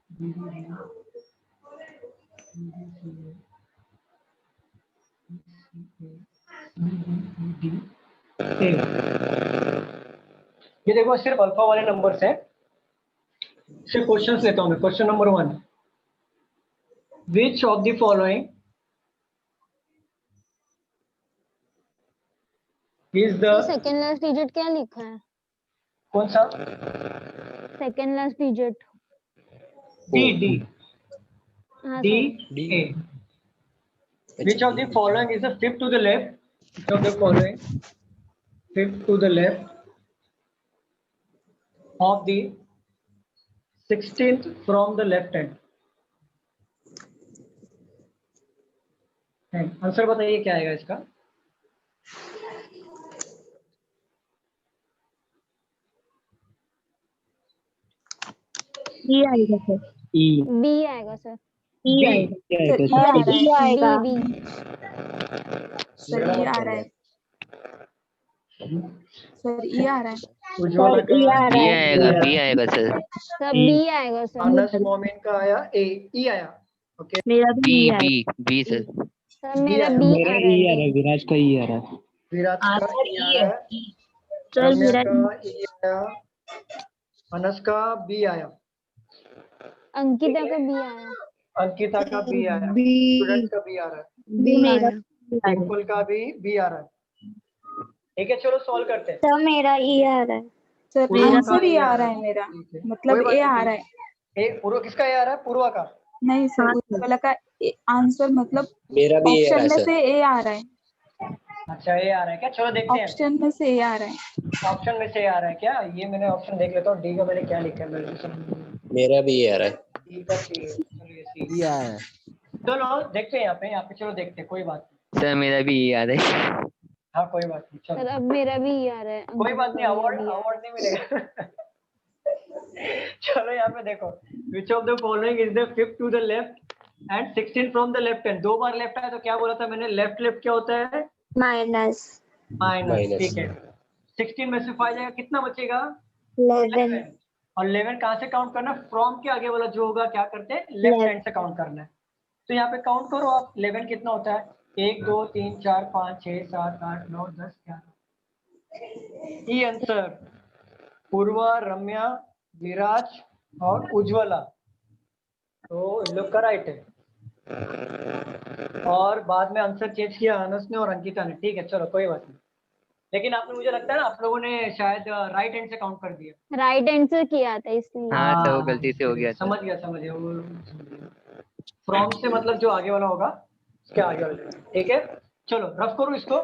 B D D ये देखो सिर्फ अल्फा वाले नंबर से सिर्फ क्वेश्चंस लेता हूं मैं। Question number 1, which of the following is the second last digit क्या लिखा है? कौन सा? Second last digit D D हाँ D D A. Which of the following is the fifth to the left? Which of the following fifth to the left of the 16th from the left hand? Answer बताइए क्या आएगा इसका? E आएगा सर। E बी आएगा सर। E B। आएगा। E आ रहा है। E आएगा। बी सर E आ रहा है। सर E आ रहा है। उज्ज्वला का E आ रहा बी है। आएगा, बी आएगा सर। सर बी आएगा सर। अनस मोमिन का आया ए, ई आया। ओके मेरा भी बी E आएगा। B B sir. सर मेरा आया। बी मेरा आ E रहा आ रहा है। है, विराज का E आ रहा है। विराट का ई आ रहा है, सर रम्या मेरा का ई आया, अनस का बी आया, अंकिता का बी आया। अंकिता का बी आया, बी स्टूडेंट का बी आ रहा है, भी मेरा डिम्पल का भी बी आ रहा है। ठीक है चलो सॉल्व करते हैं। सर मेरा E आ रहा है। सर पूर्वा आंसर का E E आ रहा है मेरा। ठीक है। मतलब कोई बात ए नहीं, आ रहा है। ए पूर्वा किसका ए आ रहा है? पूर्वा का। नहीं सर हाँ, उज्ज्वला का आंसर मतलब मेरा भी ये आ रहा ऑप्शन है में सर। से ए आ रहा है। अच्छा ए आ रहा है क्या? चलो देखते हैं। ऑप्शन में से ए आ रहा है। ऑप्शन में से आ रहा है क्या? ये मैंने ऑप्शन देख लेता हूँ। डी का मैंने क्या लिखा है? मेरा भी ये आ रहा है। डी का सी है। चलो ये सी। ये है। चलो देखते हैं यहाँ पे चलो देखते हैं। कोई बात नहीं। सर मेरा भी ये याद है। हाँ कोई बात नहीं सर चलो। अब मेरा भी ई आ रहा है। कोई बात नहीं, अंकिता का अवार्ड भी आ रहा है। अवार्ड नहीं मिलेगा। चलो यहाँ पे देखो, which of the following is the fifth to the left and 16 from the left hand. दो बार लेफ्ट आया तो क्या बोला था मैंने? लेफ्ट लेफ्ट क्या होता है? Minus minus. ठीक है, 16 में से 5 जाएगा, कितना बचेगा? 11 और 11 कहाँ से काउंट करना? फ्रॉम के आगे वाला जो होगा क्या करते हैं? लेफ्ट हैंड से काउंट करना है। तो यहाँ पे काउंट करो आप, 11 कितना होता है? 1 2 3 4 5 6 7 8 9 10 11। ई आंसर पूर्वा, रम्या, विराज और उज्ज्वला, तो इन लोग का राइट है। और बाद में आंसर चेंज किया अनस ने और अंकिता ने। ठीक है चलो कोई बात नहीं, लेकिन आपने, मुझे लगता है ना आप लोगों ने शायद राइट हैंड से काउंट कर दिया। राइट हैंड से किया था इसलिए। हाँ सर वो गलती से हो गया था। समझ गया वो फ्रॉम से मतलब जो आगे वाला होगा उसके आगे वाला। ठीक है चलो रफ करो इसको।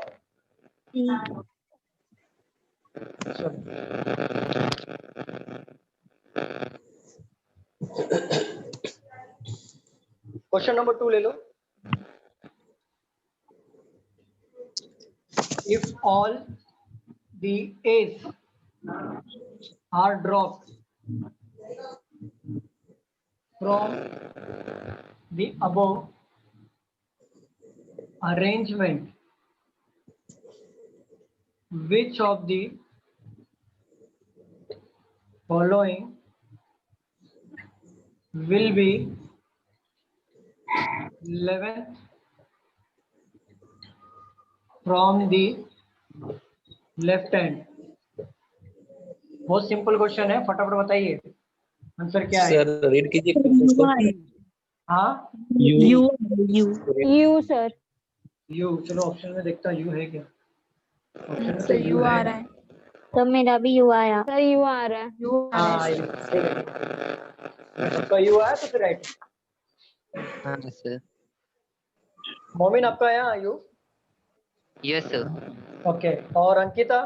क्वेश्चन नंबर 2 ले लो। If all the A's are dropped from the above arrangement, which of the following will be 11th from the left hand? बहुत सिंपल क्वेश्चन है, फटाफट बताइए आंसर क्या है। सर रीड कीजिए। हाँ यू सर। यू। चलो ऑप्शन में देखता यू है क्या। ऑप्शन में सर यू आ रहा है। तो मेरा भी यू आया। सर यू आ रहा है। यू आ रहा है। आपका यू आया तो फिर राइट। हाँ सर। मोमिन आपका आया यू? Yes sir. ओके और अंकिता?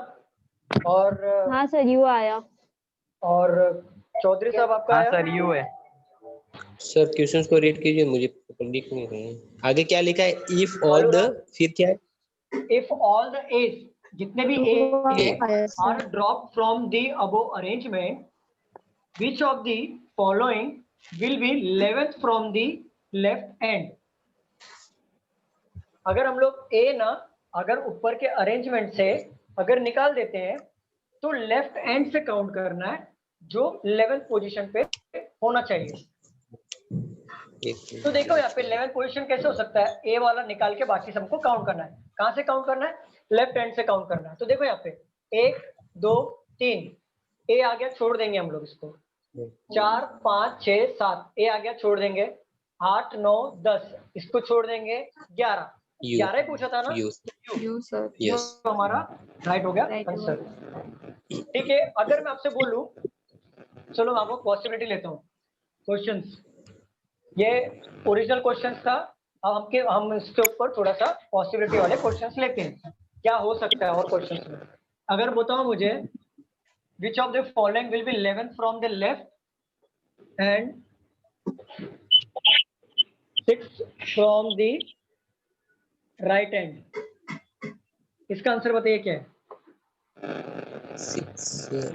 और हाँ सर यू आया। और चौधरी साहब आपका हाँ आया? सर यू है। सर क्वेश्चंस को रीड कीजिए, मुझे लिख नहीं रहे हैं। आगे क्या लिखा है? इफ ऑल द, फिर क्या है? इफ ऑल द एज, जितने भी A R drop from the above arrangement, which of the following will be 11th from the left end? अगर हम लोग ए ना, अगर ऊपर के अरेंजमेंट से अगर निकाल देते हैं तो लेफ्ट एंड से काउंट करना है, जो 11th पोजीशन पे होना चाहिए। तो देखो यहाँ पे 11th पोजीशन कैसे हो सकता है? ए वाला निकाल के बाकी सबको काउंट करना है। कहाँ से काउंट करना है? लेफ्ट हैंड से काउंट करना है। तो देखो यहाँ पे 1 2 3, ए आ गया, छोड़ देंगे हम लोग इसको। 4 5 6 7, ए आ गया, छोड़ देंगे। 8 9 10, इसको छोड़ देंगे। 11 11 पूछा था ना? You sir. यस, तो हमारा राइट हो गया आंसर। ठीक है, अगर मैं आपसे बोलूं, चलो मैं आपको पॉसिबिलिटी लेता हूँ। क्वेश्चंस, ये ओरिजिनल क्वेश्चंस था, अब हम इसके ऊपर थोड़ा सा पॉसिबिलिटी वाले क्वेश्चंस लेते हैं, क्या हो सकता है और क्वेश्चंस में। अगर बताओ मुझे, which of the following will be 11 from the left and 6 from the right hand? इसका आंसर बताइए क्या है?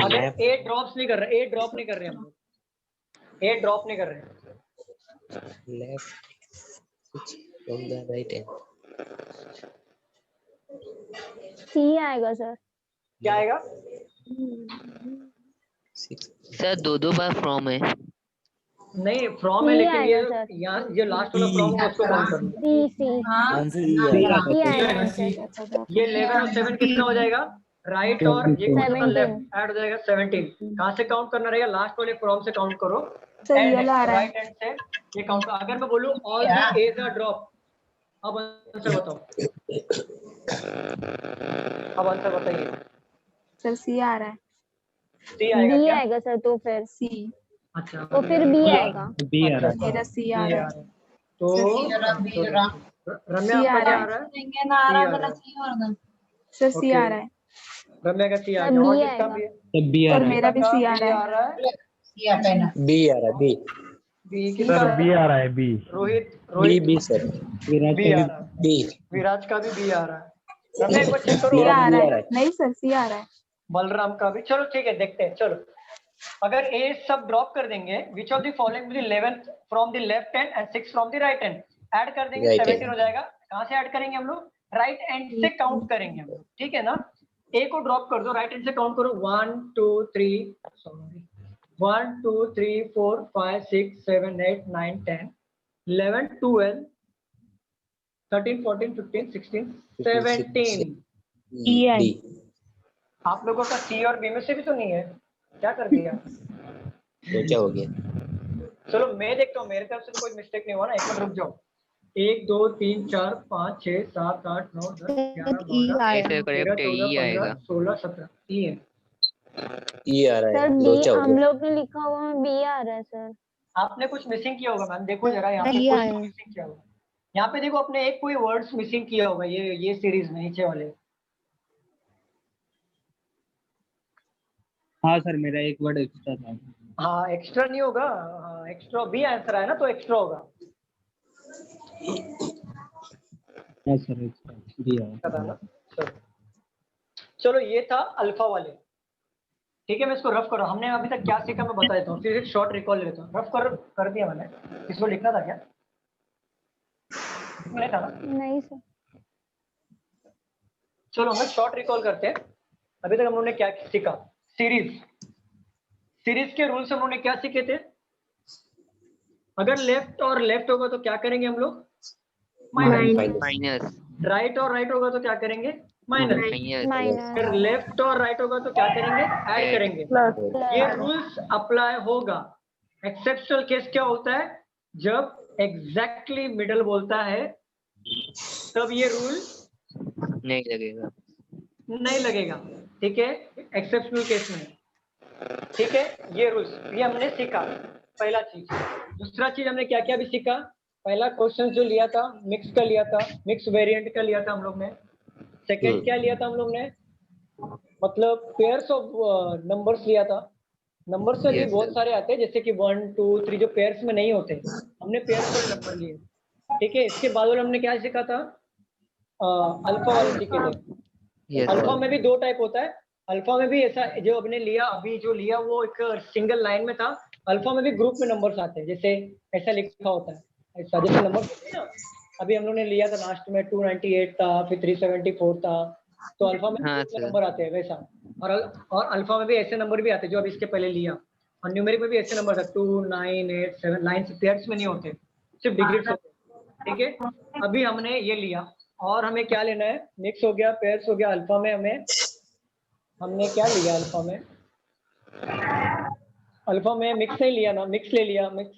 अगर ए ड्रॉप्स नहीं कर रहे, ए ड्रॉप नहीं कर रहे हम लोग, ए ड्रॉप नहीं कर रहे हैं। Left from the right hand, C आएगा सर। क्या आएगा? सर दो बार फ्रॉम है। नहीं, फ्रॉम है, लेकिन ये यहाँ ये लास्ट वाला फ्रॉम है, उसको काउंट करना। सी सी आंसर ई आएगा है। आंसर। ये 11 और 7 कितना हो जाएगा? राइट और ये लेफ्ट ऐड हो जाएगा 17। कहाँ से काउंट करना रहेगा? लास्ट वाले फ्रॉम से काउंट करो, राइट हैंड से ये काउंट। अगर मैं बोलूं all the E's are drop, अब आंसर बताओ, अब आंसर बताइए। सर सी आ रहा है। सी आएगा बी क्या? आएगा सर, तो फिर सी। अच्छा, तो फिर बी आएगा। बी आ रहा है। मेरा सी आ रहा है। तो रम्या आपका क्या आ रहा है? सर सी आ रहा है। रम्या का सी आ सर, गया, और B किसका आएगा। भी है? तब बी आ और रहा है। मेरा भी सी आ रहा है। बी आ रहा है, बी बी सर किसका बी है? आ रहा है, B. Rohit B B sir, Viraj B का आ भी रहा है, बी। विराज का भी बी आ रहा है। रम्या एक बार चेक करो। सी मेरा आ भी रहा आ रहा है। है। नहीं सर सी आ रहा है। बलराम का भी। चलो ठीक है, देखते हैं। चलो, अगर ए सब ड्रॉप कर देंगे, विच of the following will 11 from the left hand and 6 from the right hand, add कर देंगे, Right 17 hand. हो जाएगा। कहाँ से ऐड करेंगे हम लोग? राइट हैंड से काउंट करेंगे हम लोग, ठीक है ना? ए को ड्रॉप कर दो, राइट हैंड से काउंट करो। 1 2 3 1 2 3 4 5 6 7 8 9 10 11 12 13 14 15 16 17। E D. आप लोगों का सी और बी में से भी तो नहीं है, क्या कर दिया? तो क्या हो गया? चलो मैं देखता हूँ, मेरे तरफ से तो कोई मिस्टेक नहीं हुआ ना। एक मिनट रुक जाओ। 1 2 3 4 5 6 7 8 9 10 11 12 ऐसे 13 करेक्ट 14 ई 15 आएगा। 16 17 ई है। ई आ रहा सर है, बी लोचा हो हम गया। लोग ने लिखा हुआ है, बी आ रहा है सर। आपने कुछ मिसिंग किया होगा मैम, देखो जरा यहाँ पे नहीं कुछ आया। मिसिंग किया होगा। यहाँ पे देखो, अपने एक कोई वर्ड्स मिसिंग किया होगा, ये सीरीज में नीचे वाले। हाँ सर, मेरा एक वर्ड एक्स्ट्रा था। हाँ, एक्स्ट्रा नहीं होगा, एक्स्ट्रा बी आंसर है ना, तो एक्स्ट्रा होगा। हाँ सर, एक्स्ट्रा बी आ पता ना? चलो ये था अल्फा वाले, ठीक है। मैं इसको रफ करो, हमने अभी तक क्या सीखा मैं बता देता हूँ, फिर एक शॉर्ट रिकॉल लेता हूँ। रफ कर दिया मैंने। इसको लिखना था क्या? नहीं था ना? नहीं सर। चलो हम शॉर्ट रिकॉल करते हैं। अभी तक हम लोगों ने क्या सीखा? सीरीज के रूल्स हम लोगों ने क्या सीखे थे? अगर लेफ्ट और लेफ्ट होगा तो क्या करेंगे हम लोग? माइनस। राइट और राइट होगा तो क्या करेंगे? माइनस। अगर लेफ्ट और राइट होगा तो क्या करेंगे? ऐड करेंगे। ये रूल्स अप्लाई होगा। एक्सेप्शनल केस क्या होता है? जब एग्जैक्टली मिडल बोलता है तब ये रूल नहीं लगेगा, ठीक है, एक्सेप्शनल केस में, ठीक है। ये रूल्स ये हमने सीखा, पहला चीज। दूसरा चीज हमने क्या क्या भी सीखा? पहला क्वेश्चन जो लिया था, मिक्स का लिया था, मिक्स वेरिएंट का लिया था हम लोग ने। सेकेंड क्या लिया था हम लोग ने? मतलब पेयर्स ऑफ नंबर्स लिया था। नंबर्स में भी Yes, बहुत sir. सारे आते हैं, जैसे कि 1 2 3 जो पेयर्स में नहीं होते, हमने पेयर्स वाले नंबर लिए। ठीक है, इसके बाद वाले हमने क्या सीखा था? अल्फा वाले सीखे थे। Yes, alpha sir. में भी दो टाइप होता है। अल्फा में भी ऐसा जो आपने लिया अभी जो लिया वो एक सिंगल लाइन में था। अल्फा में भी ग्रुप में नंबर्स आते हैं, जैसे ऐसा लिखा होता है, ऐसा जैसे नंबर होते हैं ना। अभी हम लोग ने लिया था लास्ट में 298 था, फिर 374 था। तो अल्फा में हाँ, ग्रुप में sir. नंबर आते हैं वैसा। और अल्फा में भी ऐसे नंबर भी आते हैं जो अभी इसके पहले लिया। और न्यूमेरिक में भी ऐसे नंबर था 2 9 8 7 लाइन से पेयर्स में नहीं होते, सिर्फ डिजिट्स होते हैं। ठीक है, अभी हमने ये लिया और हमें क्या लेना है? मिक्स हो गया, पेयर्स हो गया। अल्फा में हमने क्या लिया? अल्फा में मिक्स ही लिया ना, मिक्स ले लिया। मिक्स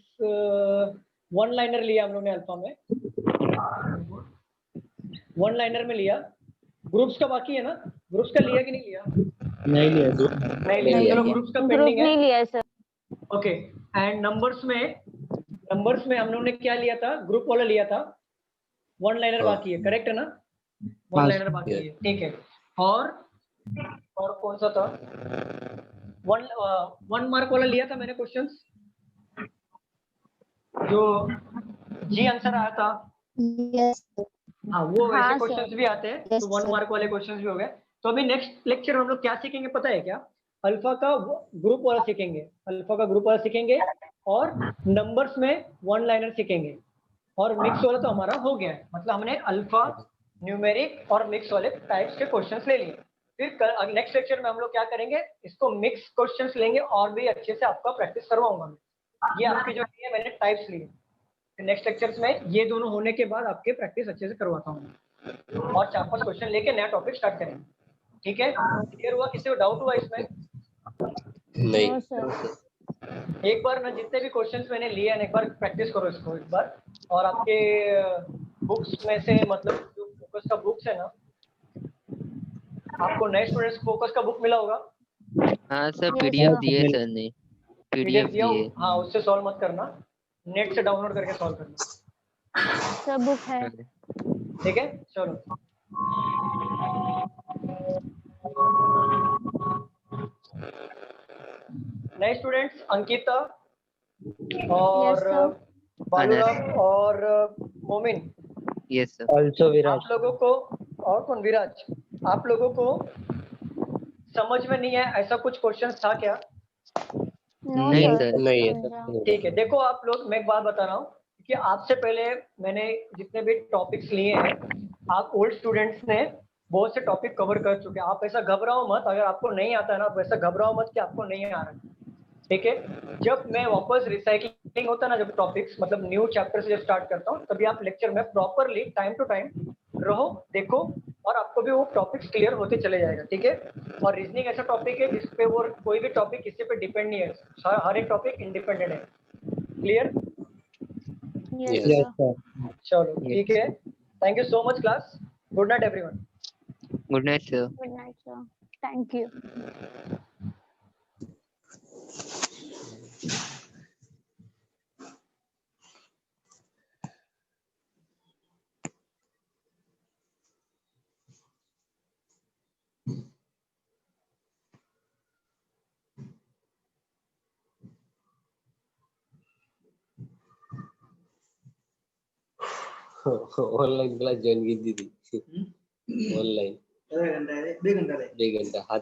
वन लाइनर लिया हम लोग ने अल्फा में, वन लाइनर में लिया। ग्रुप्स का बाकी है ना? ग्रुप्स का लिया कि नहीं लिया? नहीं लिया नहीं लिया, चलो ग्रुप्स का ग्रुप पेंडिंग है। नहीं लिया है सर। ओके, एंड नंबर्स में हम लोग ने क्या लिया था? ग्रुप वाला लिया था। वन लाइनर बाकी है, करेक्ट है ना? वन लाइनर बाकी है, ठीक है। और कौन सा था? वन मार्क वाला लिया था मैंने क्वेश्चंस, जो जी आंसर आया था। यस हाँ, वो वैसे हाँ, क्वेश्चंस सर। भी आते हैं, तो Yes, वन sir. मार्क वाले क्वेश्चंस भी हो गए। तो अभी नेक्स्ट लेक्चर हम लोग क्या सीखेंगे पता है क्या? अल्फा का ग्रुप वाला सीखेंगे, अल्फा का ग्रुप वाला सीखेंगे, और नंबर्स में वन लाइनर सीखेंगे। और मिक्स वाला तो हमारा हो गया है, मतलब हमने अल्फा, न्यूमेरिक और मिक्स वाले टाइप्स के क्वेश्चंस ले लिए। फिर नेक्स्ट लेक्चर में हम लोग क्या करेंगे? इसको मिक्स क्वेश्चंस लेंगे और भी अच्छे से आपका प्रैक्टिस करवाऊंगा मैं। ये आपके जो लिए मैंने टाइप्स लिए, नेक्स्ट लेक्चर्स में ये दोनों होने के बाद आपके प्रैक्टिस अच्छे से करवाता हूँ और 4-5 क्वेश्चन लेके नया टॉपिक स्टार्ट करेंगे। ठीक है, क्लियर हुआ? किसी को डाउट हुआ इसमें? नहीं. No sir. एक बार ना जितने भी क्वेश्चंस मैंने लिए हैं एक बार प्रैक्टिस करो इसको एक बार। और आपके बुक्स में से, मतलब जो फोकस का बुक्स है ना, आपको नए स्टूडेंट्स फोकस का बुक मिला होगा। हाँ सर, Yes, पीडीएफ sir. दिए सर ने, पीडीएफ पीडीएफ दिया? दिए. हाँ, उससे सॉल्व मत करना, नेट से डाउनलोड करके सॉल्व करना। सर बुक है। ठीक है, चलो। नए स्टूडेंट्स अंकिता और Yes, sir. बालूराम और मोमिन, यस सर. ऑल्सो विराज। आप लोगों को, और कौन? विराज। आप लोगों को समझ में नहीं है ऐसा कुछ क्वेश्चन था क्या? नो नहीं सर। सर. नहीं है समझा। सर. ठीक है, देखो आप लोग, मैं एक बात बता रहा हूँ कि आपसे पहले मैंने जितने भी टॉपिक्स लिए हैं, आप ओल्ड स्टूडेंट्स ने बहुत से टॉपिक कवर कर चुके हैं। आप ऐसा घबराओ मत, अगर आपको नहीं आता है ना, आप ऐसा घबराओ मत कि आपको नहीं आ रहा है। ठीक है, जब मैं वापस रिसाइकलिंग होता है ना, जब टॉपिक्स मतलब न्यू चैप्टर से जब स्टार्ट करता हूँ, तभी आप लेक्चर में प्रॉपरली टाइम टू टाइम रहो, देखो, और आपको भी वो टॉपिक्स क्लियर होते चले जाएगा। ठीक है, और रीजनिंग ऐसा टॉपिक है जिसपे वो कोई भी टॉपिक किसी पे डिपेंड नहीं है, हर एक टॉपिक इंडिपेंडेंट है। क्लियर? Yes, Yes. sir. चलो ठीक है, thank you so much class. Good night everyone. Good night sir. Good night, sir. Thank you. Online class join की थी ऑनलाइन 2 घंटा हाथ